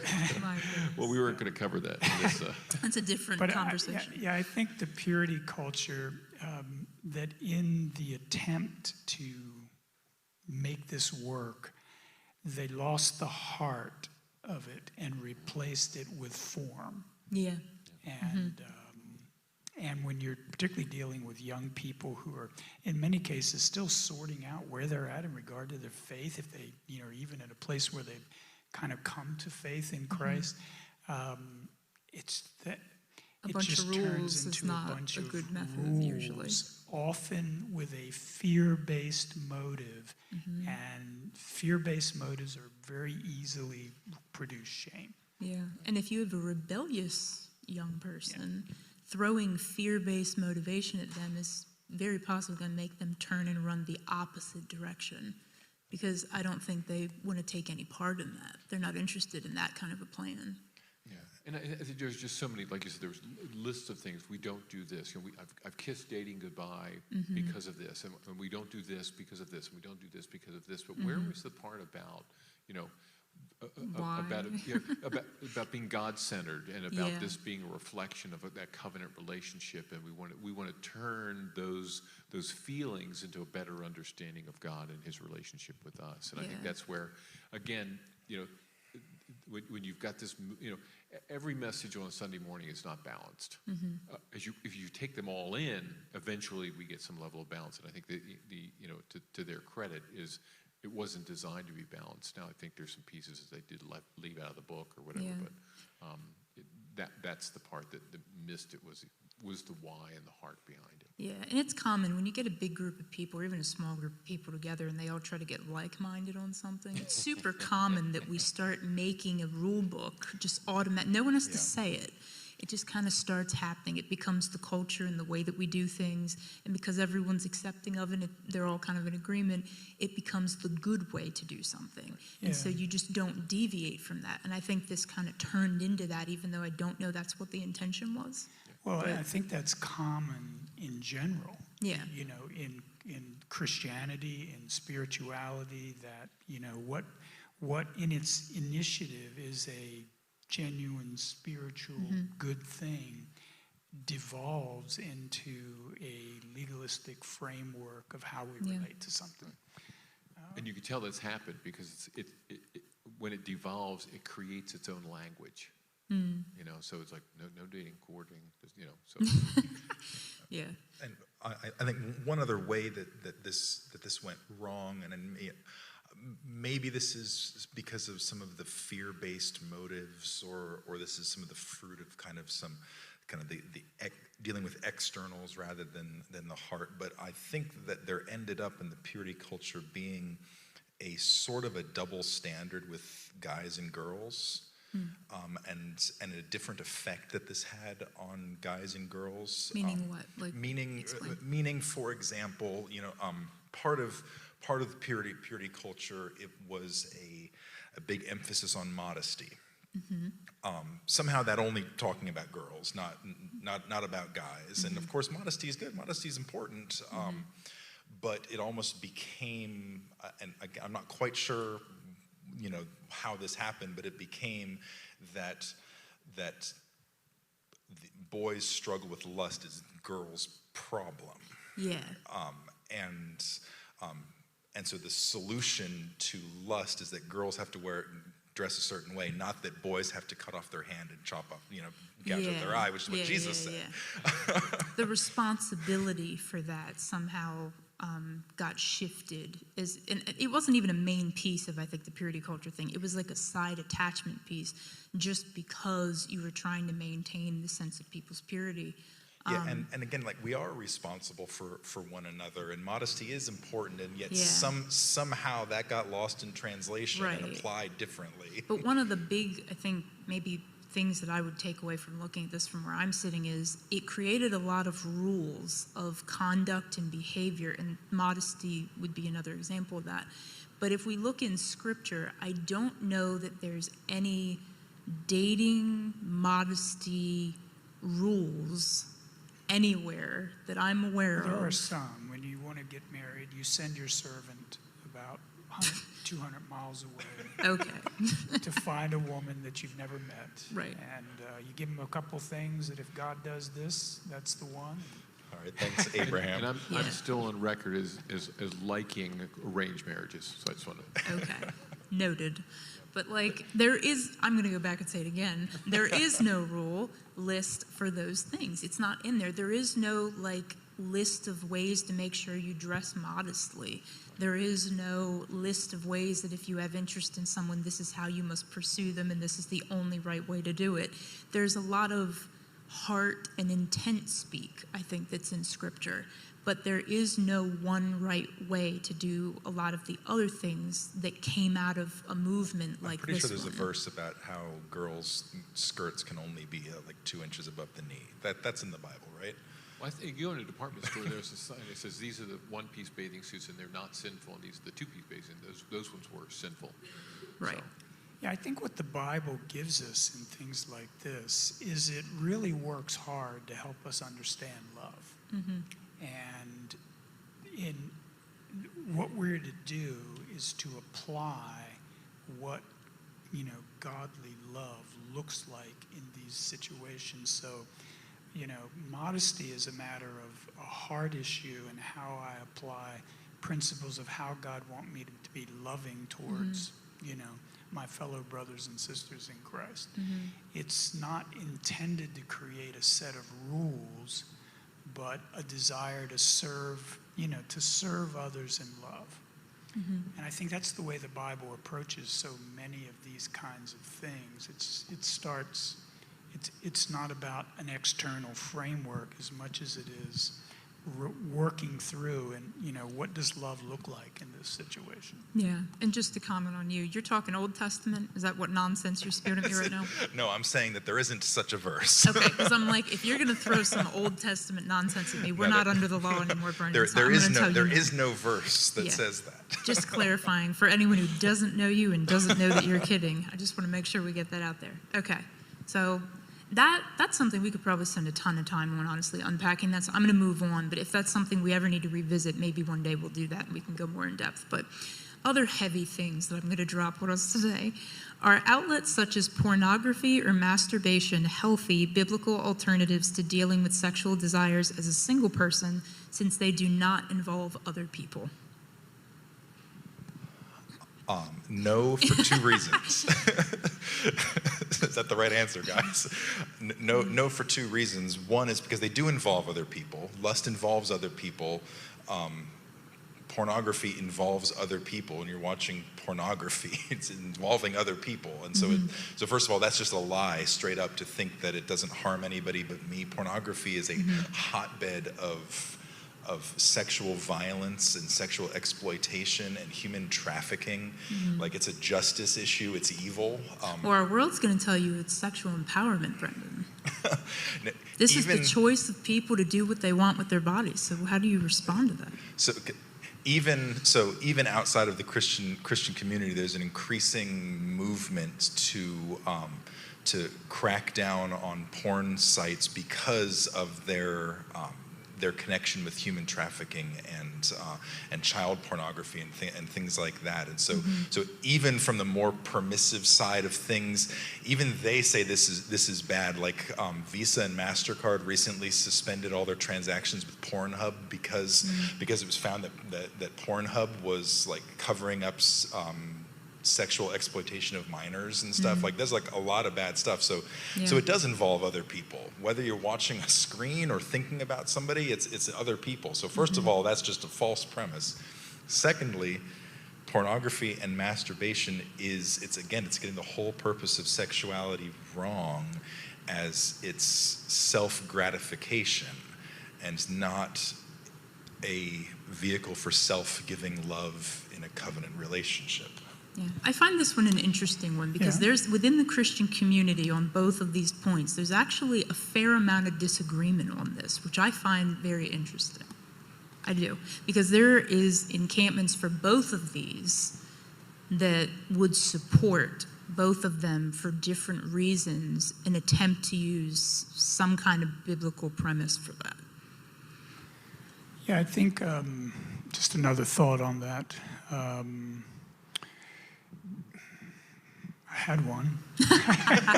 [SPEAKER 4] Well, we weren't going to cover that.
[SPEAKER 2] That's a different conversation.
[SPEAKER 5] I think the purity culture, that in the attempt to make this work, they lost the heart of it and replaced it with form.
[SPEAKER 2] Yeah.
[SPEAKER 5] And when you're particularly dealing with young people who are, in many cases, still sorting out where they're at in regard to their faith, if they, are even in a place where they've kind of come to faith in Christ, it's that
[SPEAKER 2] A
[SPEAKER 5] it
[SPEAKER 2] bunch
[SPEAKER 5] just
[SPEAKER 2] of rules
[SPEAKER 5] turns
[SPEAKER 2] is
[SPEAKER 5] into
[SPEAKER 2] not
[SPEAKER 5] a bunch
[SPEAKER 2] a
[SPEAKER 5] of
[SPEAKER 2] good method,
[SPEAKER 5] rules,
[SPEAKER 2] usually.
[SPEAKER 5] often with a fear-based motive, and fear-based motives are very easily produce shame.
[SPEAKER 2] Yeah. And if you have a rebellious young person, throwing fear-based motivation at them is very possibly going to make them turn and run the opposite direction, because I don't think they want to take any part in that. They're not interested in that kind of a plan.
[SPEAKER 4] Yeah, and I think there's just so many, like you said, there's lists of things. We don't do this. I've kissed dating goodbye because of this, and we don't do this because of this, and we don't do this because of this. But where was the part about, about being God-centered and about this being a reflection of that covenant relationship, and we want to turn those feelings into a better understanding of God and His relationship with us. And I think that's where, again, when you've got this, every message on a Sunday morning is not balanced. If you take them all in, eventually we get some level of balance. And I think to their credit is, it wasn't designed to be balanced. Now I think there's some pieces that they did leave out of the book or whatever, but that's the part that missed it was the why and the heart behind it.
[SPEAKER 2] Yeah, and it's common when you get a big group of people or even a small group of people together and they all try to get like-minded on something. It's super common that we start making a rule book just automatic. No one has to say it. It just kind of starts happening. It becomes the culture and the way that we do things. And because everyone's accepting of it, they're all kind of in agreement, it becomes the good way to do something. And so you just don't deviate from that. And I think this kind of turned into that, even though I don't know that's what the intention was.
[SPEAKER 5] Well, I think that's common in general.
[SPEAKER 2] Yeah.
[SPEAKER 5] In Christianity, in spirituality, that, what in its initiative is a genuine spiritual good thing devolves into a legalistic framework of how we relate to something.
[SPEAKER 4] And you can tell that's happened because it when it devolves, it creates its own language. So it's like no dating, courting, so.
[SPEAKER 2] Yeah.
[SPEAKER 3] And I think one other way that this went wrong, and maybe this is because of some of the fear-based motives, or this is some of the fruit of the dealing with externals rather than the heart. But I think that there ended up in the purity culture being a sort of a double standard with guys and girls. And a different effect that this had on guys and girls.
[SPEAKER 2] Meaning what? Like,
[SPEAKER 3] meaning, for example, part of the purity culture, it was a big emphasis on modesty. Somehow that only talking about girls, not about guys. And of course, modesty is good. Modesty is important. But it almost became, and I'm not quite sure, how this happened, but it became that the boys' struggle with lust is girls' problem.
[SPEAKER 2] Yeah.
[SPEAKER 3] And so the solution to lust is that girls have to dress a certain way, not that boys have to cut off their hand and chop up, gouge out their eye, which is what Jesus said.
[SPEAKER 2] Yeah. The responsibility for that somehow got shifted. And it wasn't even a main piece of, I think, the purity culture thing. It was like a side attachment piece, just because you were trying to maintain the sense of people's purity.
[SPEAKER 3] Yeah, and again, like, we are responsible for one another, and modesty is important, and yet somehow that got lost in translation and applied differently.
[SPEAKER 2] But one of the big, I think, maybe things that I would take away from looking at this from where I'm sitting is it created a lot of rules of conduct and behavior, and modesty would be another example of that. But if we look in Scripture, I don't know that there's any dating modesty rules anywhere that I'm aware of.
[SPEAKER 5] There are some. When you want to get married, you send your servant about 200 miles away to find a woman that you've never met.
[SPEAKER 2] Right.
[SPEAKER 5] And you give him a couple things that if God does this, that's the one.
[SPEAKER 3] All right, thanks, Abraham.
[SPEAKER 4] And I'm still on record as liking arranged marriages, so I just want to.
[SPEAKER 2] Okay. Noted. But like, I'm going to go back and say it again. There is no rule list for those things. It's not in there. There is no like list of ways to make sure you dress modestly. There is no list of ways that if you have interest in someone, this is how you must pursue them and this is the only right way to do it. There's a lot of heart and intent speak, I think, that's in Scripture. But there is no one right way to do a lot of the other things that came out of a movement like this.
[SPEAKER 3] I'm pretty sure there's
[SPEAKER 2] one.
[SPEAKER 3] a verse about how girls' skirts can only be like 2 inches above the knee. That's in the Bible, right?
[SPEAKER 4] Well, I think you go in a department store, there's a sign that says these are the one-piece bathing suits and they're not sinful, and these are the two-piece bathing. Those ones were sinful.
[SPEAKER 2] Right.
[SPEAKER 4] So.
[SPEAKER 5] Yeah, I think what the Bible gives us in things like this is it really works hard to help us understand love.
[SPEAKER 2] Mm-hmm.
[SPEAKER 5] And in what we're to do is to apply what, godly love looks like in these situations. So, modesty is a matter of a heart issue and how I apply principles of how God wants me to be loving towards, my fellow brothers and sisters in Christ.
[SPEAKER 2] Mm-hmm.
[SPEAKER 5] It's not intended to create a set of rules, but a desire to serve, to serve others in love.
[SPEAKER 2] Mm-hmm.
[SPEAKER 5] And I think that's the way the Bible approaches so many of these kinds of things. It's not about an external framework as much as it is working through and, what does love look like in this situation?
[SPEAKER 2] Yeah, and just to comment on you're talking Old Testament? Is that what nonsense you're spewing at me right now?
[SPEAKER 3] No, I'm saying that there isn't such a verse.
[SPEAKER 2] Okay, because I'm like, if you're going to throw some Old Testament nonsense at me, we're not under the law anymore, Brendan.
[SPEAKER 3] There is no verse that says that.
[SPEAKER 2] Just clarifying for anyone who doesn't know you and doesn't know that you're kidding. I just want to make sure we get that out there. Okay, so that's something we could probably spend a ton of time on, honestly, unpacking that. So I'm going to move on, but if that's something we ever need to revisit, maybe one day we'll do that and we can go more in depth. But other heavy things that I'm going to drop with us today are outlets such as pornography or masturbation healthy biblical alternatives to dealing with sexual desires as a single person, since they do not involve other people?
[SPEAKER 3] No, for 2 reasons. Is that the right answer, guys? No, for 2 reasons. One is because they do involve other people. Lust involves other people. Pornography involves other people. When you're watching pornography, it's involving other people. And so, so first of all, that's just a lie straight up to think that it doesn't harm anybody but me. Pornography is a hotbed of sexual violence and sexual exploitation and human trafficking. Like, it's a justice issue. It's evil.
[SPEAKER 2] Well, our world's going to tell you it's sexual empowerment, Brendan. This is the choice of people to do what they want with their bodies. So how do you respond to that?
[SPEAKER 3] So even outside of the Christian community, there's an increasing movement to crack down on porn sites because of their connection with human trafficking and child pornography and things like that. And so even from the more permissive side of things, even they say this is bad. Like Visa and MasterCard recently suspended all their transactions with Pornhub because it was found that Pornhub was like covering up sexual exploitation of minors and stuff. Like, there's like a lot of bad stuff. So it does involve other people. Whether you're watching a screen or thinking about somebody, it's other people. So first of all, that's just a false premise. Secondly, pornography and masturbation it's getting the whole purpose of sexuality wrong, as it's self-gratification and not a vehicle for self-giving love in a covenant relationship.
[SPEAKER 2] Yeah, I find this one an interesting one because there's, within the Christian community on both of these points, there's actually a fair amount of disagreement on this, which I find very interesting. I do, because there is encampments for both of these that would support both of them for different reasons, an attempt to use some kind of biblical premise for that.
[SPEAKER 5] Yeah, I think just another thought on that. I had one.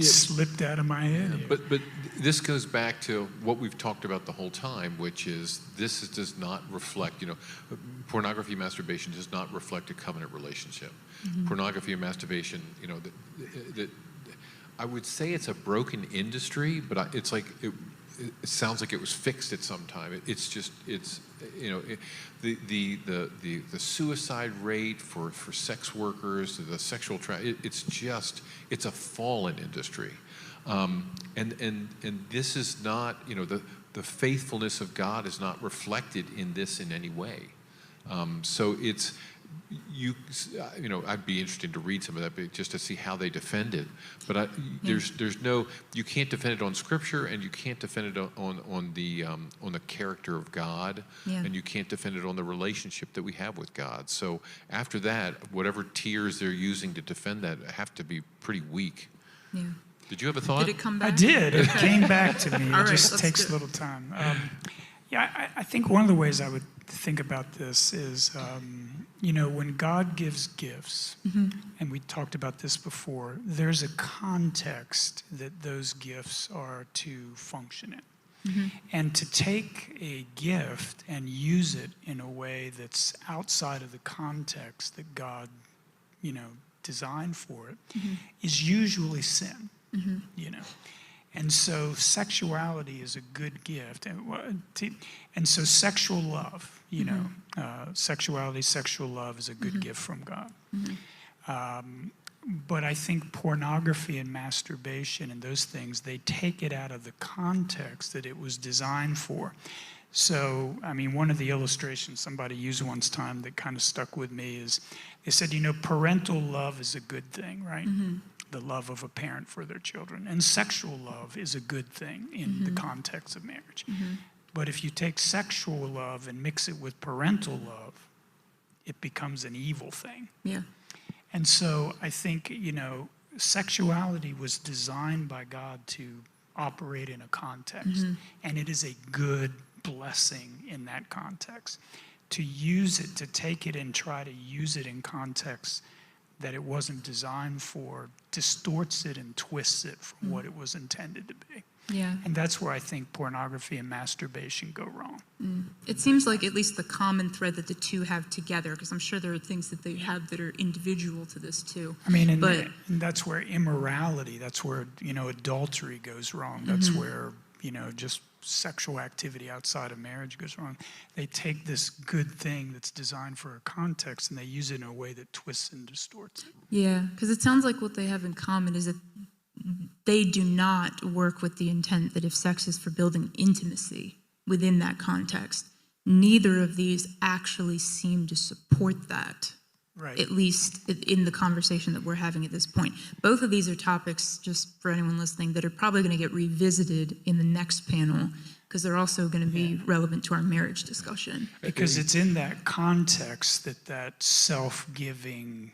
[SPEAKER 5] slipped out of my head.
[SPEAKER 4] Yeah, but this goes back to what we've talked about the whole time, which is does not reflect, pornography, masturbation does not reflect a covenant relationship. Pornography and masturbation, I would say it's a broken industry, but it's like it sounds like it was fixed at some time. The suicide rate for sex workers, the sexual it's a fallen industry, and this is not, the faithfulness of God is not reflected in this in any way. So it's I'd be interested to read some of that just to see how they defend it. But you can't defend it on Scripture, and you can't defend it on the character of God, and you can't defend it on the relationship that we have with God. So after that, whatever tiers they're using to defend that have to be pretty weak. Yeah. Did you have a thought?
[SPEAKER 2] Did it come back?
[SPEAKER 5] I did. It came back to me.
[SPEAKER 2] All
[SPEAKER 5] It
[SPEAKER 2] right,
[SPEAKER 5] just
[SPEAKER 2] let's
[SPEAKER 5] takes
[SPEAKER 2] do
[SPEAKER 5] a little time. I think one of the ways I would think about this is, when God gives gifts, and we talked about this before, there's a context that those gifts are to function in. And to take a gift and use it in a way that's outside of the context that God, designed for it, is usually sin. And so sexuality is a good gift. And so sexual love, sexuality, sexual love is a good gift from God. But I think pornography and masturbation and those things, they take it out of the context that it was designed for. So, one of the illustrations somebody used once time that kind of stuck with me is, they said, parental love is a good thing, right? The love of a parent for their children. And sexual love is a good thing in the context of marriage. But if you take sexual love and mix it with parental love, it becomes an evil thing. Yeah. And so I think, sexuality was designed by God to operate in a context. And it is a good blessing in that context. To use it, to take it and try to use it in context that it wasn't designed for, distorts it and twists it from what it was intended to be. Yeah. And that's where I think pornography and masturbation go wrong.
[SPEAKER 2] It seems like at least the common thread that the two have together, because I'm sure there are things that they have that are individual to this too.
[SPEAKER 5] And that's where immorality, that's where, adultery goes wrong. That's where, just sexual activity outside of marriage goes wrong. They take this good thing that's designed for a context and they use it in a way that twists and distorts it.
[SPEAKER 2] Yeah, because it sounds like what they have in common is that they do not work with the intent that if sex is for building intimacy within that context, neither of these actually seem to support that. Right. At least in the conversation that we're having at this point. Both of these are topics, just for anyone listening, that are probably going to get revisited in the next panel, because they're also going to be relevant to our marriage discussion.
[SPEAKER 5] Because it's in that context that self-giving,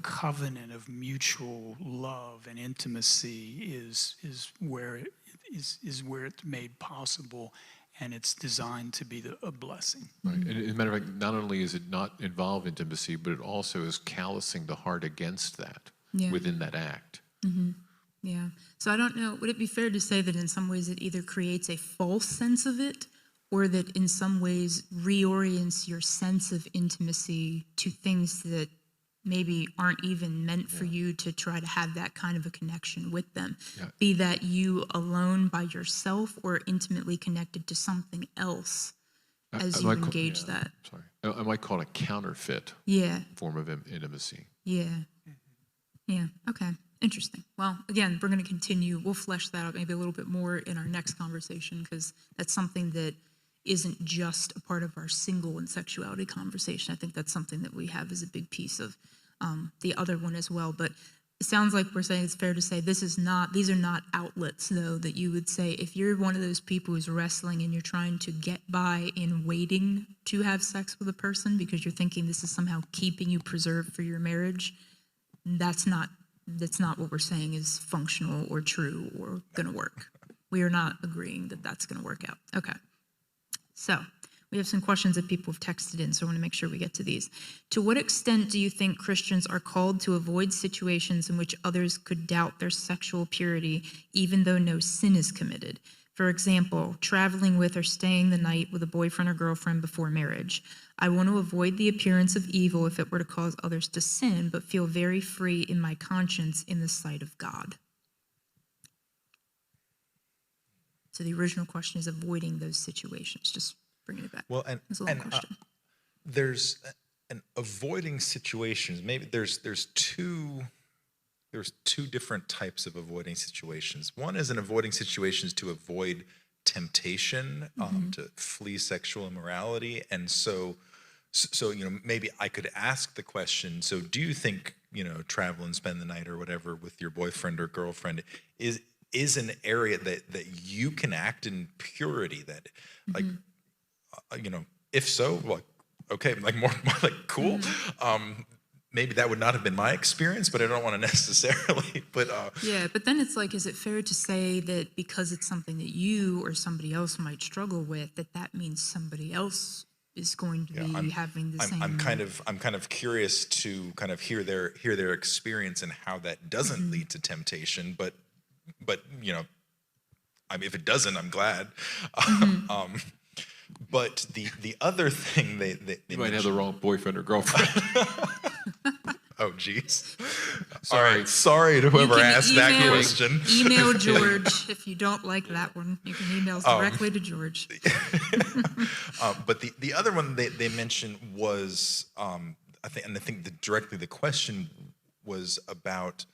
[SPEAKER 5] covenant of mutual love and intimacy is where it's made possible. And it's designed to be a blessing.
[SPEAKER 4] Right. And as a matter of fact, not only is it not involve intimacy, but it also is callousing the heart against that within that act.
[SPEAKER 2] Yeah. So I don't know, would it be fair to say that in some ways it either creates a false sense of it, or that in some ways reorients your sense of intimacy to things that maybe aren't even meant for you to try to have that kind of a connection with them? Be that you alone by yourself or intimately connected to something else as you engage that.
[SPEAKER 4] I might call it a counterfeit form of intimacy.
[SPEAKER 2] Yeah. Okay. Interesting. Well, again, we're going to continue. We'll flesh that out maybe a little bit more in our next conversation, because that's something that isn't just a part of our single and sexuality conversation. I think that's something that we have as a big piece of the other one as well. But it sounds like we're saying it's fair to say these are not outlets, though, that you would say if you're one of those people who's wrestling and you're trying to get by in waiting to have sex with a person because you're thinking this is somehow keeping you preserved for your marriage, that's not what we're saying is functional or true or going to work. We are not agreeing that that's going to work out. Okay. So We have some questions that people have texted in, so I want to make sure we get to these. To what extent do you think Christians are called to avoid situations in which others could doubt their sexual purity, even though no sin is committed? For example, traveling with or staying the night with a boyfriend or girlfriend before marriage. I want to avoid the appearance of evil if it were to cause others to sin, but feel very free in my conscience in the sight of God. So the original question is avoiding those situations, just bringing it back.
[SPEAKER 3] Well, and there's an avoiding situations. Maybe there's two different types of avoiding situations. One is an avoiding situations to avoid temptation, to flee sexual immorality, and so maybe I could ask the question. So, do you think travel and spend the night or whatever with your boyfriend or girlfriend is an area that you can act in purity? That like if so, like okay, like more like cool. Maybe that would not have been my experience, but I don't want to necessarily. But
[SPEAKER 2] yeah, but then it's like, is it fair to say that because it's something that you or somebody else might struggle with, that means somebody else is going to be having the same?
[SPEAKER 3] I'm kind of curious to kind of hear their experience and how that doesn't lead to temptation. But I mean, if it doesn't, I'm glad. But the other thing they
[SPEAKER 4] you might have the wrong boyfriend or girlfriend.
[SPEAKER 3] Oh, geez.
[SPEAKER 4] Sorry.
[SPEAKER 3] All right. Sorry to whoever asked that question.
[SPEAKER 2] Email George if you don't like that one. You can email directly to George.
[SPEAKER 3] But the other one they mentioned was I think directly the question was about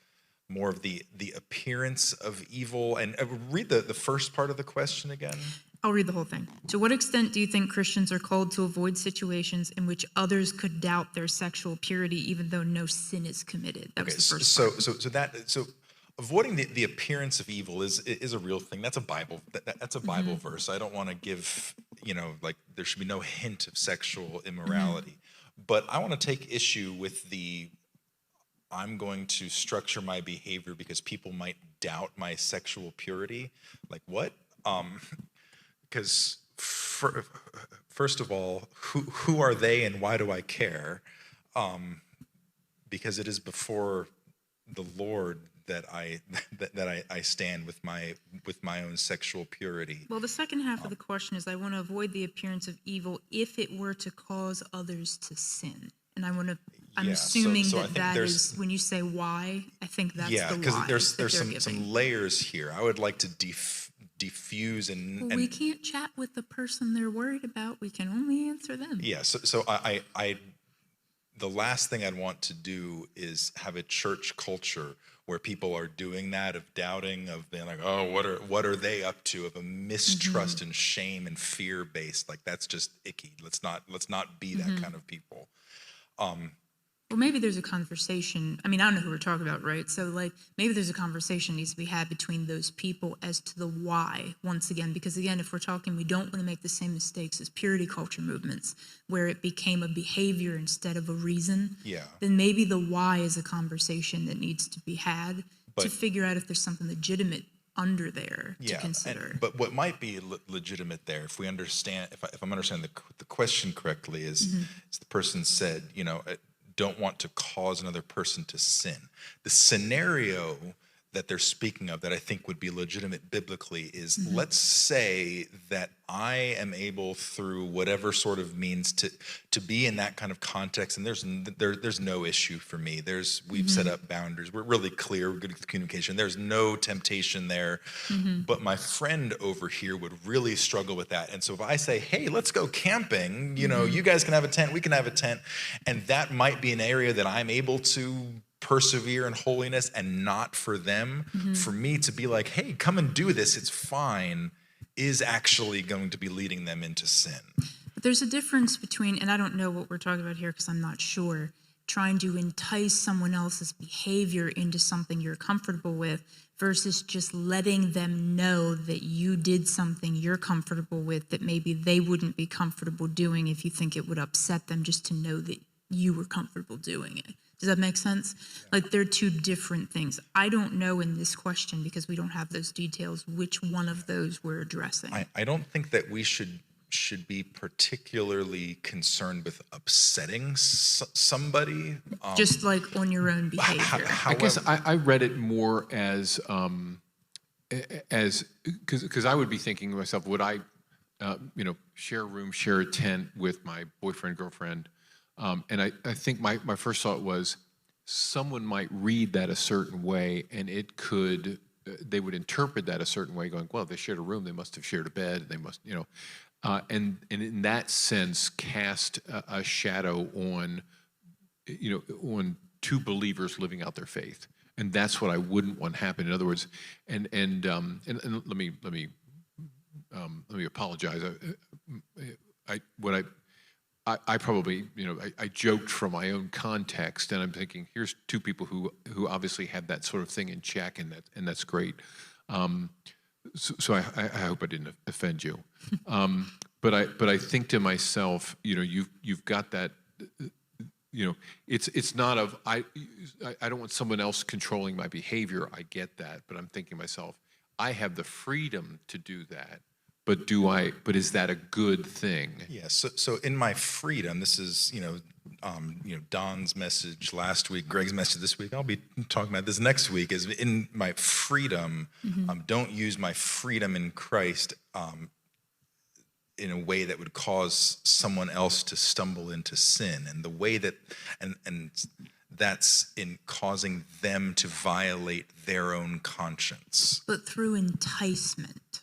[SPEAKER 3] more of the appearance of evil. And read the first part of the question again.
[SPEAKER 2] I'll read the whole thing. To what extent do you think Christians are called to avoid situations in which others could doubt their sexual purity, even though no sin is committed? That was the first part.
[SPEAKER 3] So avoiding the appearance of evil is a real thing. That's a Bible. That's a Bible verse. I don't want to give like there should be no hint of sexual immorality, but I want to take issue with I'm going to structure my behavior because people might doubt my sexual purity. Like what? Because first of all, who are they and why do I care? Because it is before the Lord that I stand with my own sexual purity.
[SPEAKER 2] Well, the second half of the question is I want to avoid the appearance of evil if it were to cause others to sin. And I'm assuming that is when you say why, I think that's the why.
[SPEAKER 3] Yeah, because there's some layers here. I would like to diffuse and
[SPEAKER 2] we can't chat with the person they're worried about. We can only answer them.
[SPEAKER 3] Yeah, so I the last thing I'd want to do is have a church culture where people are doing that, of doubting, of being like, oh, what are they up to, of a mistrust and shame and fear based. Like that's just icky. Let's not be that kind of people.
[SPEAKER 2] Well, maybe there's a conversation. I mean, I don't know who we're talking about, right? So, like, maybe there's a conversation needs to be had between those people as to the why, once again. Because, again, if we're talking, we don't want to make the same mistakes as purity culture movements, where it became a behavior instead of a reason.
[SPEAKER 3] Yeah.
[SPEAKER 2] Then maybe the why is a conversation that needs to be had to figure out if there's something legitimate under there to consider.
[SPEAKER 3] But what might be legitimate there, if we understand, if I'm understanding the question correctly, is the person said, don't want to cause another person to sin. The scenario that they're speaking of that I think would be legitimate biblically is, let's say that I am able through whatever sort of means to be in that kind of context, and there's no issue for me. We've set up boundaries. We're really clear. We're good at communication. There's no temptation there. But my friend over here would really struggle with that. And so if I say, hey, let's go camping, you guys can have a tent, we can have a tent, and that might be an area that I'm able to persevere in holiness and not for them, for me to be like, hey, come and do this, it's fine, is actually going to be leading them into sin.
[SPEAKER 2] But there's a difference between, and I don't know what we're talking about here because I'm not sure, trying to entice someone else's behavior into something you're comfortable with versus just letting them know that you did something you're comfortable with that maybe they wouldn't be comfortable doing if you think it would upset them, just to know that you were comfortable doing it. Does that make sense? Like, they're two different things. I don't know in this question, because we don't have those details, which one of those we're addressing.
[SPEAKER 3] I don't think that we should should be particularly concerned with upsetting somebody.
[SPEAKER 2] Just like on your own behavior.
[SPEAKER 4] I guess I read it more as because I would be thinking to myself, would I, share a room, share a tent with my boyfriend, girlfriend? And I think my first thought was someone might read that a certain way, and it could, they would interpret that a certain way, going, well, if they shared a room, they must have shared a bed, they must, and in that sense, cast a shadow on, on two believers living out their faith. And that's what I wouldn't want happen. In other words, and let me apologize. I probably, I joked from my own context, and I'm thinking, here's two people who obviously have that sort of thing in check, and that's great. So I hope I didn't offend you. But I think to myself, you've got that. It's not of I don't want someone else controlling my behavior. I get that, but I'm thinking to myself, I have the freedom to do that. But but is that a good thing?
[SPEAKER 3] Yeah. So in my freedom, this is Don's message last week, Greg's message this week. I'll be talking about this next week. Is in my freedom, don't use my freedom in Christ in a way that would cause someone else to stumble into sin, and the way that and that's in causing them to violate their own conscience.
[SPEAKER 2] But through enticement.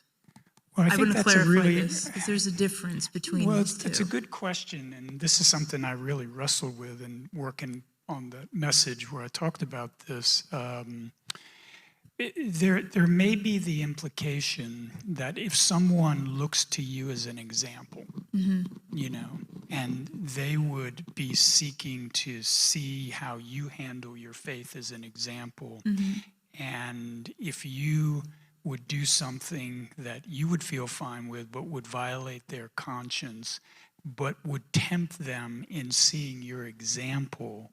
[SPEAKER 5] Well, I think
[SPEAKER 2] want to
[SPEAKER 5] that's
[SPEAKER 2] clarify
[SPEAKER 5] a really,
[SPEAKER 2] this, because there's a difference between
[SPEAKER 5] well,
[SPEAKER 2] these two.
[SPEAKER 5] it's a good question, and this is something I really wrestled with in working on the message where I talked about this. There may be the implication that if someone looks to you as an example, and they would be seeking to see how you handle your faith as an example, and if you would do something that you would feel fine with but would violate their conscience, but would tempt them in seeing your example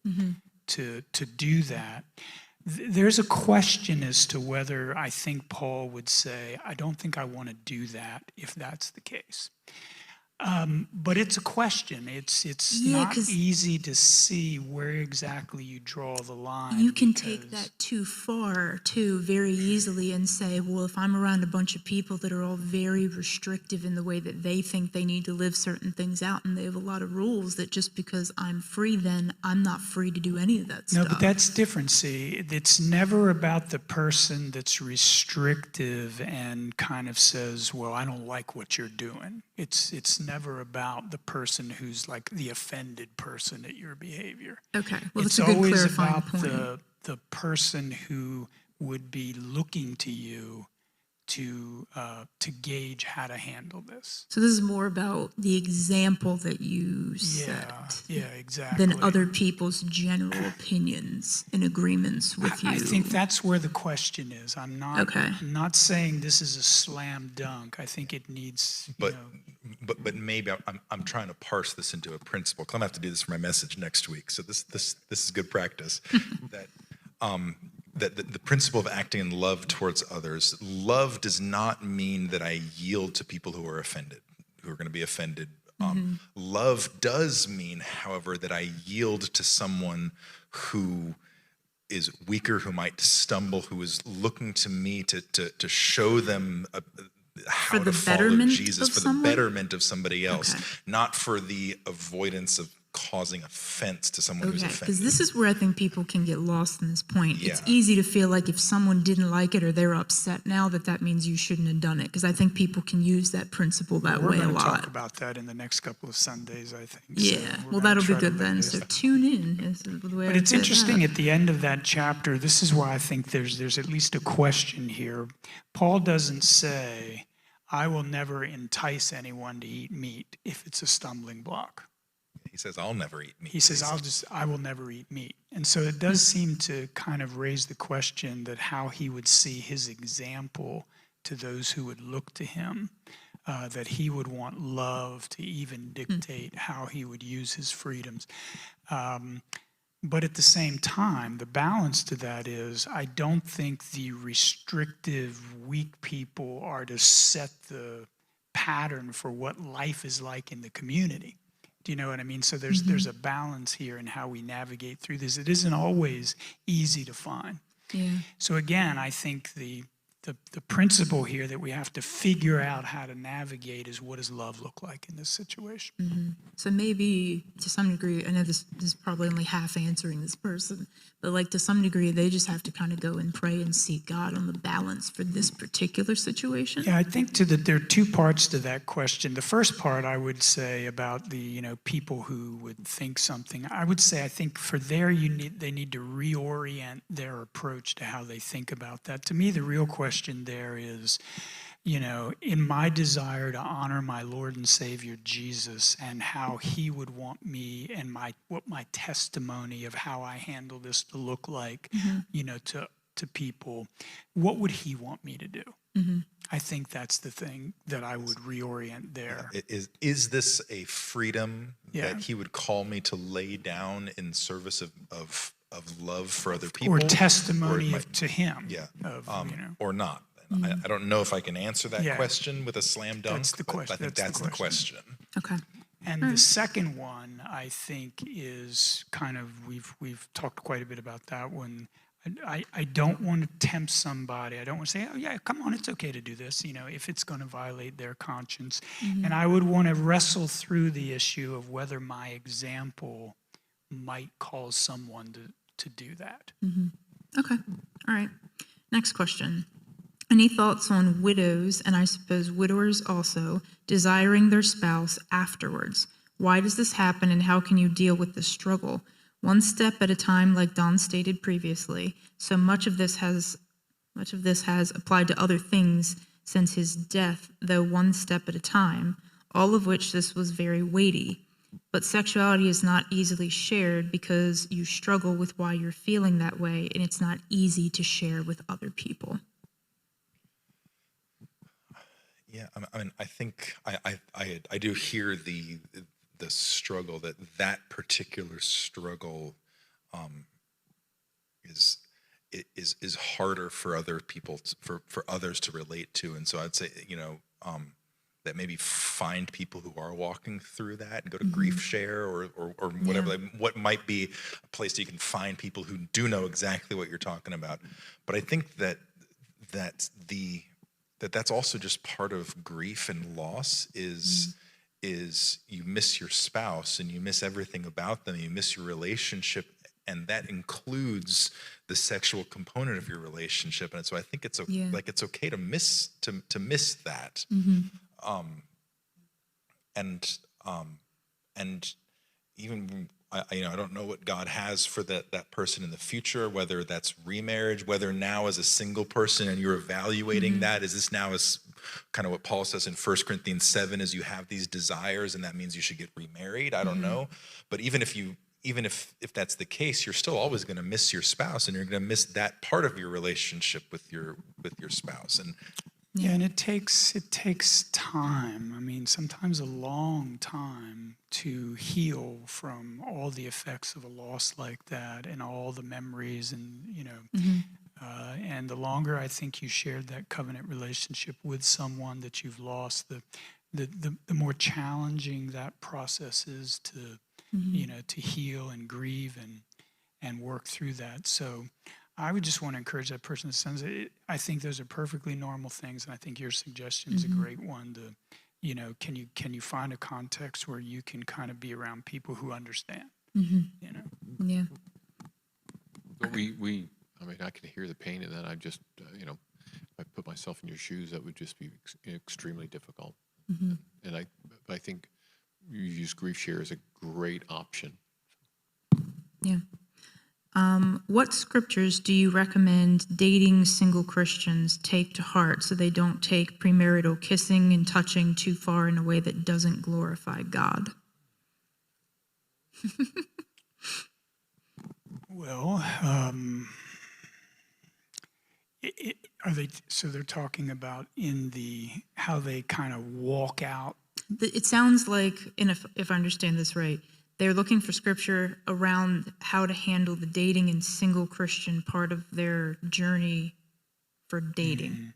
[SPEAKER 5] to do that, there's a question as to whether I think Paul would say, I don't think I want to do that if that's the case. But it's a question. It's not easy to see where exactly you draw the line.
[SPEAKER 2] You can take that too far, too, very easily and say, well, if I'm around a bunch of people that are all very restrictive in the way that they think they need to live certain things out, and they have a lot of rules, that just because I'm free, then I'm not free to do any of that stuff.
[SPEAKER 5] No, but that's different. See, it's never about the person that's restrictive and kind of says, well, I don't like what you're doing. It's never about the person who's like the offended person at your behavior.
[SPEAKER 2] Okay, well, that's a good clarifying point.
[SPEAKER 5] It's always about the person who would be looking to you to gauge how to handle this.
[SPEAKER 2] So this is more about the example that you set.
[SPEAKER 5] Yeah, exactly.
[SPEAKER 2] Than other people's general opinions and agreements with you.
[SPEAKER 5] I think that's where the question is. I'm not saying this is a slam dunk. I think it needs.
[SPEAKER 3] But maybe I'm trying to parse this into a principle. 'Cause I'm gonna have to do this for my message next week. So this is good practice. That the principle of acting in love towards others. Love does not mean that I yield to people who are offended, who are going to be offended. Love does mean, however, that I yield to someone who is weaker, who might stumble, who is looking to me to show them how to follow Jesus for the betterment of somebody else, not for the avoidance of causing offense to someone who's offended.
[SPEAKER 2] Because this is where I think people can get lost in this point. Yeah. It's easy to feel like if someone didn't like it or they're upset now, that means you shouldn't have done it. Because I think people can use that principle that way a lot.
[SPEAKER 5] We're going to talk about that in the next couple of Sundays, I think.
[SPEAKER 2] Yeah, so well, that'll be good then. So tune in.
[SPEAKER 5] But it's interesting at the end of that chapter, this is why I think there's at least a question here. Paul doesn't say, I will never entice anyone to eat meat if it's a stumbling block.
[SPEAKER 3] He says, I'll never eat meat.
[SPEAKER 5] He says, I will never eat meat. And so it does seem to kind of raise the question that how he would see his example to those who would look to him, that he would want love to even dictate how he would use his freedoms. But at the same time, the balance to that is, I don't think the restrictive, weak people are to set the pattern for what life is like in the community. Do you know what I mean? So there's a balance here in how we navigate through this. It isn't always easy to find.
[SPEAKER 2] Yeah.
[SPEAKER 5] So again, I think the principle here that we have to figure out how to navigate is, what does love look like in this situation?
[SPEAKER 2] So maybe to some degree, I know this is probably only half answering this person, but like to some degree, they just have to kind of go and pray and seek God on the balance for this particular situation.
[SPEAKER 5] Yeah, I think there are two parts to that question. The first part, I would say, about the people who would think something. I would say, I think for they need to reorient their approach to how they think about that. To me, the real question there is, in my desire to honor my Lord and Savior Jesus and how he would want me and what my testimony of how I handle this to look like, to people, what would he want me to do? I think that's the thing that I would reorient there.
[SPEAKER 3] Is this a freedom
[SPEAKER 5] Yeah.
[SPEAKER 3] that he would call me to lay down in service of love for other people?
[SPEAKER 5] Or testimony
[SPEAKER 3] Or it
[SPEAKER 5] to him.
[SPEAKER 3] Yeah.
[SPEAKER 5] Of,
[SPEAKER 3] Or not? I don't know if I can answer that
[SPEAKER 5] Yeah.
[SPEAKER 3] question with a slam dunk.
[SPEAKER 5] That's the
[SPEAKER 3] but
[SPEAKER 5] question.
[SPEAKER 3] I think that's the question.
[SPEAKER 2] Okay.
[SPEAKER 5] And the second one, I think, is kind of, we've talked quite a bit about that one. I don't want to tempt somebody. I don't want to say, oh yeah, come on, it's okay to do this, if it's going to violate their conscience. And I would want to wrestle through the issue of whether my example might cause someone to do that.
[SPEAKER 2] Okay. All right. Next question. Any thoughts on widows, and I suppose widowers also, desiring their spouse afterwards? Why does this happen, and how can you deal with the struggle? One step at a time, like Don stated previously. So much of this has applied to other things since his death, though one step at a time, all of which this was very weighty. But sexuality is not easily shared because you struggle with why you're feeling that way, and it's not easy to share with other people.
[SPEAKER 3] Yeah, I mean, I think I do hear the struggle, that particular struggle is harder for other people for others to relate to, and so I'd say that maybe find people who are walking through that and go to Grief Share or whatever.
[SPEAKER 2] Yeah.
[SPEAKER 3] What might be a place that you can find people who do know exactly what you're talking about. But I think that's also just part of grief and loss is you miss your spouse and you miss everything about them. You miss your relationship, and that includes the sexual component of your relationship. And so I think it's it's okay to miss that. And even I don't know what God has for that person in the future, whether that's remarriage, whether now as a single person and you're evaluating that, is this now as kind of what Paul says in 1 Corinthians 7 is you have these desires and that means you should get remarried. I don't know. But even if that's the case, you're still always going to miss your spouse, and you're going to miss that part of your relationship with your spouse. And
[SPEAKER 5] Yeah, and it takes time. I mean, sometimes a long time to heal from all the effects of a loss like that, and all the memories, and and the longer I think you shared that covenant relationship with someone that you've lost, the more challenging that process is to to heal and grieve and work through that. So I would just want to encourage that person that sends it. I think those are perfectly normal things, and I think your suggestion is a great one to, can you find a context where you can kind of be around people who understand,
[SPEAKER 2] Yeah.
[SPEAKER 4] But I can hear the pain in that. I just, if I put myself in your shoes, that would just be extremely difficult. And I think you use Grief Share as a great option.
[SPEAKER 2] Yeah. What scriptures do you recommend dating single Christians take to heart so they don't take premarital kissing and touching too far in a way that doesn't glorify God?
[SPEAKER 5] Well, are they? So they're talking about how they kind of walk out.
[SPEAKER 2] It sounds like, and if I understand this right, they're looking for scripture around how to handle the dating and single Christian part of their journey for dating.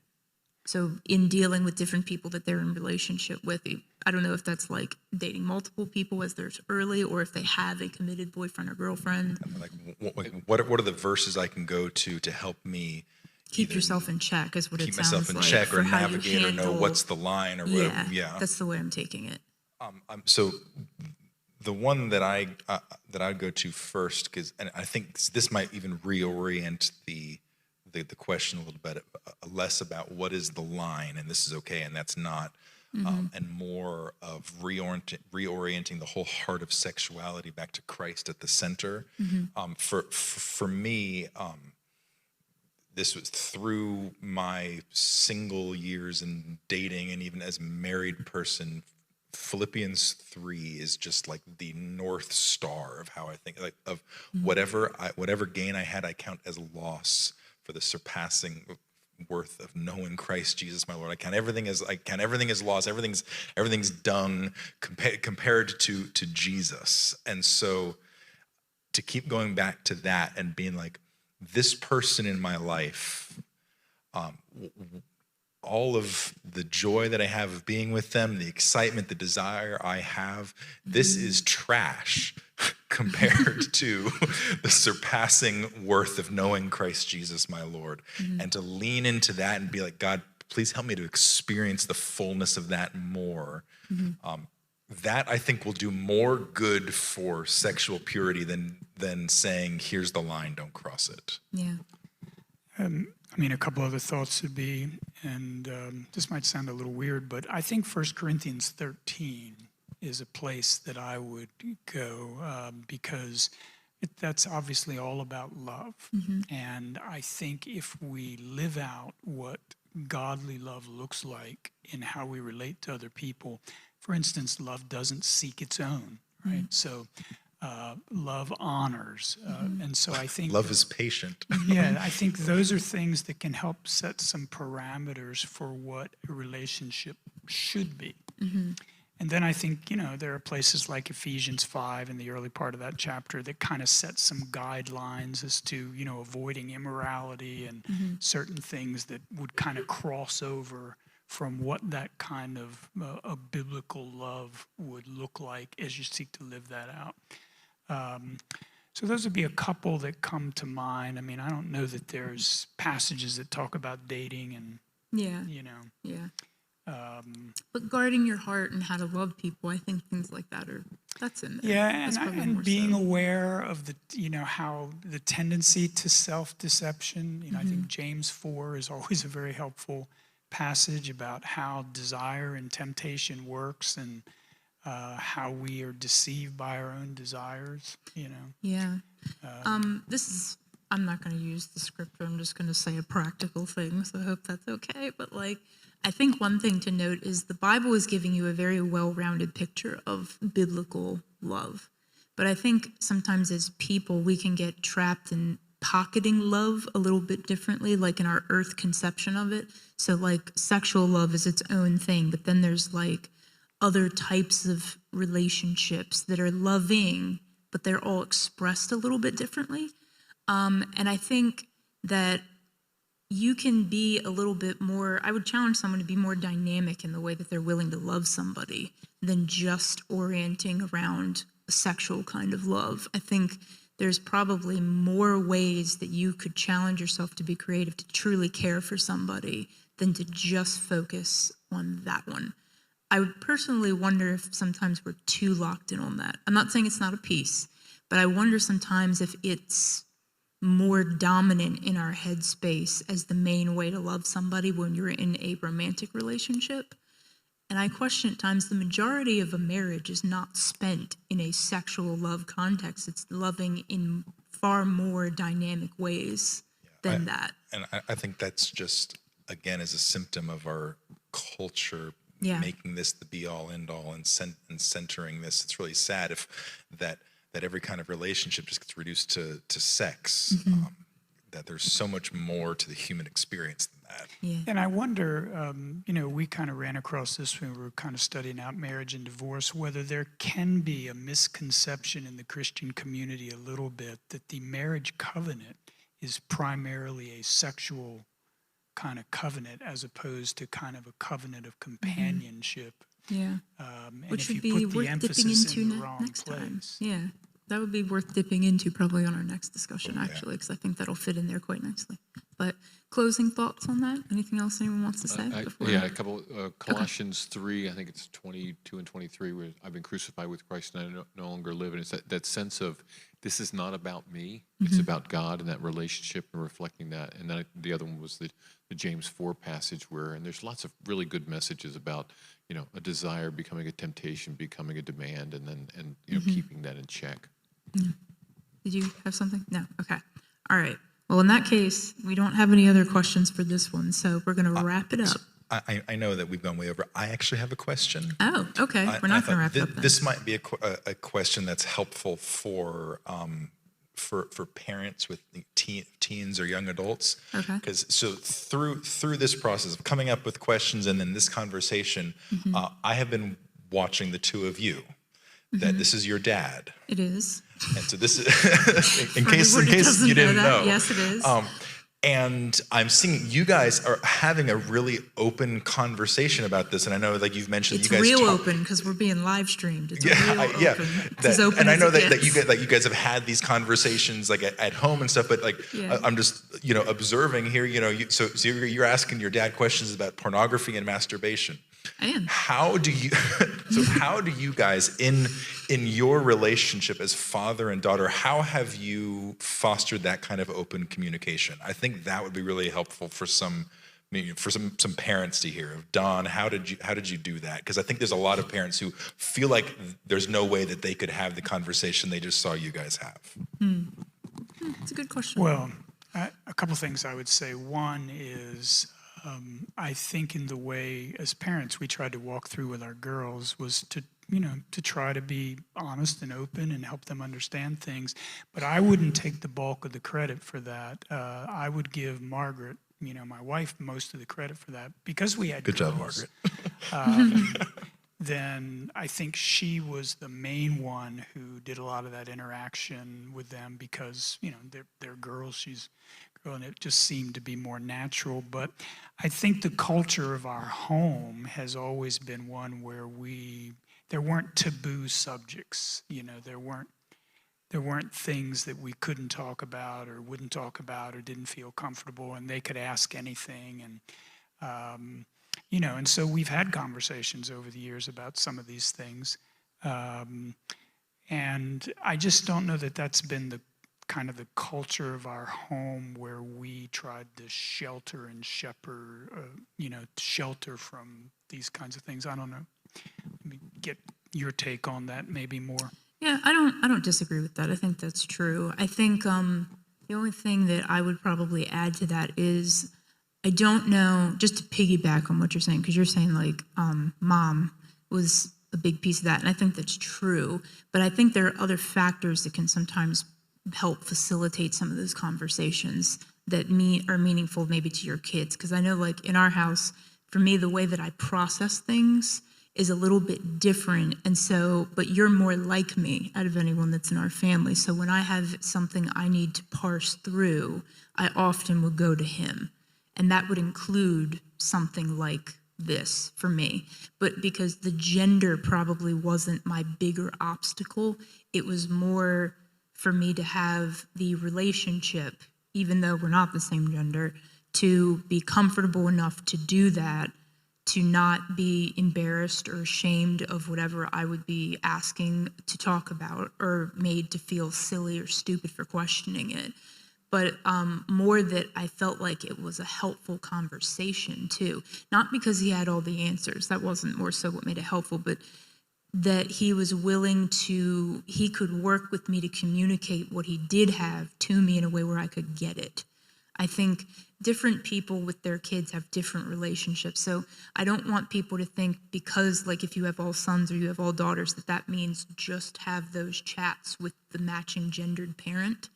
[SPEAKER 2] So in dealing with different people that they're in relationship with, I don't know if that's like dating multiple people as they're early, or if they have a committed boyfriend or girlfriend.
[SPEAKER 3] Like, what are the verses I can go to help me
[SPEAKER 2] Keep yourself in check is what it
[SPEAKER 3] keep
[SPEAKER 2] sounds
[SPEAKER 3] myself in
[SPEAKER 2] like.
[SPEAKER 3] check, or
[SPEAKER 2] for how you
[SPEAKER 3] navigate, or know
[SPEAKER 2] handle-
[SPEAKER 3] what's the line, or whatever.
[SPEAKER 2] Yeah, that's the way I'm taking it.
[SPEAKER 3] So the one that I'd go to first, and I think this might even reorient the question a little bit, less about what is the line and this is okay and that's not, and more of reorienting the whole heart of sexuality back to Christ at the center. For me, this was through my single years in dating, and even as a married person, Philippians 3 is just like the North Star of how I think, like, of whatever gain I had, I count as loss for the surpassing worth of knowing Christ Jesus my Lord. I count everything as loss. Everything's done compared to Jesus. And so to keep going back to that and being like, this person in my life, all of the joy that I have of being with them, the excitement, the desire I have, this is trash compared to the surpassing worth of knowing Christ Jesus my Lord. And to lean into that and be like, God, please help me to experience the fullness of that more. That I think will do more good for sexual purity than saying, here's the line, don't cross it.
[SPEAKER 2] Yeah.
[SPEAKER 5] I mean, a couple other thoughts would be, and this might sound a little weird, but I think 1 Corinthians 13 is a place that I would go, because that's obviously all about love. And I think if we live out what godly love looks like in how we relate to other people, for instance, love doesn't seek its own, right? So love honors. And so I think
[SPEAKER 3] love is patient.
[SPEAKER 5] Yeah, I think those are things that can help set some parameters for what a relationship should be. And then I think, there are places like Ephesians 5 in the early part of that chapter that kind of set some guidelines as to, avoiding immorality and certain things that would kind of cross over from what that kind of a biblical love would look like as you seek to live that out. So those would be a couple that come to mind. I mean, I don't know that there's passages that talk about dating and,
[SPEAKER 2] But guarding your heart and how to love people, I think things like that that's in there.
[SPEAKER 5] Yeah, and being aware of the, how the tendency to self-deception, I think James 4 is always a very helpful passage about how desire and temptation works, and how we are deceived by our own desires,
[SPEAKER 2] Yeah. I'm not going to use the scripture. I'm just going to say a practical thing, so I hope that's okay. But I think one thing to note is the Bible is giving you a very well-rounded picture of biblical love. But I think sometimes as people, we can get trapped in pocketing love a little bit differently, like in our earth conception of it. So sexual love is its own thing, but then there's other types of relationships that are loving, but they're all expressed a little bit differently. And I think that you can be a little bit more, I would challenge someone to be more dynamic in the way that they're willing to love somebody than just orienting around a sexual kind of love. I think there's probably more ways that you could challenge yourself to be creative, to truly care for somebody, than to just focus on that one. I would personally wonder if sometimes we're too locked in on that. I'm not saying it's not a piece, but I wonder sometimes if it's more dominant in our headspace as the main way to love somebody when you're in a romantic relationship. And I question at times the majority of a marriage is not spent in a sexual love context. It's loving in far more dynamic ways than that.
[SPEAKER 3] And I think that's just, again, as a symptom of our culture making this the be-all, end-all, and centering this. It's really sad if that every kind of relationship just gets reduced to sex, that there's so much more to the human experience than that.
[SPEAKER 2] Yeah.
[SPEAKER 5] And I wonder, we kind of ran across this when we were kind of studying out marriage and divorce, whether there can be a misconception in the Christian community a little bit that the marriage covenant is primarily a sexual kind of covenant as opposed to kind of a covenant of companionship.
[SPEAKER 2] Yeah.
[SPEAKER 5] And
[SPEAKER 2] Which
[SPEAKER 5] if
[SPEAKER 2] would
[SPEAKER 5] you
[SPEAKER 2] be
[SPEAKER 5] put the
[SPEAKER 2] worth dipping
[SPEAKER 5] emphasis
[SPEAKER 2] into
[SPEAKER 5] in the wrong
[SPEAKER 2] next time.
[SPEAKER 5] place.
[SPEAKER 2] Yeah. That would be worth dipping into probably on our next discussion,
[SPEAKER 3] Yeah.
[SPEAKER 2] actually, because I think that'll fit in there quite nicely. But closing thoughts on that? Anything else anyone wants to say?
[SPEAKER 4] A couple. Colossians 3, I think it's 22 and 23, where I've been crucified with Christ and I no longer live. And it's that sense of this is not about me. It's about God and that relationship and reflecting that. And then the other one was the James 4 passage and there's lots of really good messages about, a desire becoming a temptation, becoming a demand, and keeping that in check.
[SPEAKER 2] Did you have something? No. Okay. All right. Well, in that case, we don't have any other questions for this one, so we're going to wrap it up.
[SPEAKER 3] I know that we've gone way over. I actually have a question.
[SPEAKER 2] Oh, okay. We're not going to wrap it up then.
[SPEAKER 3] This might be a question that's helpful for parents with teens or young adults.
[SPEAKER 2] Okay.
[SPEAKER 3] Because through this process of coming up with questions and then this conversation, I have been watching the two of you. That this is your dad.
[SPEAKER 2] It is.
[SPEAKER 3] And so this is in case you didn't know.
[SPEAKER 2] Yes, it is.
[SPEAKER 3] And I'm seeing you guys are having a really open conversation about this, and I know, like you've mentioned,
[SPEAKER 2] it's
[SPEAKER 3] you guys
[SPEAKER 2] real open because we're being live streamed. It's real open. It's as open
[SPEAKER 3] and I
[SPEAKER 2] as
[SPEAKER 3] know
[SPEAKER 2] it
[SPEAKER 3] that
[SPEAKER 2] gets.
[SPEAKER 3] you guys have had these conversations like at home and stuff, but I'm just observing here. So you're asking your dad questions about pornography and masturbation.
[SPEAKER 2] I am.
[SPEAKER 3] How do you guys in your relationship as father and daughter, how have you fostered that kind of open communication? I think that would be really helpful for some parents to hear. Don, how did you do that? Because I think there's a lot of parents who feel like there's no way that they could have the conversation they just saw you guys have.
[SPEAKER 2] That's a good question.
[SPEAKER 5] Well, a couple things I would say. One is I think in the way as parents we tried to walk through with our girls was to try to be honest and open and help them understand things. But I wouldn't take the bulk of the credit for that. I would give Margaret, my wife, most of the credit for that because we had
[SPEAKER 3] Good
[SPEAKER 5] girls.
[SPEAKER 3] job, Margaret.
[SPEAKER 5] Then I think she was the main one who did a lot of that interaction with them because, they're girls, she's a girl, and it just seemed to be more natural. But I think the culture of our home has always been one where there weren't taboo subjects, there weren't things that we couldn't talk about or wouldn't talk about or didn't feel comfortable, and they could ask anything. And, and so we've had conversations over the years about some of these things. And I just don't know that that's been the kind of the culture of our home where we tried to shelter and shepherd, shelter from these kinds of things. I don't know. Let me get your take on that maybe more.
[SPEAKER 2] Yeah, I don't disagree with that. I think that's true. I think the only thing that I would probably add to that is I don't know, just to piggyback on what you're saying, because you're saying like mom was a big piece of that, and I think that's true. But I think there are other factors that can sometimes help facilitate some of those conversations that are meaningful maybe to your kids. Because I know like in our house, for me, the way that I process things is a little bit different. And so, but you're more like me out of anyone that's in our family. So when I have something I need to parse through, I often would go to him. And that would include something like this for me. But because the gender probably wasn't my bigger obstacle, it was more for me to have the relationship, even though we're not the same gender, to be comfortable enough to do that, to not be embarrassed or ashamed of whatever I would be asking to talk about or made to feel silly or stupid for questioning it. But more that I felt like it was a helpful conversation too. Not because he had all the answers, that wasn't more so what made it helpful, but that he was willing to, he could work with me to communicate what he did have to me in a way where I could get it. I think different people with their kids have different relationships. So I don't want people to think because like if you have all sons or you have all daughters, that means just have those chats with the matching gendered parent.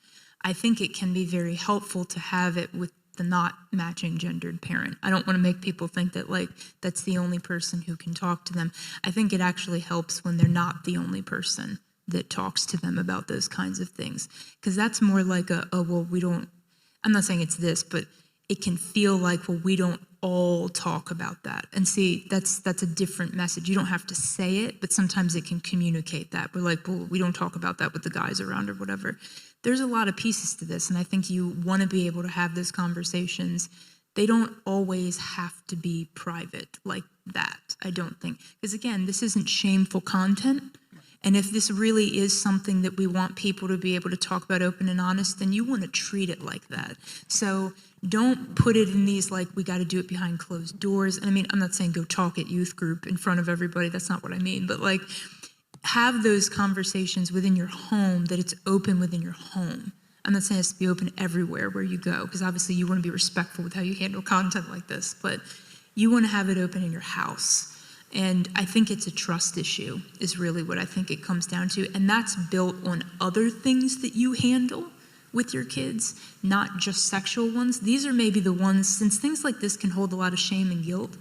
[SPEAKER 2] I think it can be very helpful to have it with the not matching gendered parent. I don't want to make people think that like that's the only person who can talk to them. I think it actually helps when they're not the only person that talks to them about those kinds of things. Because that's more like I'm not saying it's this, but it can feel like, well, we don't all talk about that. And see, that's a different message. You don't have to say it, but sometimes it can communicate that. We're like, well, we don't talk about that with the guys around or whatever. There's a lot of pieces to this, and I think you want to be able to have those conversations. They don't always have to be private like that, I don't think. Because again, this isn't shameful content. And if this really is something that we want people to be able to talk about open and honest, then you want to treat it like that. So don't put it in these, like, we got to do it behind closed doors. And I mean, I'm not saying go talk at youth group in front of everybody. That's not what I mean. But like, have those conversations within your home, that it's open within your home. I'm not saying it's to be open everywhere where you go, because obviously you want to be respectful with how you handle content like this, but you want to have it open in your house. And I think it's a trust issue is really what I think it comes down to. And that's built on other things that you handle with your kids, not just sexual ones. These are maybe the ones, since things like this can hold a lot of shame and guilt,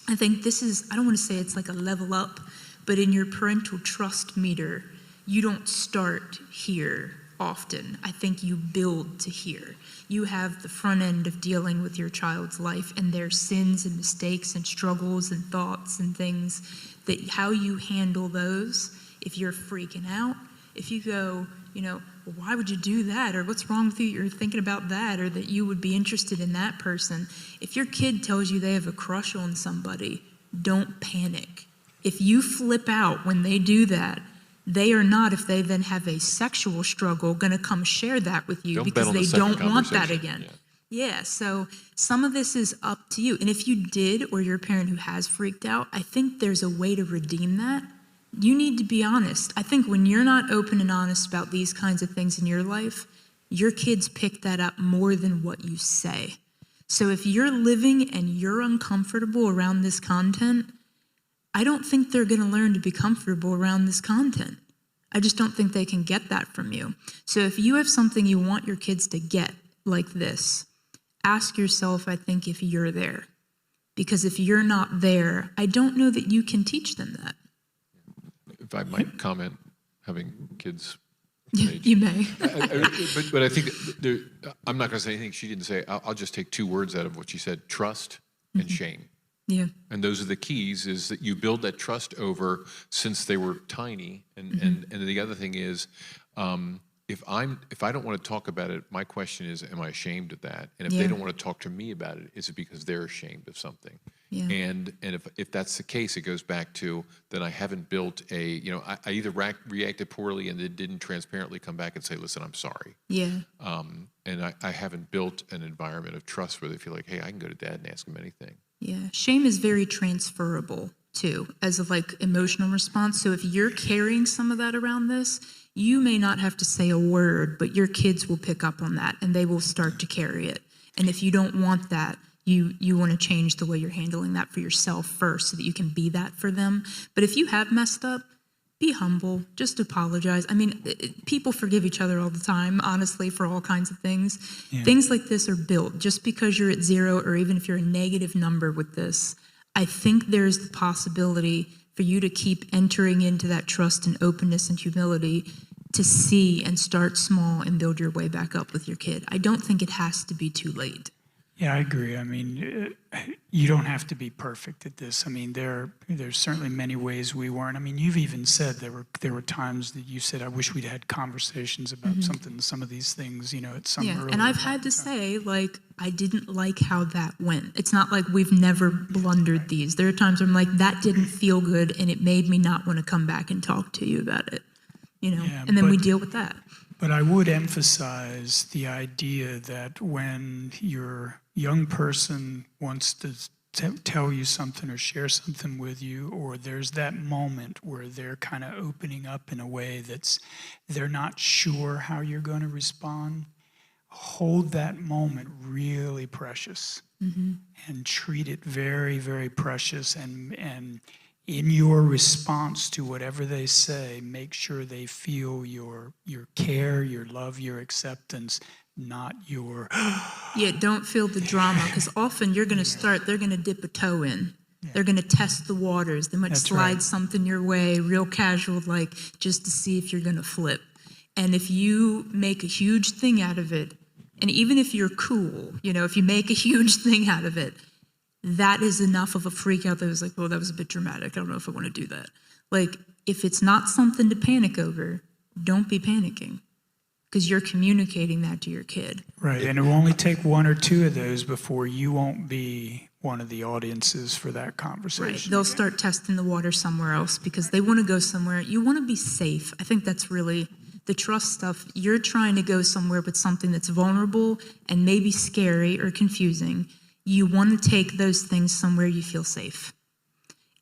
[SPEAKER 2] I think this is, I don't want to say it's like a level up, but in your parental trust meter, you don't start here often. I think you build to here. You have the front end of dealing with your child's life and their sins and mistakes and struggles and thoughts and things, that how you handle those, if you're freaking out, if you go, well, why would you do that? Or what's wrong with you? You're thinking about that, or that you would be interested in that person. If your kid tells you they have a crush on somebody, don't panic. If you flip out when they do that, they are not, if they then have a sexual struggle, going to come share that with you, because they don't want that again. Yeah, so some of this is up to you. And if you did, or you're a parent who has freaked out, I think there's a way to redeem that. You need to be honest. I think when you're not open and honest about these kinds of things in your life, your kids pick that up more than what you say. So if you're living and you're uncomfortable around this content, I don't think they're going to learn to be comfortable around this content. I just don't think they can get that from you. So if you have something you want your kids to get like this, ask yourself, I think, if you're there. Because if you're not there, I don't know that you can teach them that.
[SPEAKER 4] If I might comment, having kids.
[SPEAKER 2] You may.
[SPEAKER 4] But I think I'm not going to say anything she didn't say. I'll just take two words out of what she said: trust and shame. Yeah. And those are the keys, is that you build that trust over since they were tiny. And the other thing is, if I don't want to talk about it, my question is, am I ashamed of that? And if they don't want to talk to me about it, is it because they're ashamed of something? Yeah. And if that's the case, it goes back to that I haven't built I either reacted poorly and then didn't transparently come back and say, listen, I'm sorry. Yeah. And I haven't built an environment of trust where they feel like, hey, I can go to dad and ask him anything. Yeah. Shame is very transferable too, as a emotional response. So if you're carrying some of that around this, you may not have to say a word, but your kids will pick up on that and they will start to carry it. And if you don't want that, you want to change the way you're handling that for yourself first so that you can be that for them. But if you have messed up, be humble, just apologize. I mean, people forgive each other all the time, honestly, for all kinds of things. Yeah. Things like this are built. Just because you're at 0, or even if you're a negative number with this, I think there's the possibility for you to keep entering into that trust and openness and humility to see and start small and build your way back up with your kid. I don't think it has to be too late. Yeah, I agree. I mean, you don't have to be perfect at this. I mean, there's certainly many ways we weren't. I mean, you've even said there were times that you said, I wish we'd had conversations about some of these things, at some earlier and I've had to say, I didn't like how that went. It's not like we've never blundered these. There are times where I'm like, that didn't feel good, and it made me not want to come back and talk to you about it, and then we deal with that. But I would emphasize the idea that when your young person wants to tell you something or share something with you, or there's that moment where they're kind of opening up in a way they're not sure how you're going to respond, hold that moment really precious and treat it very, very precious, and in your response to whatever they say, make sure they feel your care, your love, your acceptance, not your... Yeah, don't feel the drama, because often you're going to they're going to dip a toe in. Yeah. They're going to test the waters. They might slide something your way, real casual, just to see if you're going to flip. And if you make a huge thing out of it,
[SPEAKER 2] And even if you're cool, if you make a huge thing out of it, that is enough of a freak out that was like, oh, that was a bit dramatic. I don't know if I want to do that. Like, if it's not something to panic over, don't be panicking, because you're communicating that to your kid.
[SPEAKER 5] Right, and it will only take one or two of those before you won't be one of the audiences for that conversation.
[SPEAKER 2] Right, they'll start testing the water somewhere else because they want to go somewhere. You want to be safe. I think that's really the trust stuff. You're trying to go somewhere with something that's vulnerable and maybe scary or confusing. You want to take those things somewhere you feel safe.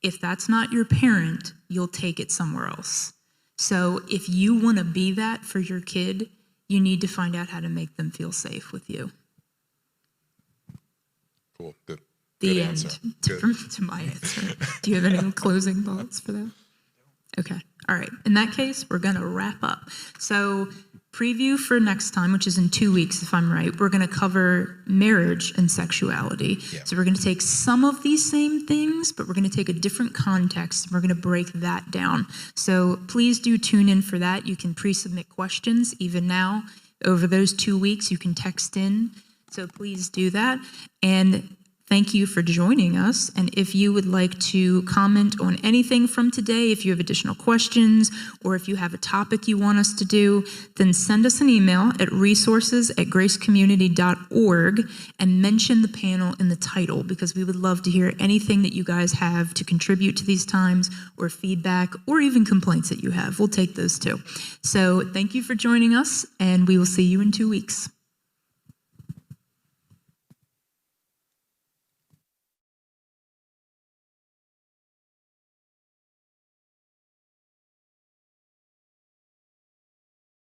[SPEAKER 2] If that's not your parent, you'll take it somewhere else. So if you want to be that for your kid, you need to find out how to make them feel safe with you.
[SPEAKER 3] Cool. Good.
[SPEAKER 2] The
[SPEAKER 3] Good
[SPEAKER 2] end
[SPEAKER 3] answer.
[SPEAKER 2] to my answer. Do you have any closing thoughts for that? Okay. All right. In that case, we're going to wrap up. So preview for next time, which is in 2 weeks, if I'm right, we're going to cover marriage and sexuality.
[SPEAKER 3] Yeah.
[SPEAKER 2] So we're going to take some of these same things, but we're going to take a different context. And we're going to break that down. So please do tune in for that. You can pre-submit questions even now. Over those 2 weeks, you can text in. So please do that. And thank you for joining us. And if you would like to comment on anything from today, if you have additional questions, or if you have a topic you want us to do, then send us an email at resources@gracecommunity.org and mention the panel in the title, because we would love to hear anything that you guys have to contribute to these times, or feedback, or even complaints that you have. We'll take those too. So thank you for joining us, and we will see you in 2 weeks.